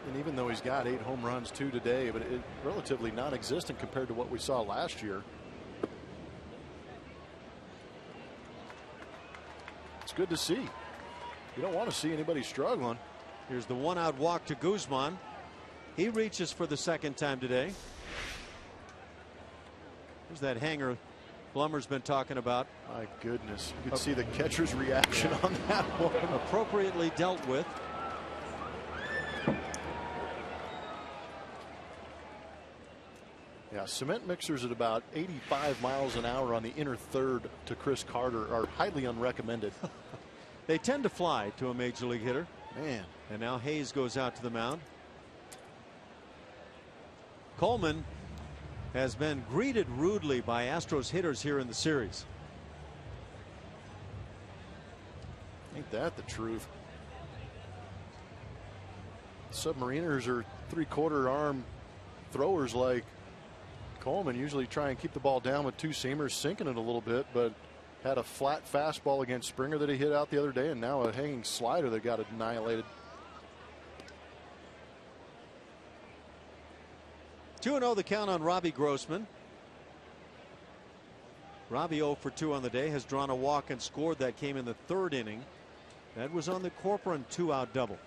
B: And even though he's got 8 home runs, 2 today, but it's relatively non-existent compared to what we saw last year. It's good to see. You don't want to see anybody struggling.
A: Here's the 1-out walk to Guzman. He reaches for the second time today. There's that hanger Blummer's been talking about.
B: My goodness. You could see the catcher's reaction on that one.
A: Appropriately dealt with.
B: Yeah, cement mixers at about 85 miles an hour on the inner third to Chris Carter are highly unrecommended.
A: They tend to fly to a major league hitter.
B: Man.
A: And now Hayes goes out to the mound. Coleman has been greeted rudely by Astros hitters here in the series.
B: Ain't that the truth? Submariners are 3/4 arm throwers like Coleman. Usually try and keep the ball down with 2 seamers, sinking it a little bit, but had a flat fastball against Springer that he hit out the other day, and now a hanging slider that got annihilated.
A: 2-0 the count on Robbie Grossman. Robbie 0 for 2 on the day, has drawn a walk and scored. That came in the 3rd inning. That was on the Corcoran 2-out double.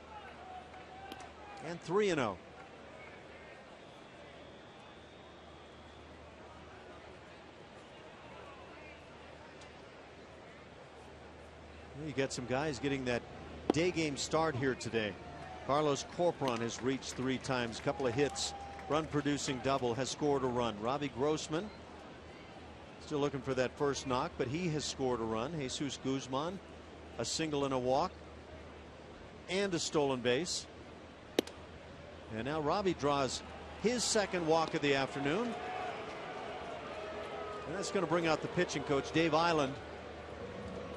A: And 3-0. You get some guys getting that day game start here today. Carlos Corcoran has reached 3 times, a couple of hits. Run producing double, has scored a run. Robbie Grossman still looking for that first knock, but he has scored a run. Jesus Guzman, a single and a walk and a stolen base. And now Robbie draws his 2nd walk of the afternoon. And that's going to bring out the pitching coach, Dave Island.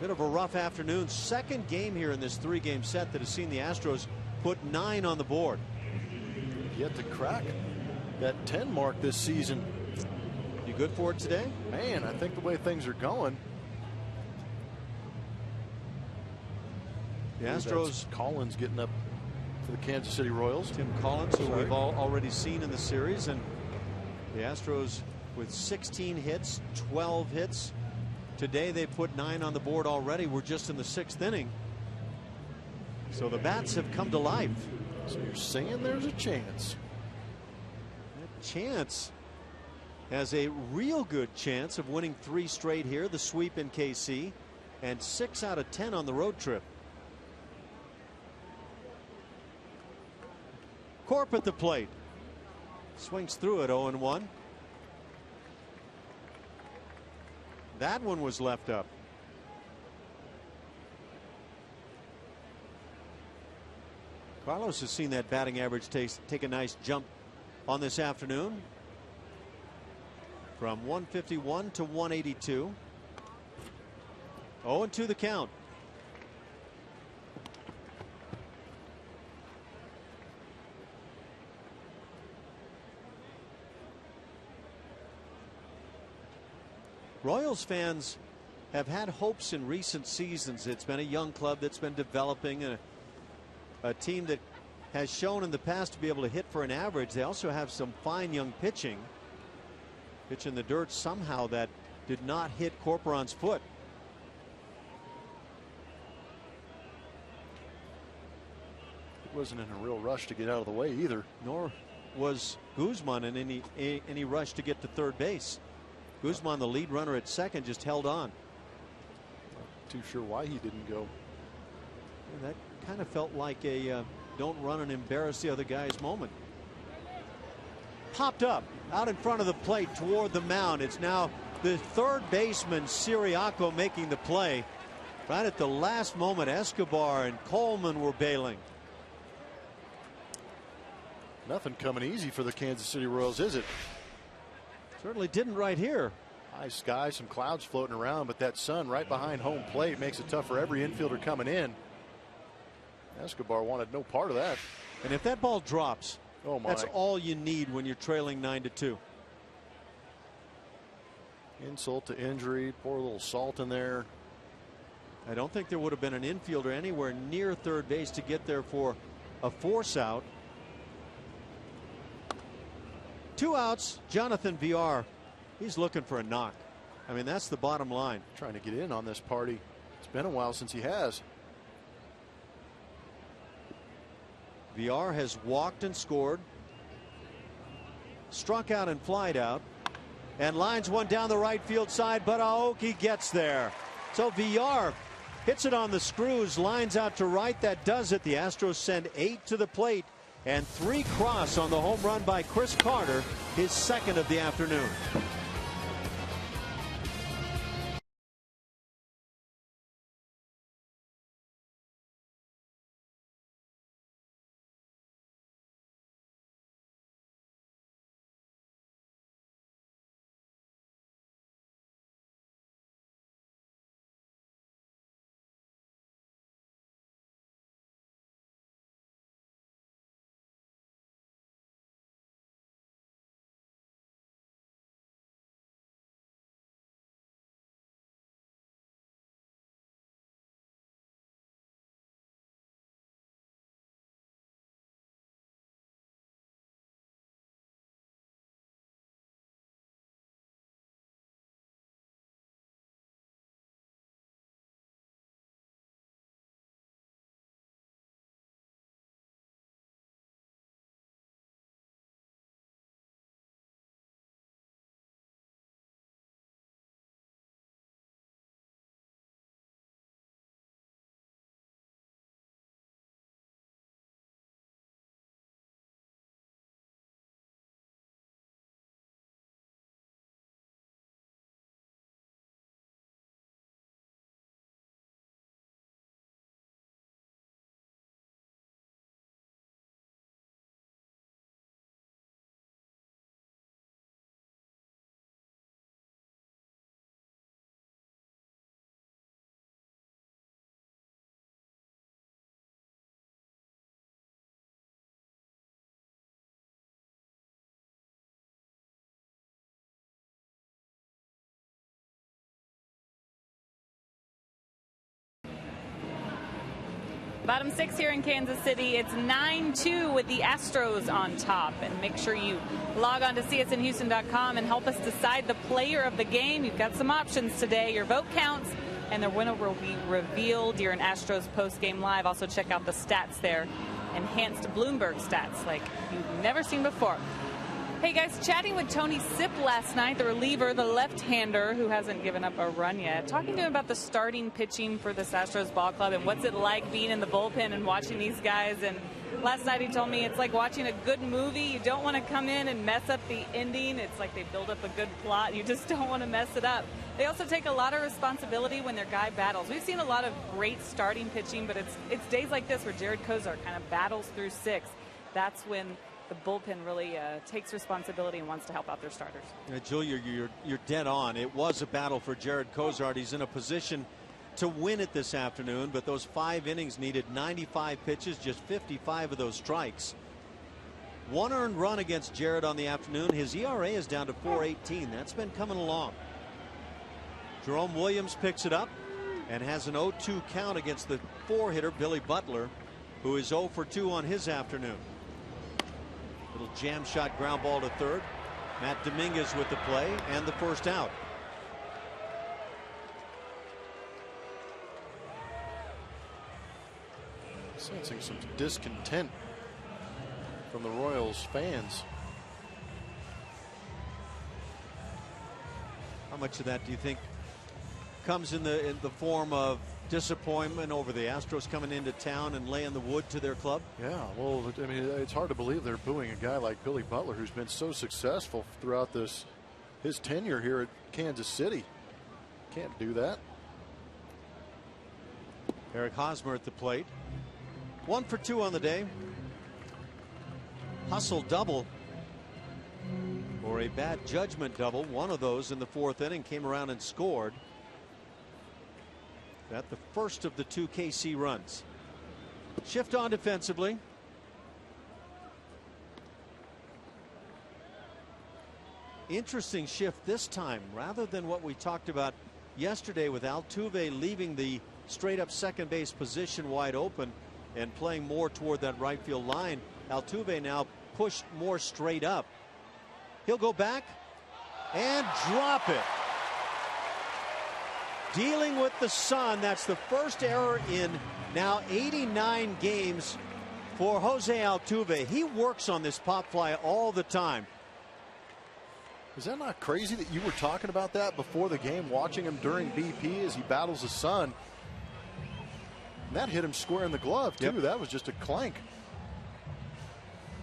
A: Bit of a rough afternoon. 2nd game here in this 3-game set that has seen the Astros put 9 on the board.
B: Yet to crack that 10 mark this season.
A: You good for it today?
B: Man, I think the way things are going.
A: The Astros.
B: Collins getting up for the Kansas City Royals.
A: Tim Collins, who we've already seen in the series, and the Astros with 16 hits, 12 hits. Today they put 9 on the board already. We're just in the 6th inning. So the bats have come to life.
B: So you're saying there's a chance.
A: That chance has a real good chance of winning 3 straight here. The sweep in KC and 6 out of 10 on the road trip. Corp at the plate. Swings through it 0-1. That one was left up. Carlos has seen that batting average take a nice jump on this afternoon from 151 to 182. 0-2 the count. Royals fans have had hopes in recent seasons. It's been a young club that's been developing, and a team that has shown in the past to be able to hit for an average. They also have some fine young pitching. Pitch in the dirt somehow that did not hit Corporon's foot.
B: He wasn't in a real rush to get out of the way either.
A: Nor was Guzman in any rush to get to third base. Guzman, the lead runner at second, just held on.
B: Not too sure why he didn't go.
A: And that kind of felt like a don't run and embarrass the other guy's moment. Popped up out in front of the plate toward the mound. It's now the third baseman Siriaco making the play. Right at the last moment, Escobar and Coleman were bailing.
B: Nothing coming easy for the Kansas City Royals, is it?
A: Certainly didn't right here.
B: High sky, some clouds floating around, but that sun right behind home plate makes it tough for every infielder coming in. Escobar wanted no part of that.
A: And if that ball drops,
B: oh my,
A: that's all you need when you're trailing 9-2.
B: Insult to injury. Pour a little salt in there.
A: I don't think there would have been an infielder anywhere near third base to get there for a force out. 2 outs. Jonathan Villar, he's looking for a knock. I mean, that's the bottom line.
B: Trying to get in on this party. It's been a while since he has.
A: Villar has walked and scored, struck out and flied out, and lines one down the right field side, but Aoki gets there. So Villar hits it on the screws, lines out to right. That does it. The Astros send 8 to the plate, and 3 cross on the home run by Chris Carter, his second of the afternoon.
C: Bottom 6 here in Kansas City. It's 9-2 with the Astros on top. And make sure you log on to csnhouston.com and help us decide the player of the game. You've got some options today. Your vote counts, and the winner will be revealed during Astros post-game live. Also check out the stats there. Enhanced Bloomberg stats like you've never seen before. Hey guys, chatting with Tony Sipp last night, the reliever, the left-hander who hasn't given up a run yet, talking to him about the starting pitching for this Astros ball club and what's it like being in the bullpen and watching these guys. And last night he told me it's like watching a good movie. You don't want to come in and mess up the ending. It's like they build up a good plot. You just don't want to mess it up. They also take a lot of responsibility when their guy battles. We've seen a lot of great starting pitching, but it's days like this where Jared Kozar kind of battles through 6. That's when the bullpen really takes responsibility and wants to help out their starters.
A: Julia, you're dead on. It was a battle for Jared Kozar. He's in a position to win it this afternoon, but those 5 innings needed 95 pitches, just 55 of those strikes. 1 earned run against Jared on the afternoon. His ERA is down to 4.18. That's been coming along. Jerome Williams picks it up and has an 0-2 count against the 4-hitter Billy Butler, who is 0 for 2 on his afternoon. Little jam shot ground ball to third. Matt Dominguez with the play and the first out.
B: Sensing some discontent from the Royals fans.
A: How much of that do you think comes in the form of disappointment over the Astros coming into town and laying the wood to their club?
B: Yeah, well, I mean, it's hard to believe they're booing a guy like Billy Butler, who's been so successful throughout his tenure here at Kansas City. Can't do that.
A: Eric Hosmer at the plate. 1 for 2 on the day. Hustle double, or a bad judgment double. One of those in the 4th inning, came around and scored. That the first of the 2 KC runs. Shift on defensively. Interesting shift this time, rather than what we talked about yesterday with Altuve leaving the straight up second base position wide open and playing more toward that right field line. Altuve now pushed more straight up. He'll go back and drop it. Dealing with the sun. That's the first error in now 89 games for Jose Altuve. He works on this pop fly all the time.
B: Is that not crazy that you were talking about that before the game, watching him during BP as he battles the sun? And that hit him square in the glove, too.
A: Yep.
B: That was just a clank.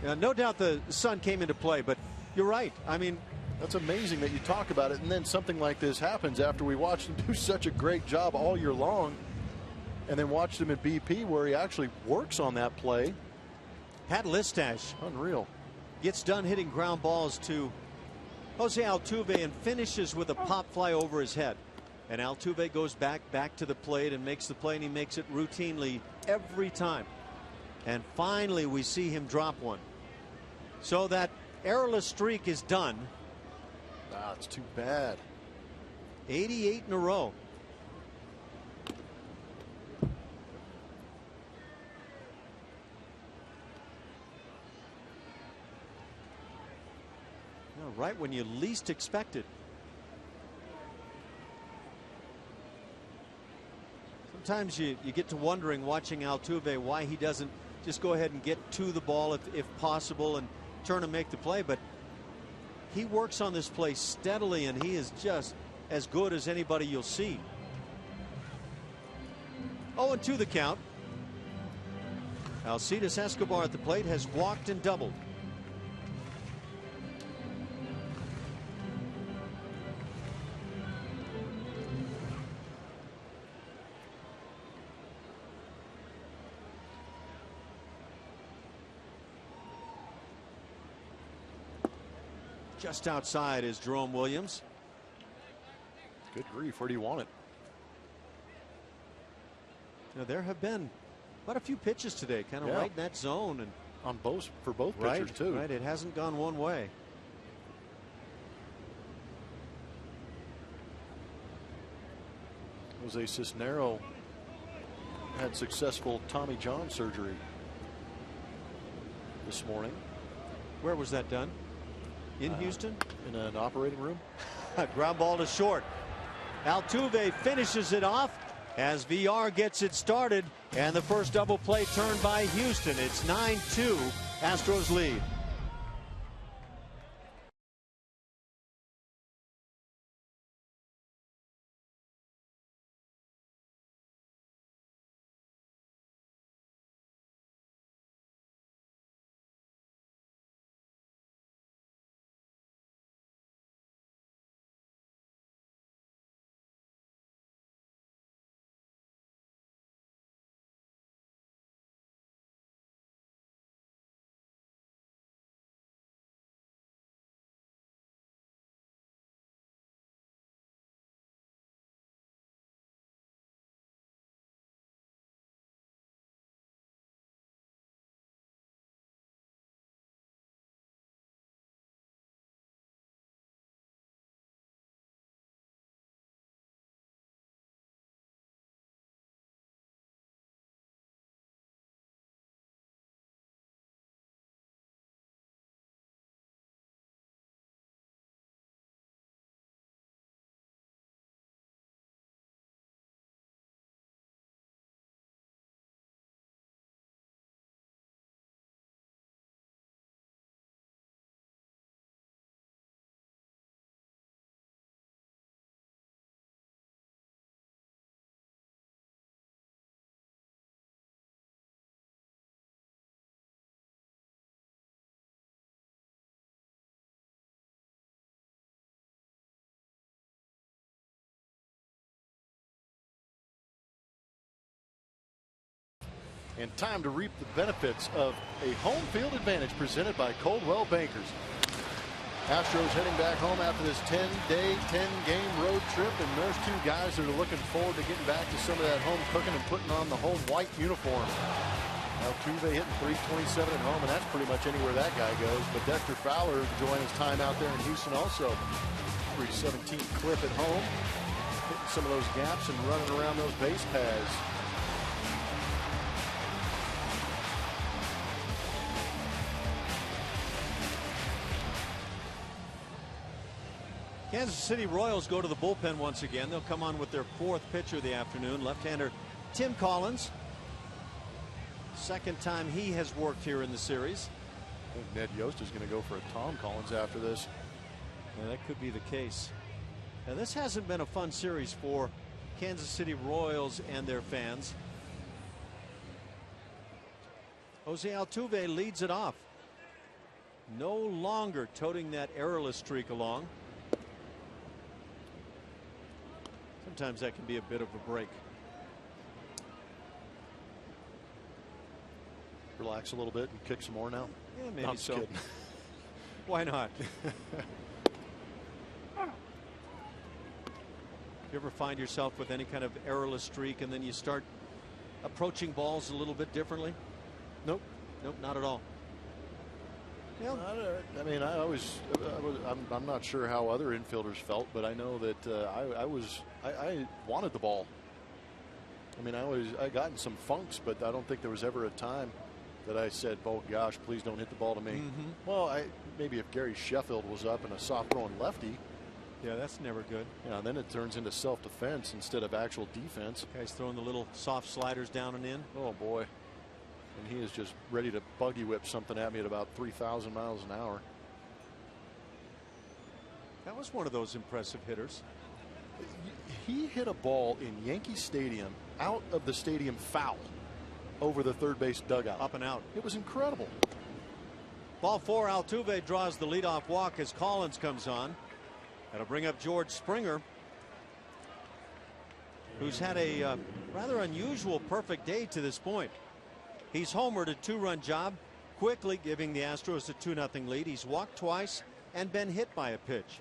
A: No doubt the sun came into play, but you're right. I mean,
B: that's amazing that you talk about it, and then something like this happens after we watched him do such a great job all year long, and then watched him at BP where he actually works on that play.
A: Pat Listash,
B: unreal,
A: gets done hitting ground balls to Jose Altuve and finishes with a pop fly over his head. And Altuve goes back to the plate and makes the play, and he makes it routinely every time. And finally we see him drop one. So that errorless streak is done.
B: Ah, it's too bad.
A: 88 in a row. Right when you least expect it. Sometimes you get to wondering, watching Altuve, why he doesn't just go ahead and get to the ball if possible and turn and make the play. But he works on this play steadily, and he is just as good as anybody you'll see. 0-2 the count. Alcides Escobar at the plate has walked and doubled. Just outside is Jerome Williams.
B: Good grief, where do you want it?
A: Now, there have been quite a few pitches today, kind of right in that zone, and
B: on both for both pitchers too.
A: Right, it hasn't gone one way.
B: Jose Cisnero had successful Tommy John surgery this morning.
A: Where was that done? In Houston?
B: In an operating room.
A: Ground ball to short. Altuve finishes it off as VR gets it started, and the first double play turned by Houston. It's 9-2, Astros lead.
B: And time to reap the benefits of a home field advantage presented by Coldwell Bankers. Astros heading back home after this 10-day, 10-game road trip, and there's two guys that are looking forward to getting back to some of that home cooking and putting on the home white uniform. Altuve hitting .327 at home, and that's pretty much anywhere that guy goes. But Dexter Fowler enjoying his time out there in Houston also. .317 clip at home, hitting some of those gaps and running around those base paths.
A: Kansas City Royals go to the bullpen once again. They'll come on with their fourth pitcher of the afternoon, left-hander Tim Collins. Second time he has worked here in the series.
B: I think Ned Yost is going to go for a Tom Collins after this.
A: Yeah, that could be the case. Now, this hasn't been a fun series for Kansas City Royals and their fans. Jose Altuve leads it off. No longer toting that errorless streak along. Sometimes that can be a bit of a break.
B: Relax a little bit and kick some more now.
A: Yeah, maybe
B: I'm
A: so.
B: kidding.
A: Why not? You ever find yourself with any kind of errorless streak and then you start approaching balls a little bit differently?
B: Nope.
A: Nope, not at all. Yeah.
B: I mean, I'm not sure how other infielders felt, but I know that I wanted the ball. I mean, I got in some funks, but I don't think there was ever a time that I said, "Oh gosh, please don't hit the ball to me." Well, maybe if Gary Sheffield was up and a soft throwing lefty.
A: Yeah, that's never good.
B: Yeah, then it turns into self-defense instead of actual defense.
A: Guy's throwing the little soft sliders down and in.
B: Oh boy. And he is just ready to buggy whip something at me at about 3,000 miles an hour.
A: That was one of those impressive hitters.
B: He hit a ball in Yankee Stadium out of the stadium foul over the third base dugout.
A: Up and out.
B: It was incredible.
A: Ball four. Altuve draws the leadoff walk as Collins comes on. That'll bring up George Springer, who's had a rather unusual perfect day to this point. He's homered a two-run job, quickly giving the Astros a 2-0 lead. He's walked twice and been hit by a pitch.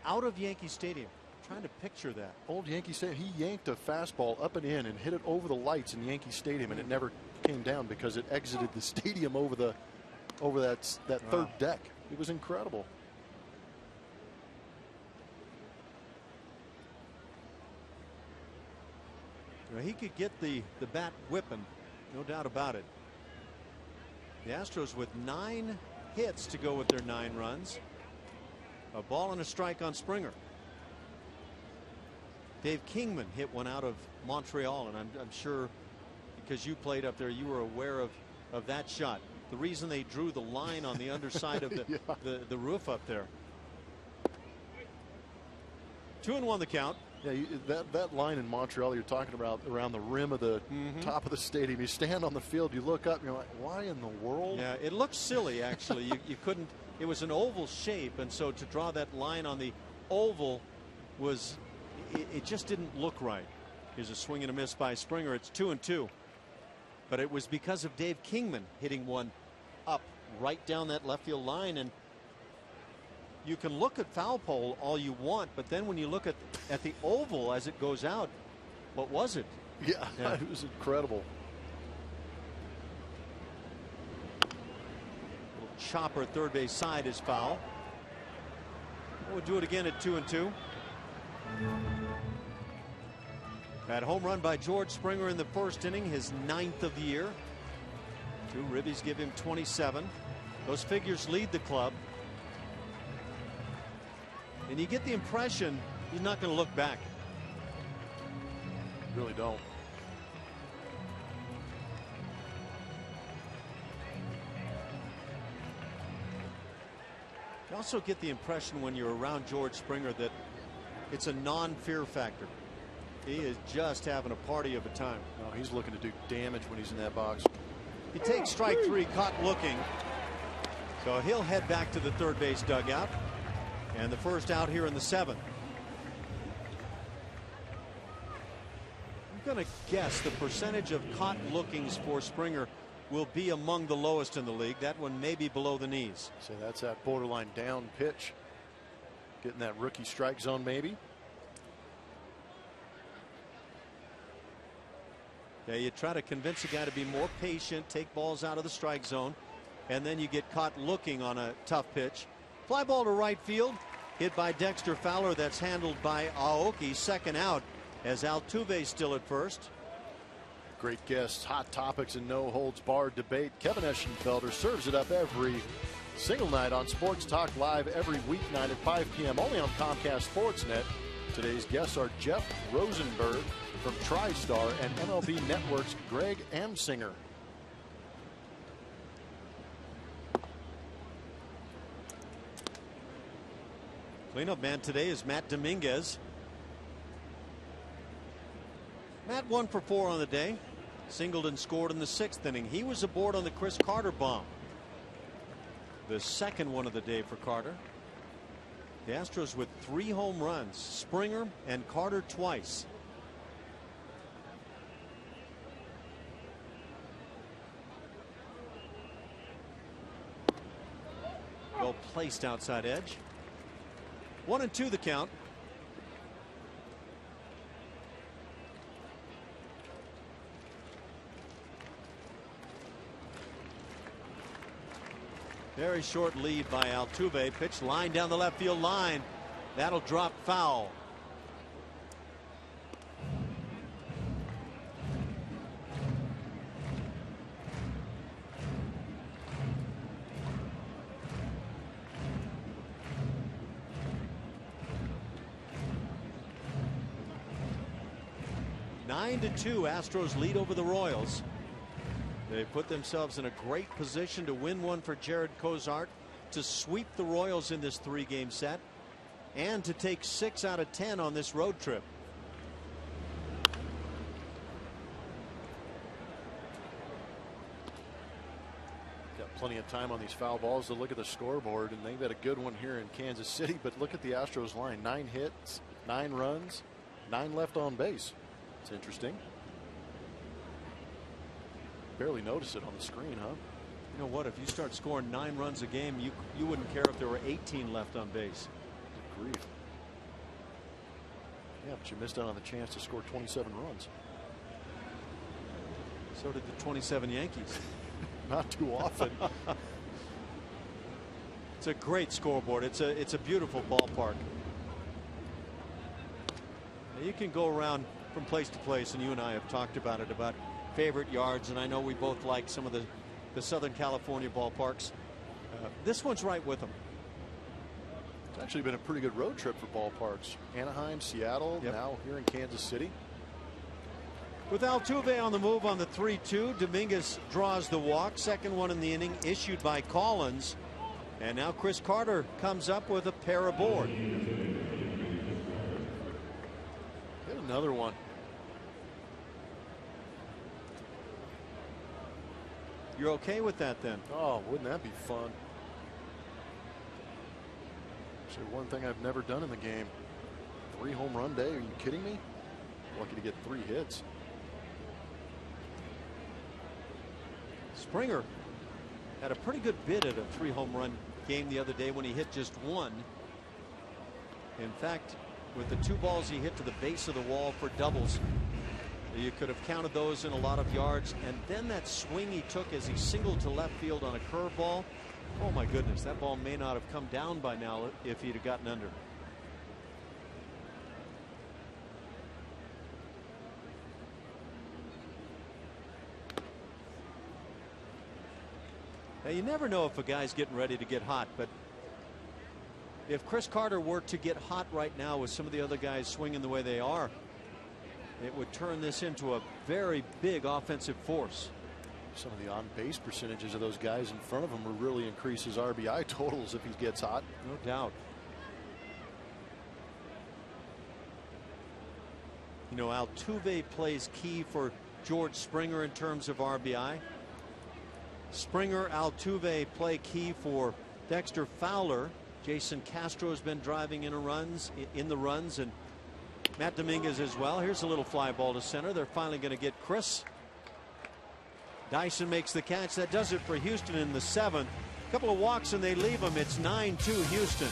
A: Out of Yankee Stadium. I'm trying to picture that.
B: Old Yankee Stadium. He yanked a fastball up and in and hit it over the lights in Yankee Stadium, and it never came down because it exited the stadium over that third deck. It was incredible.
A: He could get the bat whipping, no doubt about it. The Astros with 9 hits to go with their 9 runs. A ball and a strike on Springer. Dave Kingman hit one out of Montreal, and I'm sure because you played up there, you were aware of that shot. The reason they drew the line on the underside of the roof up there. 2-1 the count.
B: Yeah, that line in Montreal you're talking about around the rim of the top of the stadium. You stand on the field, you look up, and you're like, why in the world?
A: Yeah, it looks silly actually. you couldn't. It was an oval shape, and so to draw that line on the oval was it just didn't look right. Here's a swing and a miss by Springer. It's 2-2, but it was because of Dave Kingman hitting one up right down that left field line. And you can look at foul pole all you want, but then when you look at the oval as it goes out, what was it?
B: Yeah. It was incredible.
A: Little chopper third base side is foul. We'll do it again at 2-2. That home run by George Springer in the first inning, his 9th of the year. 2 ribbies give him 27. Those figures lead the club. And you get the impression he's not going to look back.
B: Really don't.
A: You also get the impression when you're around George Springer that it's a non-fear factor. He is just having a party of a time.
B: No, he's looking to do damage when he's in that box.
A: He takes strike 3, caught looking. So he'll head back to the third base dugout. And the first out here in the 7th. going to guess the percentage of caught lookings for Springer will be among the lowest in the league. That one may be below the knees.
D: So that's that borderline down pitch. Getting that rookie strike zone maybe.
A: Yeah, you try to convince a guy to be more patient, take balls out of the strike zone, and then you get caught looking on a tough pitch. Fly ball to right field, hit by Dexter Fowler. That's handled by Aoki. Second out as Altuve still at first.
D: Great guests, hot topics, and no holds barred debate. Kevin Eschenfelder serves it up every single night on Sports Talk Live every weeknight at 5 p.m. only on Comcast Sportsnet. Today's guests are Jeff Rosenberg from TriStar and MLB Network's Greg Amsinger.
A: Cleanup man today is Matt Dominguez. Matt 1 for 4 on the day. Singled and scored in the 6th inning. He was aboard on the Chris Carter bomb. The second one of the day for Carter. The Astros with 3 home runs. Springer and Carter twice. Well placed outside edge. 1-2 the count. Very short lead by Altuve. Pitch line down the left field line. That'll drop foul. Nine to 2, Astros lead over the Royals. They put themselves in a great position to win one for Jared Cozart, to sweep the Royals in this 3-game set, and to take 6 out of 10 on this road trip.
D: Got plenty of time on these foul balls to look at the scoreboard, and they've got a good one here in Kansas City. But look at the Astros line: 9 hits, 9 runs, 9 left on base. It's interesting. Barely notice it on the screen, huh?
A: You know what? If you start scoring 9 runs a game, you wouldn't care if there were 18 left on base.
D: Good grief. Yeah, but you missed out on the chance to score 27 runs.
A: So did the 27 Yankees.
D: Not too often.
A: It's a great scoreboard. It's a beautiful ballpark. Now you can go around from place to place, and you and I have talked about it, about favorite yards, and I know we both like some of the Southern California ballparks. This one's right with them.
D: It's actually been a pretty good road trip for ballparks. Anaheim, Seattle, now here in Kansas City.
A: With Altuve on the move on the 3-2, Dominguez draws the walk. Second one in the inning issued by Collins. And now Chris Carter comes up with a pair aboard.
D: Get another one.
A: You're okay with that then?
D: Oh, wouldn't that be fun? Actually, one thing I've never done in the game. 3 home run day. Are you kidding me? Lucky to get 3 hits.
A: Springer had a pretty good bid at a 3 home run game the other day when he hit just 1. In fact, with the 2 balls he hit to the base of the wall for doubles, you could have counted those in a lot of yards. And then that swing he took as he singled to left field on a curveball. Oh my goodness, that ball may not have come down by now if he'd have gotten under. Now you never know if a guy's getting ready to get hot, but if Chris Carter were to get hot right now with some of the other guys swinging the way they are, it would turn this into a very big offensive force.
D: Some of the on-base percentages of those guys in front of him will really increase his RBI totals if he gets hot.
A: No doubt. You know, Altuve plays key for George Springer in terms of RBI. Springer, Altuve play key for Dexter Fowler. Jason Castro has been driving in the runs, and Matt Dominguez as well. Here's a little fly ball to center. They're finally going to get Chris. Dyson makes the catch. That does it for Houston in the 7th. A couple of walks and they leave them. It's 9-2 Houston.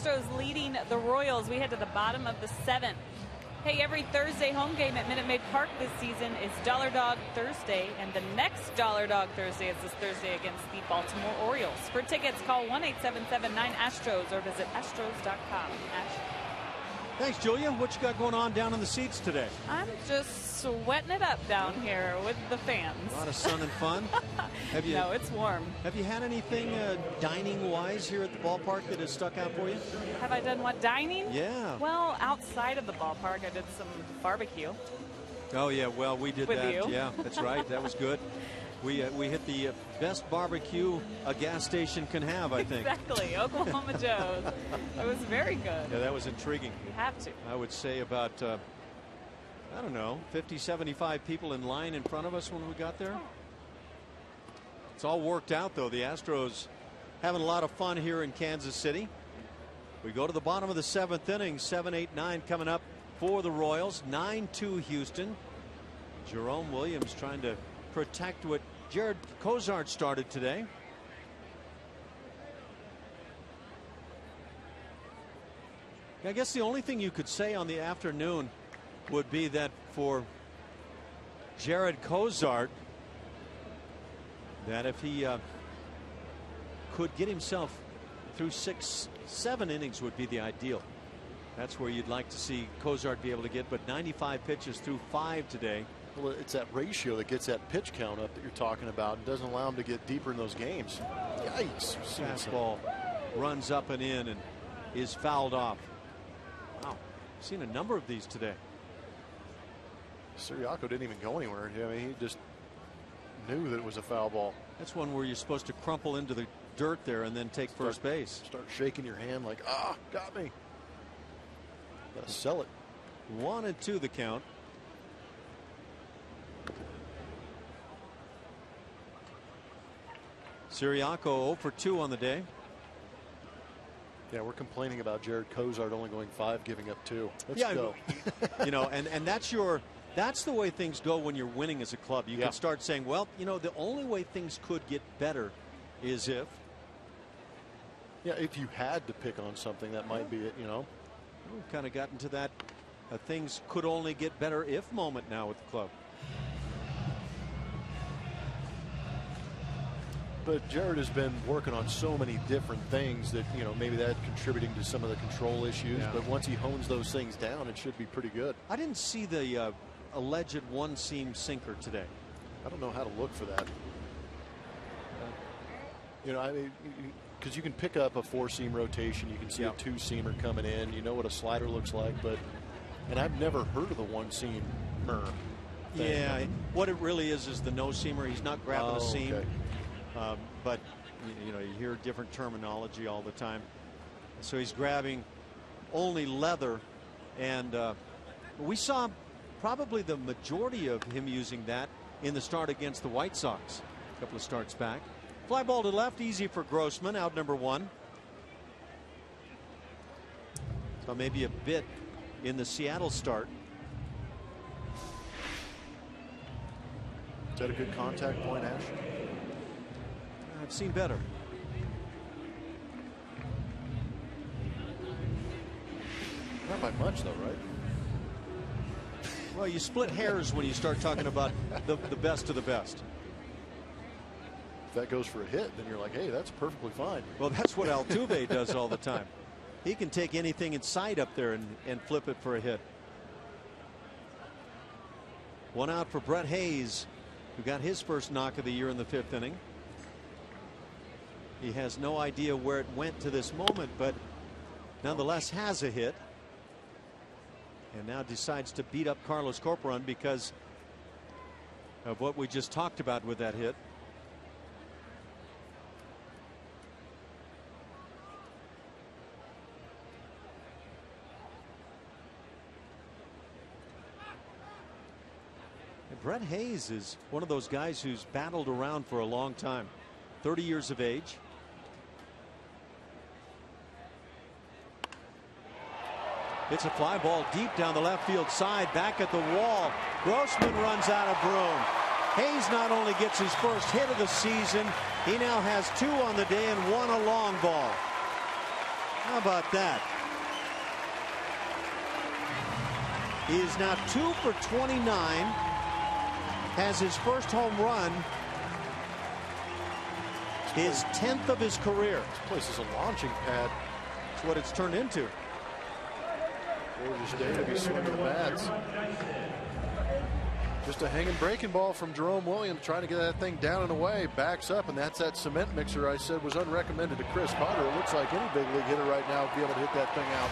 C: Astros leading the Royals. We head to the bottom of the 7th. Hey, every Thursday home game at Minute Maid Park this season is Dollar Dog Thursday, and the next Dollar Dog Thursday is this Thursday against the Baltimore Orioles. For tickets, call 1-877-9-ASTROS or visit astros.com.
A: Thanks, Julia. What you got going on down in the seats today?
C: I'm just sweating it up down here with the fans.
A: A lot of sun and fun.
C: No, it's warm.
A: Have you had anything dining-wise here at the ballpark that has stuck out for you?
C: Have I done what, dining?
A: Yeah.
C: Well, outside of the ballpark, I did some barbecue.
A: Oh, yeah. Well, we did
C: with
A: that.
C: You.
A: Yeah, that's right. That was good. We hit the best barbecue a gas station can have, I think.
C: Exactly. Oklahoma Joe's. It was very good.
A: Yeah, that was intriguing.
C: You have to.
A: I would say about, I don't know, 50, 75 people in line in front of us when we got there. It's all worked out, though. The Astros having a lot of fun here in Kansas City. We go to the bottom of the 7th inning. 7-8-9 coming up for the Royals. 9-2 Houston. Jerome Williams trying to protect what Jared Cozart started today. I guess the only thing you could say on the afternoon would be that for Jared Cozart, that if he could get himself through 6-7 innings would be the ideal. That's where you'd like to see Cozart be able to get, but 95 pitches through 5 today.
B: Well, it's that ratio that gets that pitch count up that you're talking about and doesn't allow him to get deeper in those games. Yikes.
A: Fastball runs up and in and is fouled off. Wow. Seen a number of these today.
B: Siriaco didn't even go anywhere. I mean, he just knew that it was a foul ball.
A: That's one where you're supposed to crumple into the dirt there and then take first base.
B: Start shaking your hand like, got me. Gotta sell it.
A: 1-2 the count. Siriaco 0 for 2 on the day.
B: Yeah, we're complaining about Jared Cozart only going 5, giving up 2. Let's go.
A: You know, and that's the way things go when you're winning as a club. You can start saying, well, you know, the only way things could get better is if.
B: Yeah, if you had to pick on something, that might be it, you know.
A: We've kind of gotten to that things could only get better if moment now with the club.
B: But Jared has been working on so many different things that, you know, maybe that's contributing to some of the control issues. Yeah. But once he hones those things down, it should be pretty good.
A: I didn't see the alleged one-seam sinker today.
B: I don't know how to look for that. You know, I mean, because you can pick up a 4-seam rotation. You can see a 2-seamer coming in. You know what a slider looks like. And I've never heard of the one-seamer.
A: Yeah, what it really is the no-seamer. He's not grabbing a seam.
B: Okay.
A: But You know, you hear different terminology all the time. So he's grabbing only leather, and we saw probably the majority of him using that in the start against the White Sox a couple of starts back. Fly ball to left, easy for Grossman, out number 1. So maybe a bit in the Seattle start.
B: Is that a good contact point, Ash?
A: I've seen better.
B: Not by much, though, right?
A: Well, you split hairs when you start talking about the best of the best.
B: If that goes for a hit, then you're like, hey, that's perfectly fine.
A: Well, that's what Altuve does all the time. He can take anything in sight up there and flip it for a hit. 1 out for Brett Hayes, who got his first knock of the year in the 5th inning. He has no idea where it went to this moment, but nonetheless has a hit. And now decides to beat up Carlos Corporon because of what we just talked about with that hit. And Brett Hayes is one of those guys who's battled around for a long time. 30 years of age. It's a fly ball deep down the left field side, back at the wall. Grossman runs out of room. Hayes not only gets his first hit of the season, he now has 2 on the day and 1 a long ball. How about that? He is now 2 for 29, has his first home run, his 10th of his career.
B: This place is a launching pad.
A: That's what it's turned into.
B: Gorgeous day to be swinging the bats. Just a hanging breaking ball from Jerome Williams, trying to get that thing down and away. Backs up, and that's that cement mixer I said was unrecommended to Chris Potter. It looks like any big league hitter right now would be able to hit that thing out.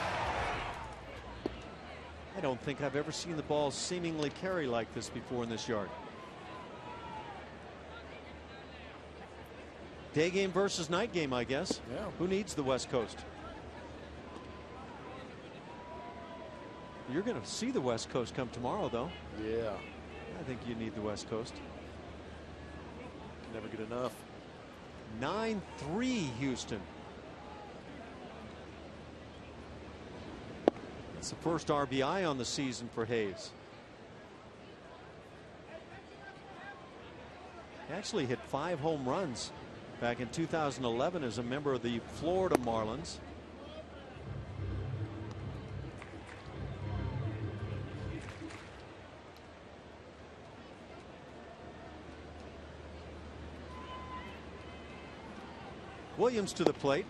A: I don't think I've ever seen the ball seemingly carry like this before in this yard. Day game versus night game, I guess.
B: Yeah.
A: Who needs the West Coast? You're going to see the West Coast come tomorrow, though.
B: Yeah.
A: I think you need the West Coast.
B: Can never get enough.
A: 9-3 Houston. That's the first RBI on the season for Hayes. He actually hit 5 home runs back in 2011 as a member of the Florida Marlins. Williams to the plate.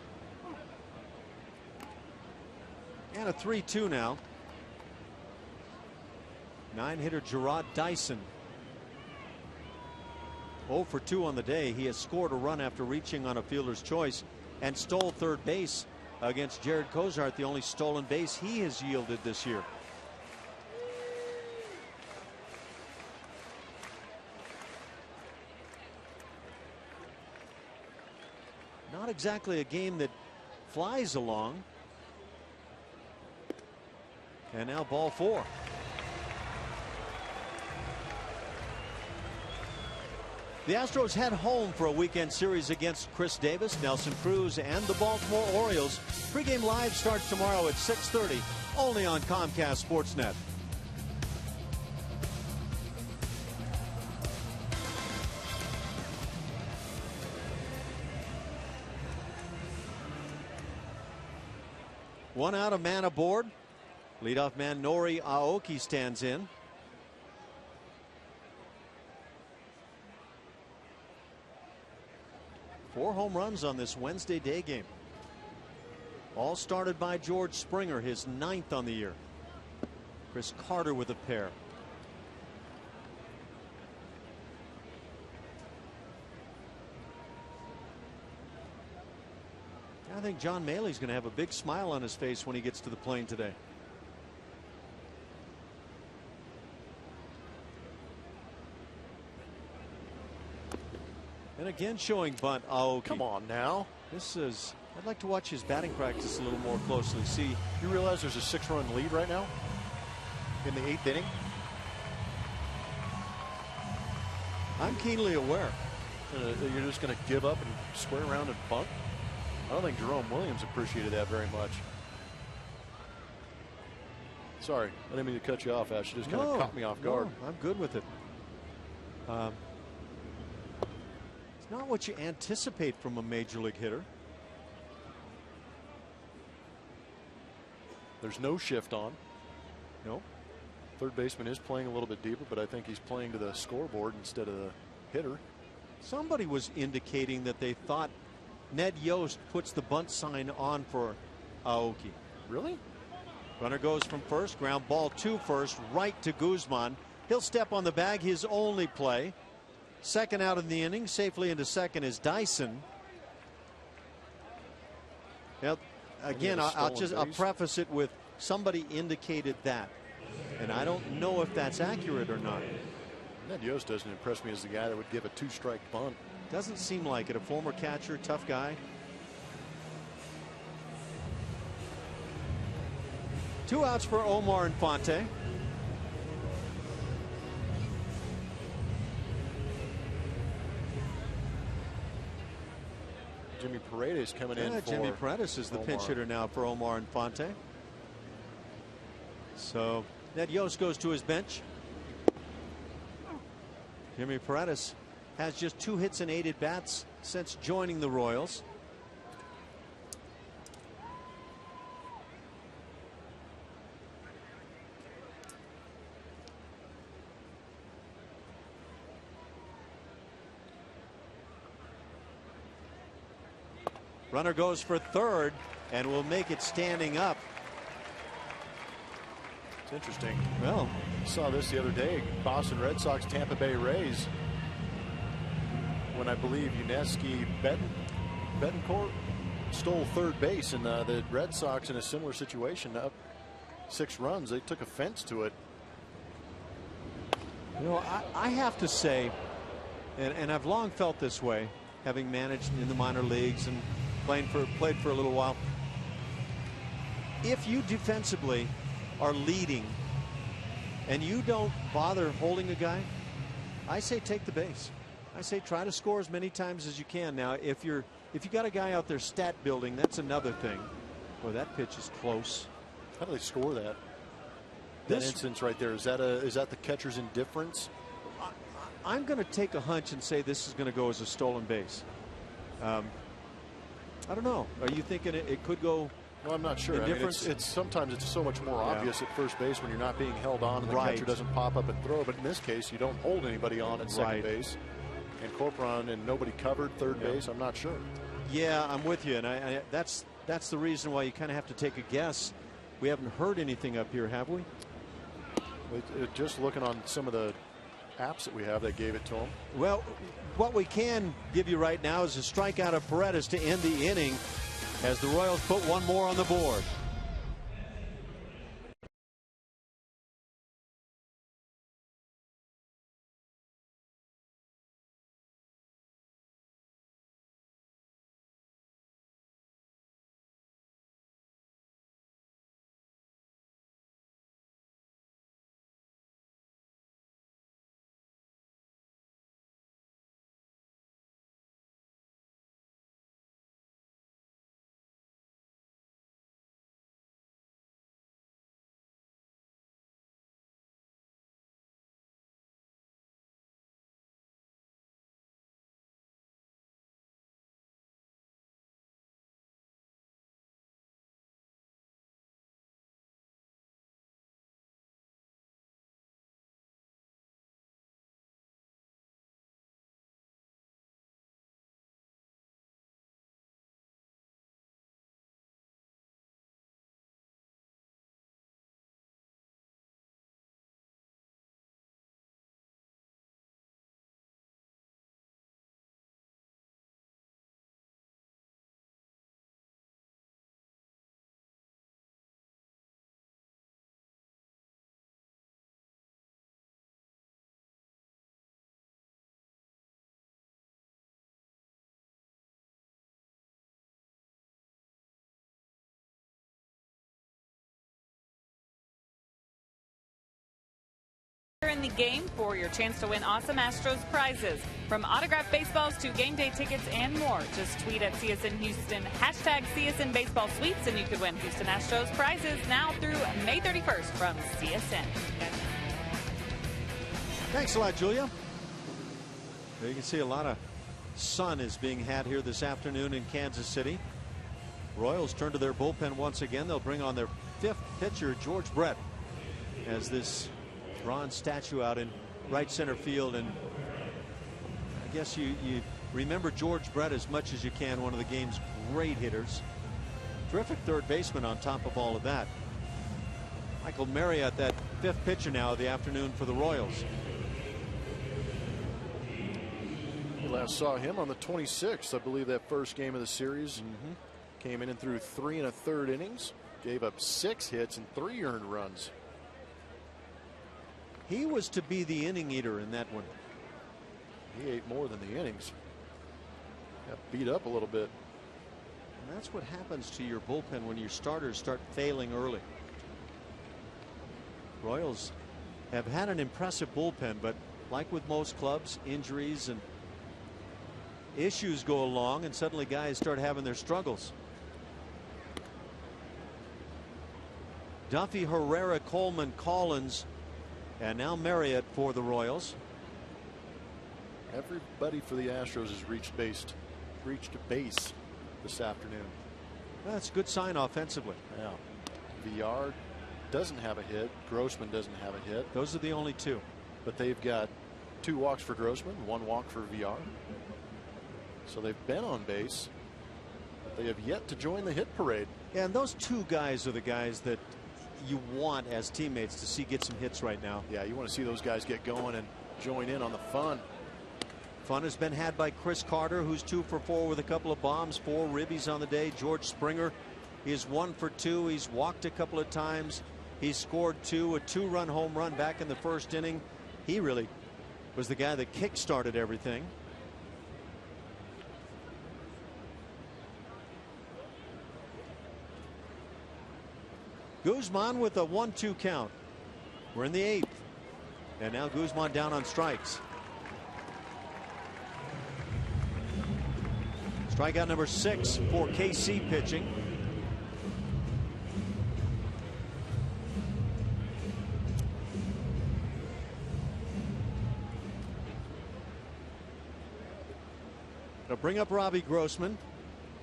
A: And a 3-2 now. 9-hitter Gerard Dyson. 0 for 2 on the day. He has scored a run after reaching on a fielder's choice and stole third base against Jared Cozart, the only stolen base he has yielded this year. Not exactly a game that flies along. And now ball 4. The Astros head home for a weekend series against Chris Davis, Nelson Cruz, and the Baltimore Orioles. Pregame live starts tomorrow at 6:30, only on Comcast Sportsnet. One out, a man aboard. Leadoff man Nori Aoki stands in. Four home runs on this Wednesday day game. All started by George Springer, his 9th on the year. Chris Carter with a pair. I think John Maley's going to have a big smile on his face when he gets to the plane today. And again showing bunt. Oh,
D: Come on now.
A: I'd like to watch his batting practice a little more closely. See,
D: you realize there's a 6-run lead right now in the 8th inning?
A: I'm keenly aware.
D: You're just going to give up and square around and bunt? I don't think Jerome Williams appreciated that very much. Sorry, I didn't mean to cut you off, Ash. You just kind of caught me off guard.
A: No, I'm good with it. It's not what you anticipate from a major league hitter.
D: There's no shift on.
A: No.
D: Third baseman is playing a little bit deeper, but I think he's playing to the scoreboard instead of the hitter.
A: Somebody was indicating that they thought Ned Yost puts the bunt sign on for Aoki.
D: Really?
A: Runner goes from first, ground ball to first, right to Guzman. He'll step on the bag, his only play. Second out in the inning, safely into second is Dyson. Yep. Again, I'll preface it with somebody indicated that, and I don't know if that's accurate or not.
D: Ned Yost doesn't impress me as the guy that would give a 2-strike bunt.
A: Doesn't seem like it. A former catcher, tough guy. 2 outs for Omar Infante.
D: Jimmy Paredes coming in for
A: Jimmy Paredes is the pinch hitter now for Omar Infante. So Ned Yost goes to his bench. Jimmy Paredes has just 2 hits and 8 at-bats since joining the Royals. Runner goes for third and will make it standing up.
D: It's interesting.
A: Well,
D: I saw this the other day. Boston Red Sox, Tampa Bay Rays. When I believe Yuniesky Betancourt stole third base, and the Red Sox in a similar situation, up 6 runs. They took offense to it.
A: You know, I have to say, and I've long felt this way, having managed in the minor leagues and played for a little while. If you defensively are leading and you don't bother holding a guy, I say take the base. I say try to score as many times as you can. Now, if you got a guy out there stat building, that's another thing. Boy, that pitch is close.
D: How do they score that? That instance right there, is that the catcher's indifference?
A: I'm going to take a hunch and say this is going to go as a stolen base. I don't know. Are you thinking it could go?
D: Well, I'm not sure. I mean, sometimes it's so much more obvious at first base when you're not being held on and the catcher doesn't pop up and throw. But in this case, you don't hold anybody on at second base, and Corcoran and nobody covered third base. I'm not sure.
A: Yeah, I'm with you, and that's the reason why you kind of have to take a guess. We haven't heard anything up here, have we?
D: Just looking on some of the apps that we have that gave it to him.
A: Well, what we can give you right now is a strikeout of Paredes to end the inning as the Royals put one more on the board.
C: in the game for your chance to win awesome Astros prizes. From autographed baseballs to game day tickets and more. Just tweet at CSN Houston, hashtag CSN Baseball Sweeps, and you could win Houston Astros prizes now through May 31st from CSN.
A: Thanks a lot, Julia. There you can see a lot of sun is being had here this afternoon in Kansas City. Royals turn to their bullpen once again. They'll bring on their 5th pitcher, George Brett, as this bronze statue out in right center field. And I guess you remember George Brett as much as you can, one of the game's great hitters. Terrific third baseman on top of all of that. Michael Marriott, that 5th pitcher now of the afternoon for the Royals.
B: We last saw him on the 26th, I believe, that first game of the series. Came in and threw 3 1/3 innings, gave up 6 hits and 3 earned runs.
A: He was to be the inning eater in that one.
B: He ate more than the innings. Got beat up a little bit.
A: And that's what happens to your bullpen when your starters start failing early. Royals have had an impressive bullpen, but like with most clubs, injuries and issues go along, and suddenly guys start having their struggles. Duffy, Herrera, Coleman, Collins, and now Marriott for the Royals.
B: Everybody for the Astros has reached base this afternoon.
A: That's a good sign offensively.
B: Yeah. VR doesn't have a hit. Grossman doesn't have a hit.
A: Those are the only 2.
B: But they've got 2 walks for Grossman, 1 walk for VR. So they've been on base, but they have yet to join the hit parade.
A: And those 2 guys are the guys that you want as teammates to see get some hits right now.
B: Yeah, you want to see those guys get going and join in on the fun.
A: Fun has been had by Chris Carter, who's 2 for 4 with a couple of bombs, 4 ribbies on the day. George Springer is 1 for 2. He's walked a couple of times. He's scored 2, a 2-run home run back in the first inning. He really was the guy that kick-started everything. Guzman with a 1-2 count. We're in the 8th. And now Guzman down on strikes. Strikeout number 6 for KC pitching. They'll bring up Robbie Grossman.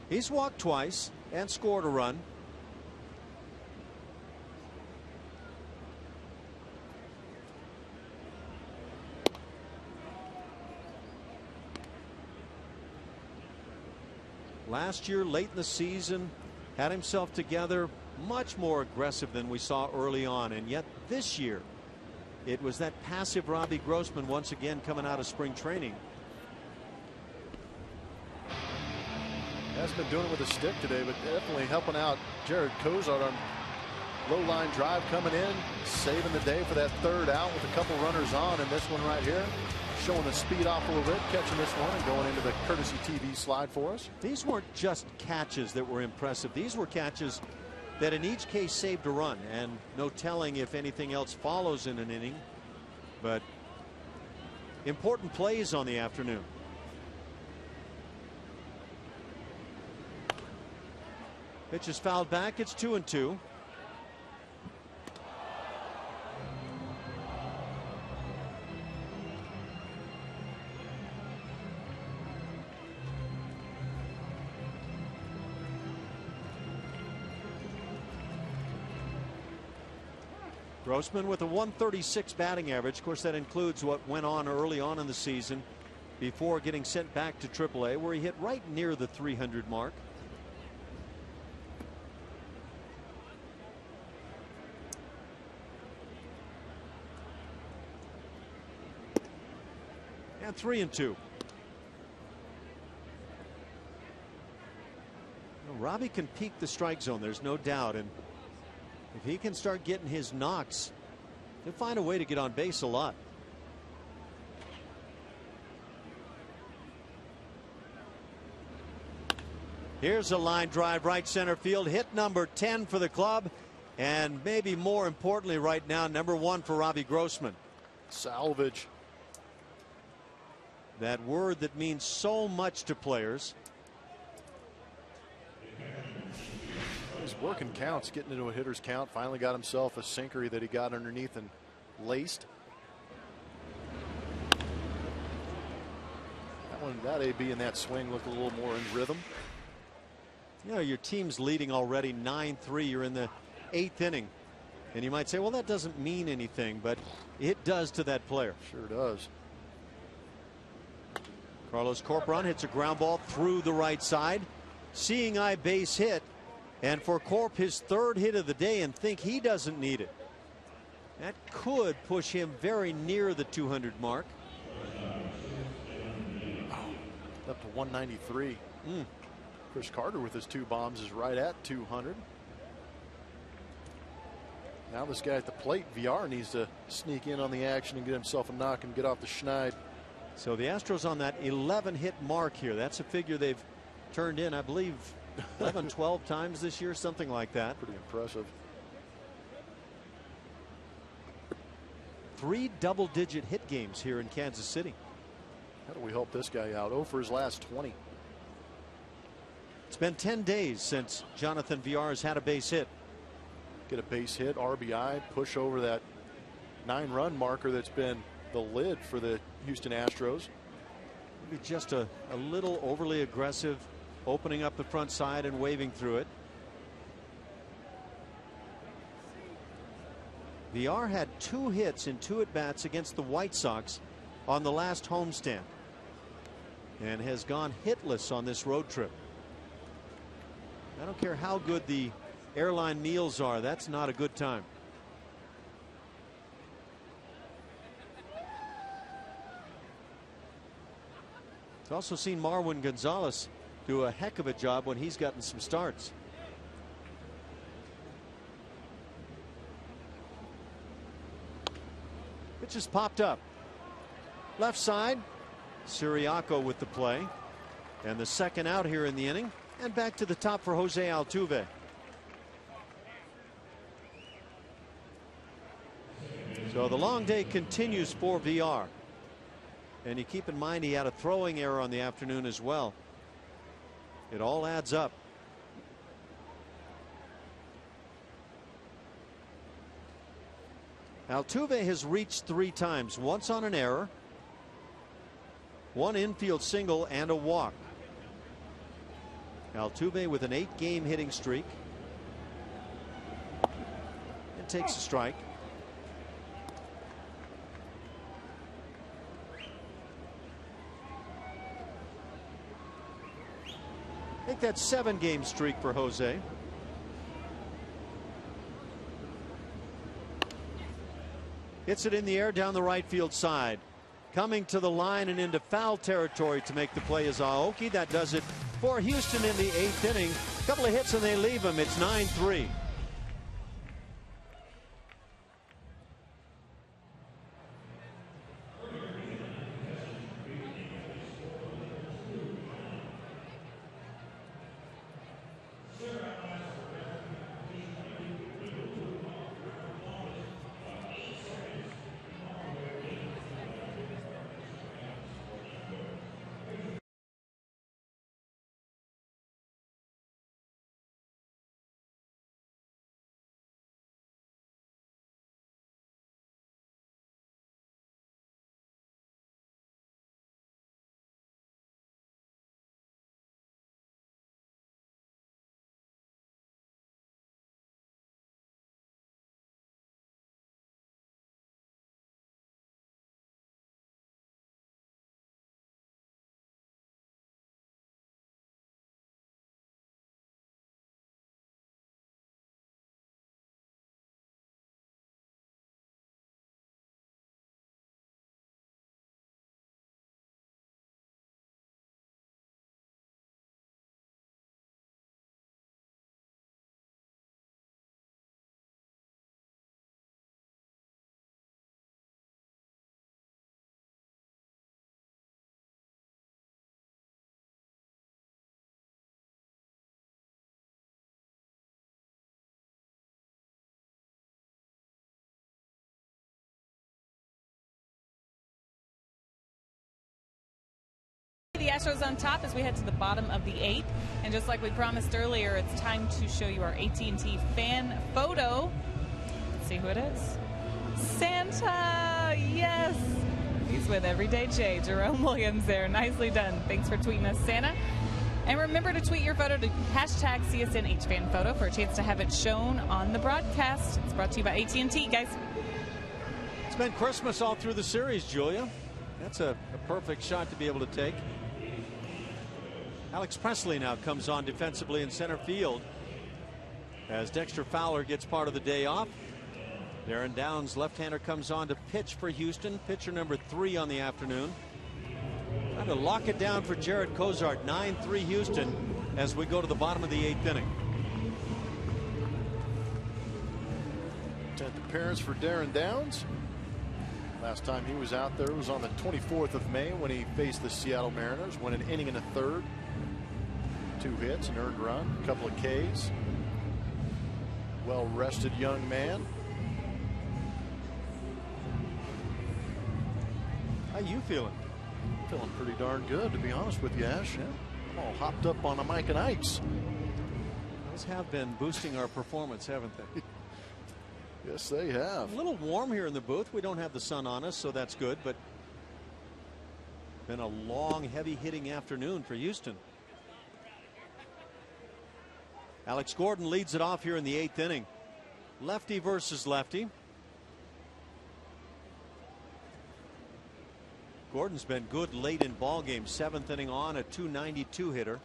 A: He's walked twice and scored a run. Last year, late in the season, had himself together, much more aggressive than we saw early on. And yet this year, it was that passive Robbie Grossman once again coming out of spring training.
B: Hasn't been doing it with a stick today, but definitely helping out Jared Cozart on low line drive coming in, saving the day for that 3rd out with a couple runners on. And this one right here, showing the speed off a little bit, catching this one and going into the courtesy TV slide for us.
A: These weren't just catches that were impressive. These were catches that in each case saved a run, and no telling if anything else follows in an inning, but important plays on the afternoon. Pitch is fouled back. It's 2-2. Grossman with a 136 batting average. Of course, that includes what went on early on in the season before getting sent back to AAA, where he hit right near the 300 mark. And 3-2. Robbie can peak the strike zone, there's no doubt, and if he can start getting his knocks, he'll find a way to get on base a lot. Here's a line drive right center field, hit number 10 for the club, and maybe more importantly right now, number 1 for Robbie Grossman.
B: Salvage.
A: That word that means so much to players.
B: He's working counts, getting into a hitter's count. Finally got himself a sinker that he got underneath and laced. That AB in that swing looked a little more in rhythm.
A: You know, your team's leading already 9-3. You're in the 8th inning. And you might say, well, that doesn't mean anything, but it does to that player.
B: Sure does.
A: Carlos Corporon hits a ground ball through the right side. Seeing eye base hit. And for Corp, his 3rd hit of the day, and think he doesn't need it. That could push him very near the 200 mark.
B: Up to 193. Chris Carter with his 2 bombs is right at 200. Now this guy at the plate, VR, needs to sneak in on the action and get himself a knock and get off the schneid.
A: So the Astros on that 11 hit mark here. That's a figure they've turned in, I believe, 11, 12 times this year, something like that.
B: Pretty impressive.
A: 3 double-digit hit games here in Kansas City.
B: How do we help this guy out? 0 for his last 20.
A: It's been 10 days since Jonathan VR has had a base hit.
B: Get a base hit, RBI, push over that 9-run marker that's been the lid for the Houston Astros.
A: Maybe just a little overly aggressive, opening up the front side and waving through it. VR had 2 hits in 2 at-bats against the White Sox on the last homestand and has gone hitless on this road trip. I don't care how good the airline meals are, that's not a good time. I've also seen Marwin Gonzalez do a heck of a job when he's gotten some starts. Pitch has popped up. Left side. Siriaco with the play. And the second out here in the inning. And back to the top for Jose Altuve. So the long day continues for VR. And you keep in mind he had a throwing error on the afternoon as well. It all adds up. Altuve has reached 3 times, once on an error, 1 infield single, and a walk. Altuve with an 8-game hitting streak. And takes a strike. I think that's 7-game streak for Jose. Hits it in the air down the right field side. Coming to the line and into foul territory to make the play is Aoki. That does it for Houston in the 8th inning. A couple of hits and they leave him. It's 9-3.
C: Astros on top as we head to the bottom of the 8th. And just like we promised earlier, it's time to show you our AT&T fan photo. Let's see who it is. Santa! Yes! He's with Everyday J. Jerome Williams there. Nicely done. Thanks for tweeting us, Santa. And remember to tweet your photo to hashtag CSNHFanPhoto for a chance to have it shown on the broadcast. It's brought to you by AT&T, guys.
A: It's been Christmas all through the series, Julia. That's a perfect shot to be able to take. Alex Presley now comes on defensively in center field as Dexter Fowler gets part of the day off. Darren Downs, left-hander, comes on to pitch for Houston. Pitcher number 3 on the afternoon. Trying to lock it down for Jared Cozart. 9-3 Houston as we go to the bottom of the 8th inning.
B: 10th appearance for Darren Downs. Last time he was out there was on the 24th of May when he faced the Seattle Mariners. Went an inning and a third. 2 hits, an earned run, a couple of Ks. Well-rested young man.
A: How you feeling?
B: Feeling pretty darn good, to be honest with you, Ash. Yeah. I'm all hopped up on a Mike and Ike's.
A: Those have been boosting our performance, haven't they?
B: Yes, they have.
A: A little warm here in the booth. We don't have the sun on us, so that's good. But been a long, heavy-hitting afternoon for Houston. Alex Gordon leads it off here in the 8th inning. Lefty versus lefty. Gordon's been good late in ball games. 7th inning on, a .292 hitter.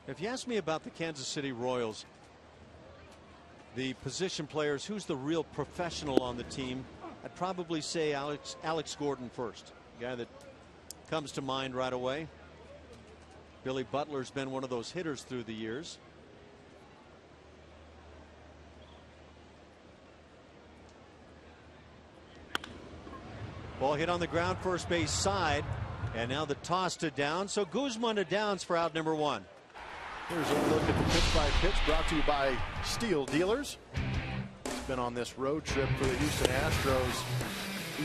A: If you ask me about the Kansas City Royals, the position players, who's the real professional on the team, I'd probably say Alex Gordon first. The guy that comes to mind right away. Billy Butler's been one of those hitters through the years. Ball hit on the ground, first base side, and now the toss to Downs. So Guzman to Downs for out number 1.
B: Here's a look at the pitch by pitch brought to you by Steel Dealers. He's been on this road trip for the Houston Astros.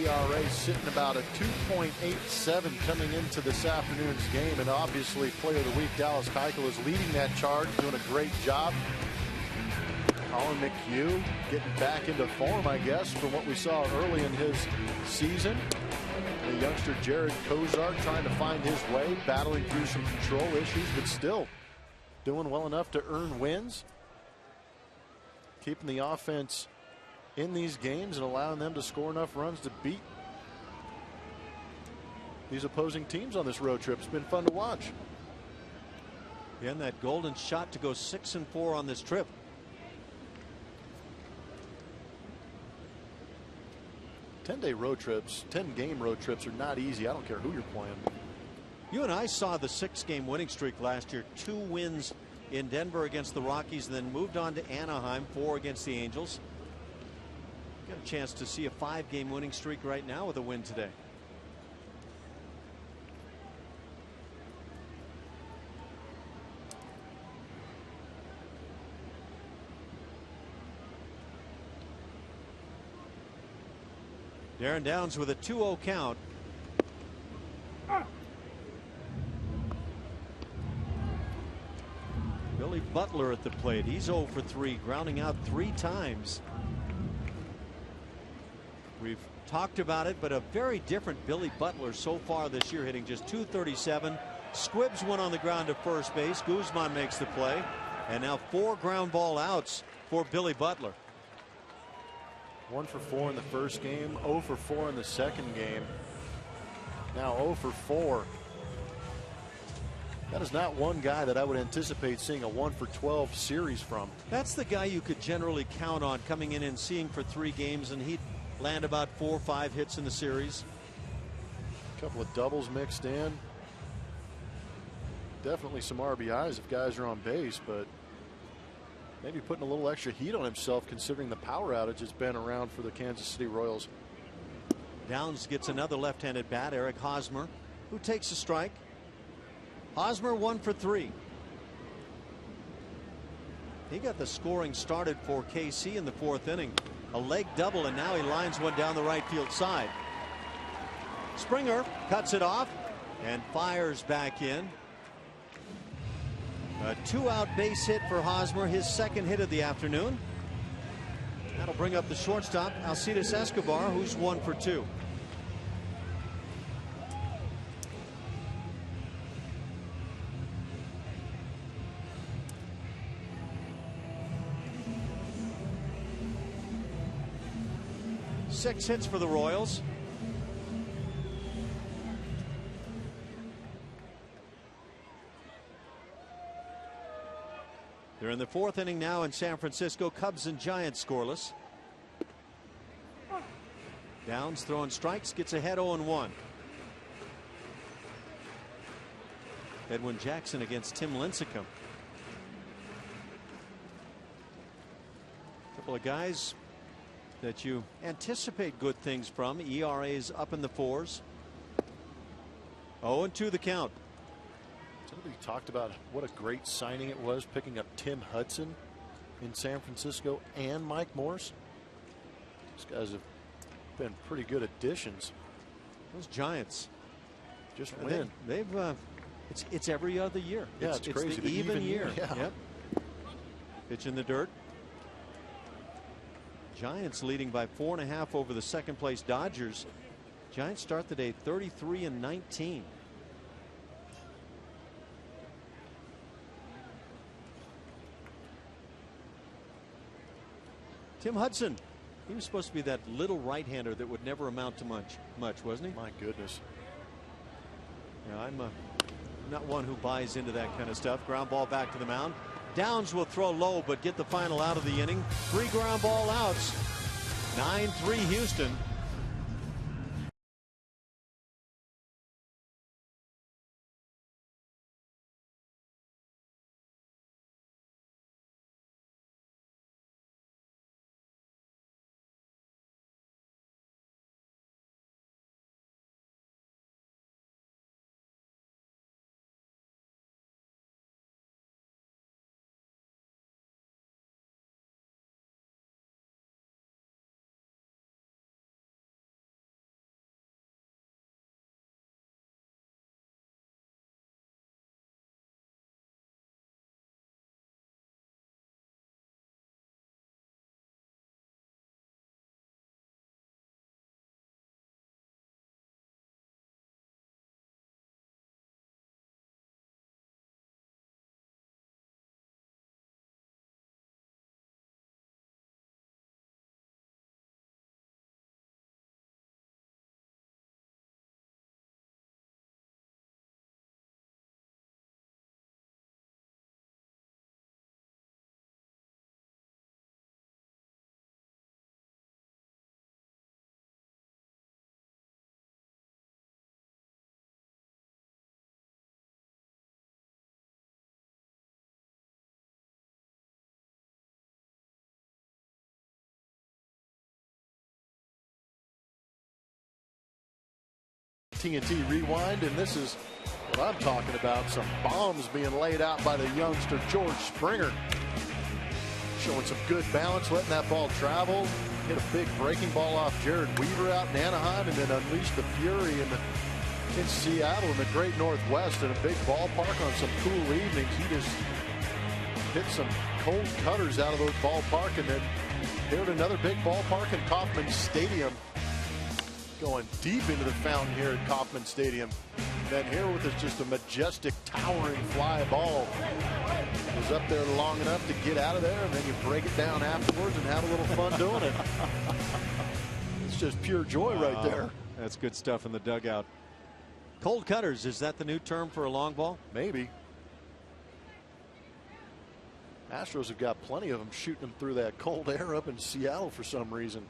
B: ERA sitting about a 2.87 coming into this afternoon's game, and obviously player of the week Dallas Keuchel is leading that charge, doing a great job. Colin McHugh getting back into form, I guess, from what we saw early in his season. The youngster Jared Cozart trying to find his way, battling through some control issues, but still doing well enough to earn wins. Keeping the offense in these games and allowing them to score enough runs to beat these opposing teams on this road trip. It's been fun to watch.
A: And that golden shot to go 6-4 on this trip.
B: 10-day road trips, 10-game road trips are not easy. I don't care who you're playing.
A: You and I saw the 6-game winning streak last year. 2 wins in Denver against the Rockies, and then moved on to Anaheim, 4 against the Angels. Got a chance to see a 5-game winning streak right now with a win today. Darren Downs with a 2-0 count. Billy Butler at the plate. He's 0 for 3, grounding out 3 times. We've talked about it, but a very different Billy Butler so far this year, hitting just .237. Squibbs went on the ground to first base. Guzman makes the play, and now 4 ground ball outs for Billy Butler.
B: 1 for 4 in the first game, 0 for 4 in the second game. Now 0 for 4. That is not one guy that I would anticipate seeing a 1 for 12 series from.
A: That's the guy you could generally count on coming in and seeing for 3 games, and he'd land about 4 or 5 hits in the series.
B: A couple of doubles mixed in. Definitely some RBIs if guys are on base, but maybe putting a little extra heat on himself considering the power outage has been around for the Kansas City Royals.
A: Downs gets another left-handed bat, Eric Hosmer, who takes a strike. Hosmer 1 for 3. He got the scoring started for KC in the 4th inning. a leg double, and now he lines one down the right field side. Springer cuts it off and fires back in. A 2-out base hit for Hosmer, his second hit of the afternoon. That'll bring up the shortstop, Alcides Escobar, who's 1 for 2. Six hits for the Royals. They're in the 4th inning now in San Francisco. Cubs and Giants scoreless. Downs throwing strikes, gets ahead 0-1. Edwin Jackson against Tim Lincecum. A couple of guys that you anticipate good things from. ERAs up in the 4s. 0-2 the count.
B: Somebody talked about what a great signing it was, picking up Tim Hudson in San Francisco and Mike Morse. These guys have been pretty good additions.
A: Those Giants
B: just win.
A: They've it's every other year.
B: Yeah, it's crazy.
A: The even year.
B: Yeah.
A: Yep. Pitch in the dirt. Giants leading by 4.5 over the second place Dodgers. Giants start the day 33-19. Tim Hudson, he was supposed to be that little right-hander that would never amount to much, wasn't he?
B: My goodness.
A: Yeah, I'm not one who buys into that kind of stuff. Ground ball back to the mound. Downs will throw low, but get the final out of the inning. 3 ground ball outs. 9-3 Houston.
B: TNT Rewind, and this is what I'm talking about. Some bombs being laid out by the youngster George Springer. Showing some good balance, letting that ball travel. Hit a big breaking ball off Jared Weaver out in Anaheim, and then unleashed the fury in Seattle in the great Northwest in a big ballpark on some cool evenings. He just hit some cold cutters out of those ballpark, and then here at another big ballpark in Kauffman Stadium. Going deep into the fountain here at Kauffman Stadium. Then here with just a majestic, towering fly ball. Was up there long enough to get out of there, and then you break it down afterwards and have a little fun doing it. It's just pure joy right there.
A: That's good stuff in the dugout. Cold cutters, is that the new term for a long ball?
B: Maybe. Astros have got plenty of them shooting them through that cold air up in Seattle for some reason.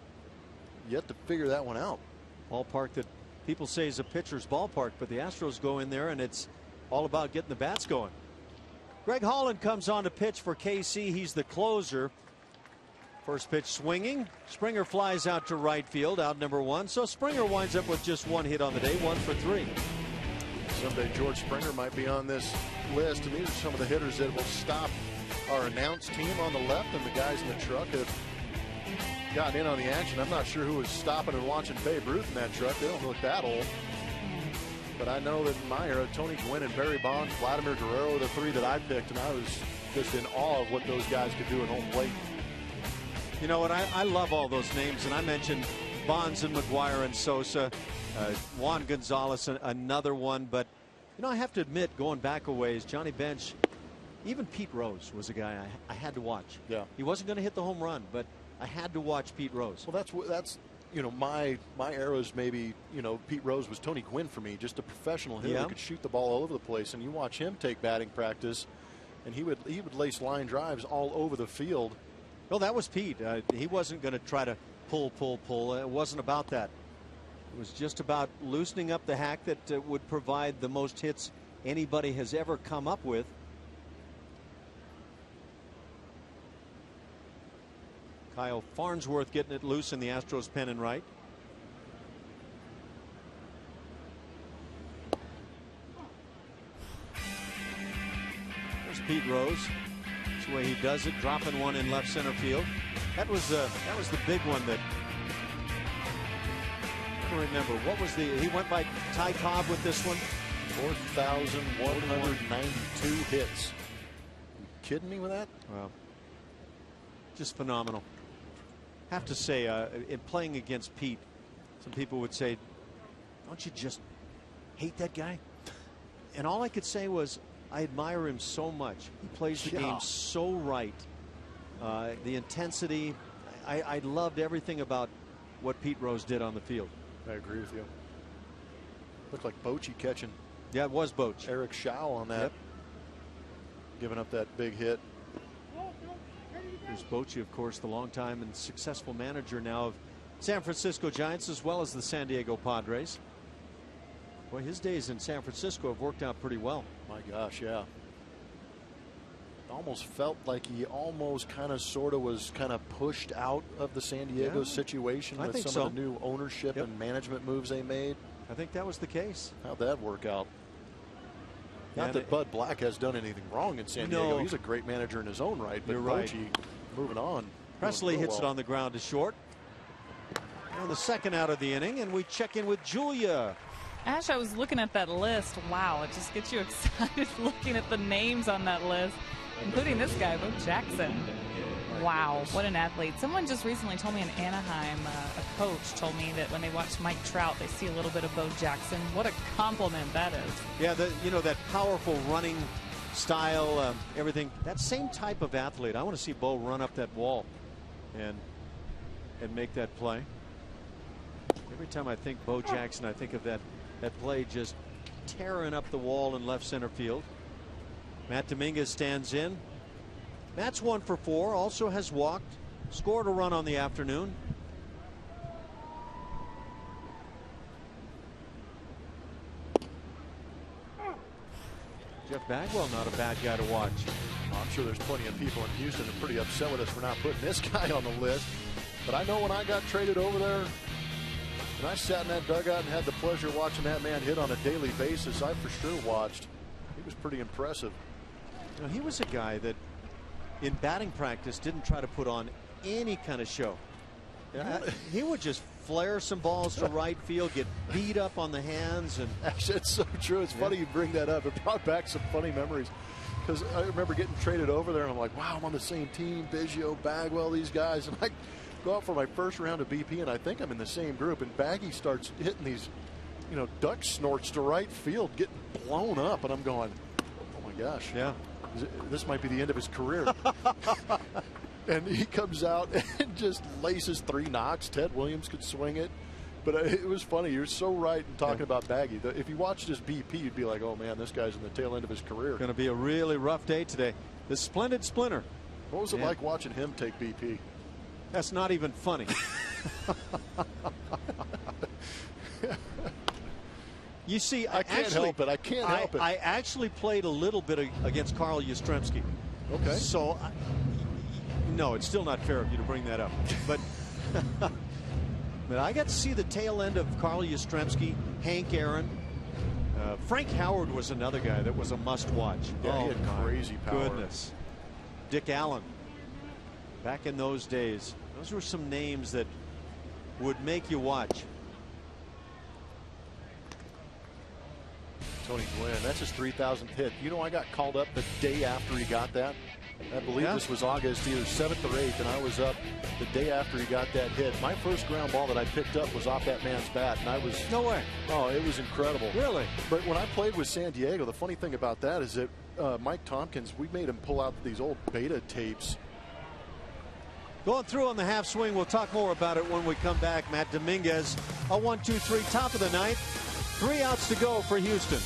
B: Yet to figure that one out.
A: Ballpark that people say is a pitcher's ballpark, but the Astros go in there and it's all about getting the bats going. Greg Holland comes on to pitch for KC. He's the closer. First pitch swinging. Springer flies out to right field, out number 1. So Springer winds up with just 1 hit on the day, 1 for 3.
B: Someday George Springer might be on this list, and these are some of the hitters that will stop our announced team on the left, and the guys in the truck have
D: gotten in on the action. I'm not sure who was stopping and watching Babe Ruth in that truck. They don't look that old. But I know that in my era, Tony Gwynn and Barry Bonds, Vladimir Guerrero were the three that I picked, and I was just in awe of what those guys could do at home plate.
A: You know what? I love all those names, and I mentioned Bonds and McGuire and Sosa, Juan Gonzalez, another one. But you know, I have to admit, going back a ways, Johnny Bench, even Pete Rose was a guy I had to watch.
D: Yeah,
A: he wasn't going to hit the home run, but I had to watch Pete Rose.
D: Well, that's you know, my era's maybe, you know, Pete Rose was Tony Gwynn for me, just a professional hitter who could shoot the ball all over the place. And you watch him take batting practice, and he would lace line drives all over the field.
A: Well, that was Pete. He wasn't going to try to pull. It wasn't about that. It was just about loosening up the hack that would provide the most hits anybody has ever come up with. Kyle Farnsworth getting it loose in the Astros pen and right. There's Pete Rose. That's the way he does it, dropping one in left center field. That was the big one that I don't remember. What was he went by Ty Cobb with this one?
D: 4,192 hits. You kidding me with that?
A: Well, just phenomenal. Have to say, in playing against Pete, some people would say, don't you just hate that guy? And all I could say was, I admire him so much. He plays the game so right. The intensity, I loved everything about what Pete Rose did on the field.
D: I agree with you. Looked like Bochy catching.
A: Yeah, it was Boch.
D: Eric Schau on that.
A: Yep.
D: Giving up that big hit.
A: There's Bochy, of course, the longtime and successful manager now of San Francisco Giants as well as the San Diego Padres. Boy, his days in San Francisco have worked out pretty well.
D: My gosh, yeah. Almost felt like he almost kind of sort of was kind of pushed out of the San Diego situation with some of the new ownership and management moves they made.
A: I think that was the case.
D: How'd that work out? Not that Bud Black has done anything wrong in San Diego. He's a great manager in his own right. But Bochy, moving on.
A: Presley hits it on the ground to short. And the second out of the inning, and we check in with Julia.
C: Ash, I was looking at that list. Wow, it just gets you excited looking at the names on that list, including this guy, Bo Jackson. Wow, what an athlete. Someone just recently told me in Anaheim, a coach told me that when they watch Mike Trout, they see a little bit of Bo Jackson. What a compliment that is.
A: Yeah, you know, that powerful running style, everything. That same type of athlete. I want to see Bo run up that wall and make that play. Every time I think Bo Jackson, I think of that play just tearing up the wall in left center field. Matt Dominguez stands in. Matt's 1 for 4, also has walked, scored a run on the afternoon. Jeff Bagwell, not a bad guy to watch.
D: I'm sure there's plenty of people in Houston that are pretty upset with us for not putting this guy on the list. But I know when I got traded over there, and I sat in that dugout and had the pleasure of watching that man hit on a daily basis, I for sure watched. He was pretty impressive.
A: You know, he was a guy that in batting practice didn't try to put on any kind of show. He would just flare some balls to right field, get beat up on the hands. And
D: actually, it's so true. It's funny you bring that up. It brought back some funny memories, because I remember getting traded over there and I'm like, wow, I'm on the same team, Biggio, Bagwell, these guys, and I go out for my first round of BP and I think I'm in the same group, and Baggy starts hitting these, you know, duck snorts to right field, getting blown up, and I'm going, oh my gosh, this might be the end of his career. And he comes out and just laces 3 knocks. Ted Williams could swing it. But it was funny. You're so right in talking about Baggy. If you watched his BP, you'd be like, oh, man, this guy's in the tail end of his career.
A: Going to be a really rough day today. The Splendid Splinter.
D: What was it like watching him take BP?
A: That's not even funny. You see,
D: I can't help it. I can't help it.
A: I actually played a little bit against Carl Yastrzemski.
D: Okay.
A: So, no, it's still not fair of you to bring that up. But, but I got to see the tail end of Carl Yastrzemski, Hank Aaron. Frank Howard was another guy that was a must-watch.
D: Yeah, he had crazy power.
A: Goodness. Dick Allen. Back in those days. Those were some names that would make you watch.
D: Tony Gwynn, that's his 3,000th hit. You know, I got called up the day after he got that. I believe this was August either 7th or 8th, and I was up the day after he got that hit. My first ground ball that I picked up was off that man's bat, and I was...
A: No way.
D: Oh, it was incredible.
A: Really?
D: But when I played with San Diego, the funny thing about that is that Mike Tompkins, we made him pull out these old beta tapes.
A: Going through on the half swing. We'll talk more about it when we come back. Matt Dominguez, a 1-2-3, top of the ninth. 3 outs to go for Houston.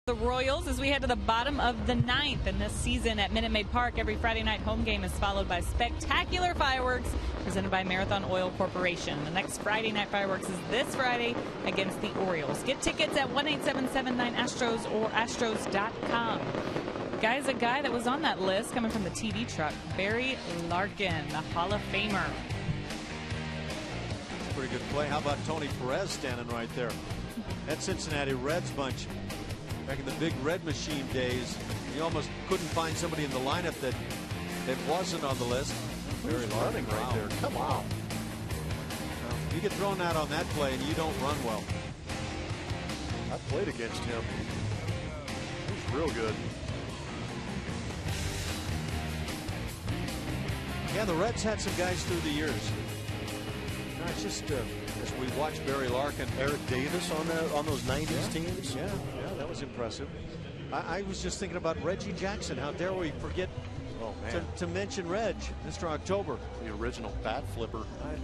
C: The Royals as we head to the bottom of the ninth, and this season at Minute Maid Park, every Friday night home game is followed by spectacular fireworks presented by Marathon Oil Corporation. The next Friday night fireworks is this Friday against the Orioles. Get tickets at 1-877-9-ASTROS or astros.com. Guys, a guy that was on that list coming from the TV truck, Barry Larkin, the Hall of Famer.
A: Pretty good play. How about Tony Perez standing right there? That Cincinnati Reds bunch. Back in the big red machine days, you almost couldn't find somebody in the lineup that wasn't on the list.
D: Very running right there. Come on.
A: You get thrown out on that play and you don't run well.
D: I played against him. He was real good.
A: Yeah, the Reds had some guys through the years. No, it's just as we watch Barry Larkin,
D: Eric Davis on those 90s teams.
A: Yeah, that was impressive. I was just thinking about Reggie Jackson. How dare we forget to mention Reg, Mr. October.
D: The original bat flipper.
A: I'd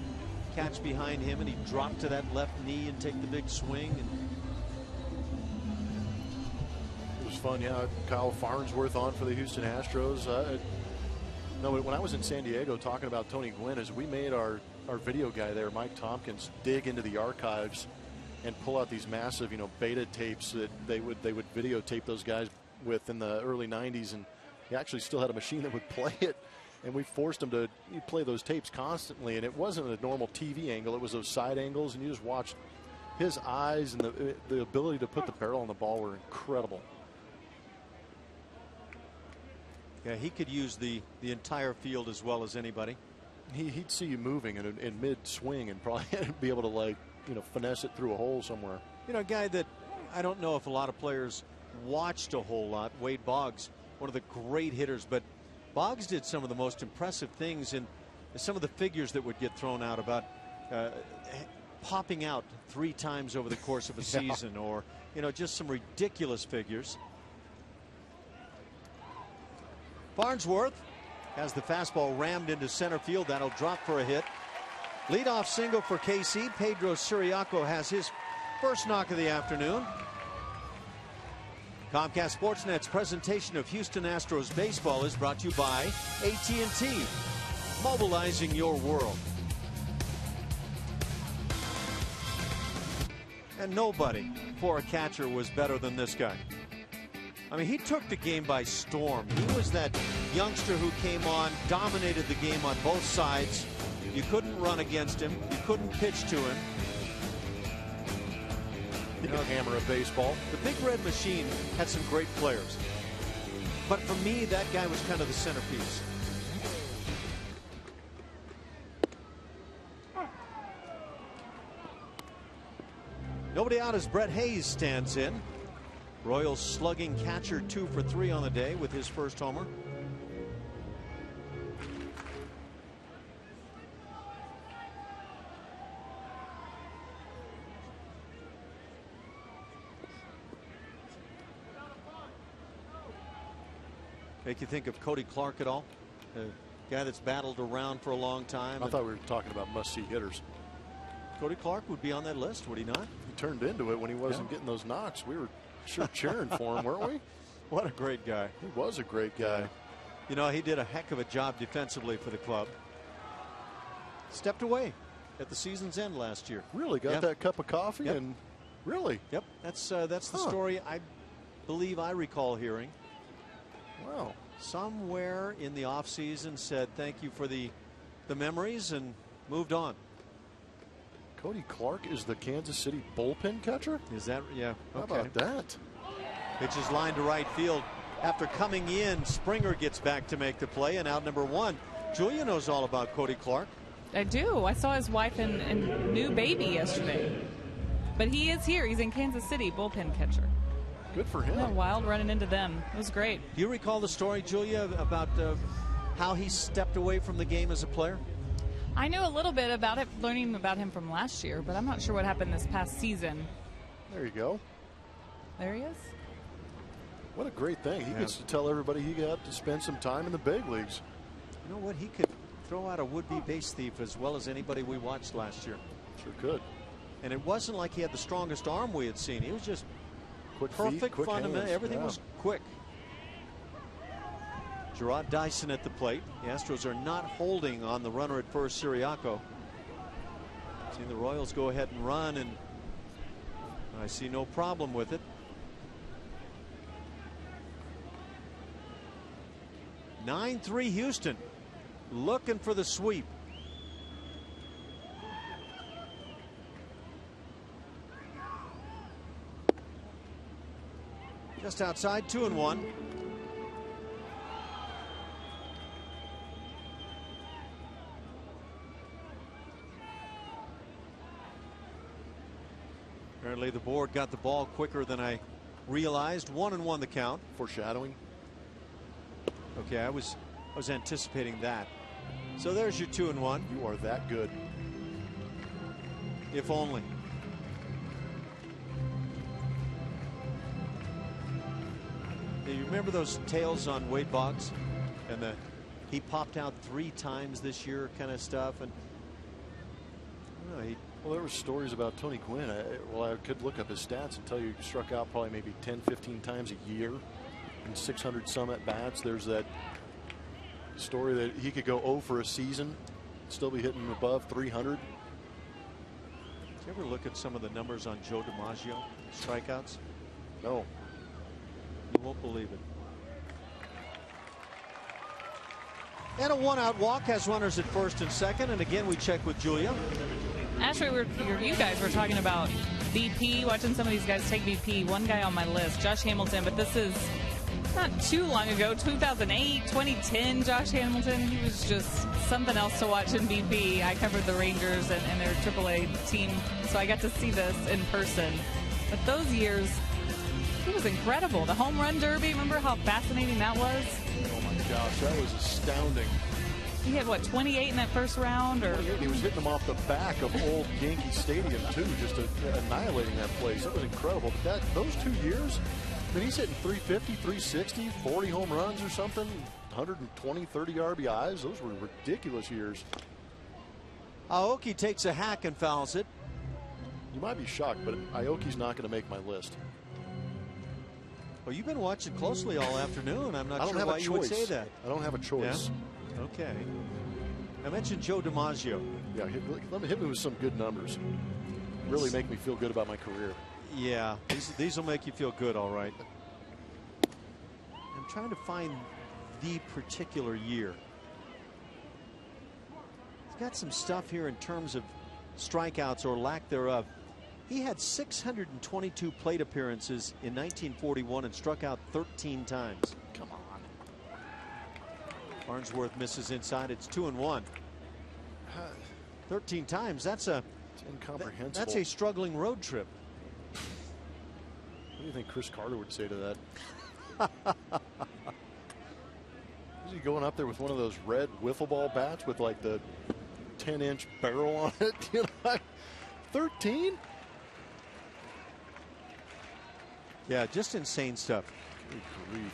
A: catch behind him and he'd drop to that left knee and take the big swing. And
D: it was fun, yeah. Kyle Farnsworth on for the Houston Astros. No, when I was in San Diego talking about Tony Gwynn, as we made our video guy there, Mike Tompkins, dig into the archives and pull out these massive, beta tapes that they would videotape those guys with in the early 90s, and he actually still had a machine that would play it, and we forced him to play those tapes constantly, and it wasn't a normal TV angle, it was those side angles, and you just watched his eyes, and the ability to put the barrel on the ball were incredible.
A: Yeah, he could use the entire field as well as anybody.
D: He'd see you moving in mid-swing and probably be able to, finesse it through a hole somewhere.
A: A guy that I don't know if a lot of players watched a whole lot, Wade Boggs, one of the great hitters, but Boggs did some of the most impressive things in some of the figures that would get thrown out about popping out 3 times over the course of a season, or, just some ridiculous figures. Farnsworth has the fastball rammed into center field. That'll drop for a hit. Leadoff single for KC. Pedro Siriaco has his first knock of the afternoon. Comcast Sportsnet's presentation of Houston Astros baseball is brought to you by AT&T, mobilizing your world. And nobody for a catcher was better than this guy. I mean, he took the game by storm. He was that youngster who came on, dominated the game on both sides. You couldn't run against him. You couldn't pitch to him.
B: He could hammer a baseball.
A: The Big Red Machine had some great players. But for me, that guy was kind of the centerpiece. Nobody out as Brett Hayes stands in. Royals slugging catcher 2 for 3 on the day with his first homer. Make you think of Cody Clark at all? A guy that's battled around for a long time.
B: I thought we were talking about must-see hitters.
A: Cody Clark would be on that list, would he not?
B: He turned into it when he wasn't getting those knocks. We were sure cheering for him, weren't we?
A: What a great guy.
B: He was a great guy.
A: You know, he did a heck of a job defensively for the club. Stepped away at the season's end last year.
B: Really got that cup of coffee and really.
A: Yep, that's the story I believe I recall hearing.
B: Wow.
A: Somewhere in the offseason said thank you for the memories and moved on.
B: Cody Clark is the Kansas City bullpen catcher?
A: Is that, yeah.
B: How
A: Okay.
B: about that?
A: Pitch is lined to right field. After coming in, Springer gets back to make the play, and out number 1. Julia knows all about Cody Clark.
C: I do. I saw his wife and new baby yesterday. But he is here. He's in Kansas City, bullpen catcher.
B: Good for him.
C: Yeah, Wild running into them. It was great.
A: Do you recall the story, Julia, about how he stepped away from the game as a player?
C: I knew a little bit about it, learning about him from last year, but I'm not sure what happened this past season.
B: There you go.
C: There he is.
B: What a great thing. He gets to tell everybody he got to spend some time in the big leagues.
A: You know what? He could throw out a would-be base thief as well as anybody we watched last year.
B: Sure could.
A: And it wasn't like he had the strongest arm we had seen. He was just
B: quick
A: perfect
B: feet, quick
A: fundamental.
B: hands.
A: Everything was quick. Gerard Dyson at the plate. The Astros are not holding on the runner at first, Siriaco. Seeing the Royals go ahead and run, and I see no problem with it. 9-3 Houston, looking for the sweep. Just outside, 2-1. Apparently the board got the ball quicker than I realized. 1-1 the count.
B: Foreshadowing.
A: Okay, I was anticipating that. So there's your 2-1.
B: You are that good.
A: If only. Do you remember those tales on Wade Boggs and he popped out 3 times this year kind of stuff? And
B: well, there were stories about Tony Gwynn. I could look up his stats and tell you he struck out probably maybe 10-15 times a year in 600 some at bats. There's that story that he could go 0 for a season, still be hitting above 300.
A: Did you ever look at some of the numbers on Joe DiMaggio, strikeouts?
B: No.
A: You won't believe it. And a 1-out walk has runners at first and second. And again, we check with Julia.
C: Actually, you guys were talking about BP, watching some of these guys take BP. One guy on my list, Josh Hamilton, but this is not too long ago, 2008, 2010, Josh Hamilton. He was just something else to watch in BP. I covered the Rangers and their AAA team, so I got to see this in person. But those years, he was incredible. The home run derby, remember how fascinating that was?
B: Oh my gosh, that was astounding.
C: He had, what, 28 in that first round? Or
B: he was hitting them off the back of old Yankee Stadium, too, just annihilating that place. That was incredible. But those 2 years, I mean, he's hitting 350, 360, 40 home runs or something, 120, 30 RBIs. Those were ridiculous years.
A: Aoki takes a hack and fouls it.
B: You might be shocked, but Aoki's not going to make my list.
A: Well, you've been watching closely all afternoon. I'm not sure why you would say that.
B: I don't have a choice.
A: Yeah? Okay. I mentioned Joe DiMaggio.
B: Yeah, hit me with some good numbers. Really make me feel good about my career.
A: Yeah, these will make you feel good, all right. I'm trying to find the particular year. He's got some stuff here in terms of strikeouts or lack thereof. He had 622 plate appearances in 1941 and struck out 13 times.
B: Come on.
A: Farnsworth misses inside. It's 2-1. 13 times. That's
B: incomprehensible.
A: That's a struggling road trip.
B: What do you think Chris Carter would say to that? Is he going up there with one of those red wiffle ball bats with like the 10-inch barrel on it? 13?
A: Yeah, just insane stuff.
B: Good grief.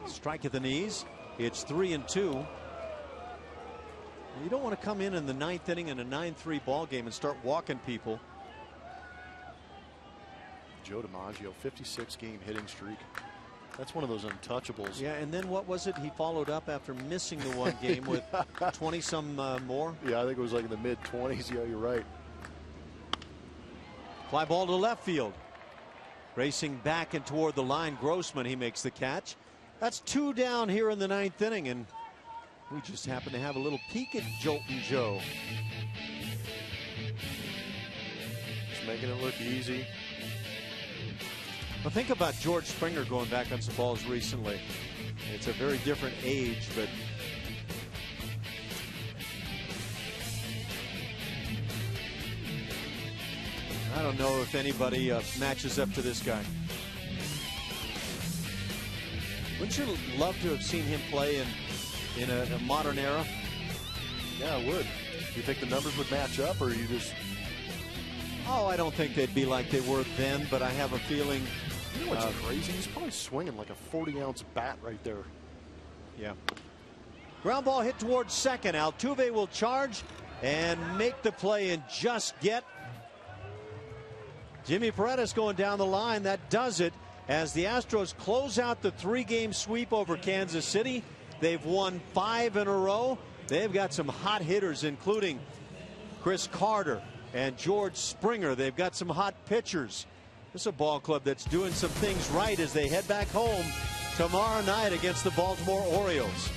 A: Strike at the knees. It's 3-2. You don't want to come in the ninth inning in a 9-3 ball game and start walking people.
B: Joe DiMaggio, 56-game hitting streak. That's one of those untouchables.
A: Yeah, and then what was it? He followed up after missing the one game with 20-some more.
B: Yeah, I think it was like in the mid-20s. Yeah, you're right.
A: Fly ball to left field. Racing back and toward the line, Grossman, he makes the catch. That's 2 down here in the ninth inning, and we just happen to have a little peek at Joltin' Joe.
B: Just making it look easy.
A: Well, think about George Springer going back on some balls recently. It's a very different age, but I don't know if anybody matches up to this guy. Wouldn't you love to have seen him play in a modern era?
B: Yeah, I would. Do you think the numbers would match up, or you just...
A: Oh, I don't think they'd be like they were then, but I have a feeling...
B: You know what's crazy? He's probably swinging like a 40-ounce bat right there.
A: Yeah. Ground ball hit towards second. Altuve will charge and make the play and just get Jimmy Paredes going down the line. That does it as the Astros close out the 3-game sweep over Kansas City. They've won 5 in a row. They've got some hot hitters, including Chris Carter and George Springer. They've got some hot pitchers. This is a ball club that's doing some things right as they head back home tomorrow night against the Baltimore Orioles.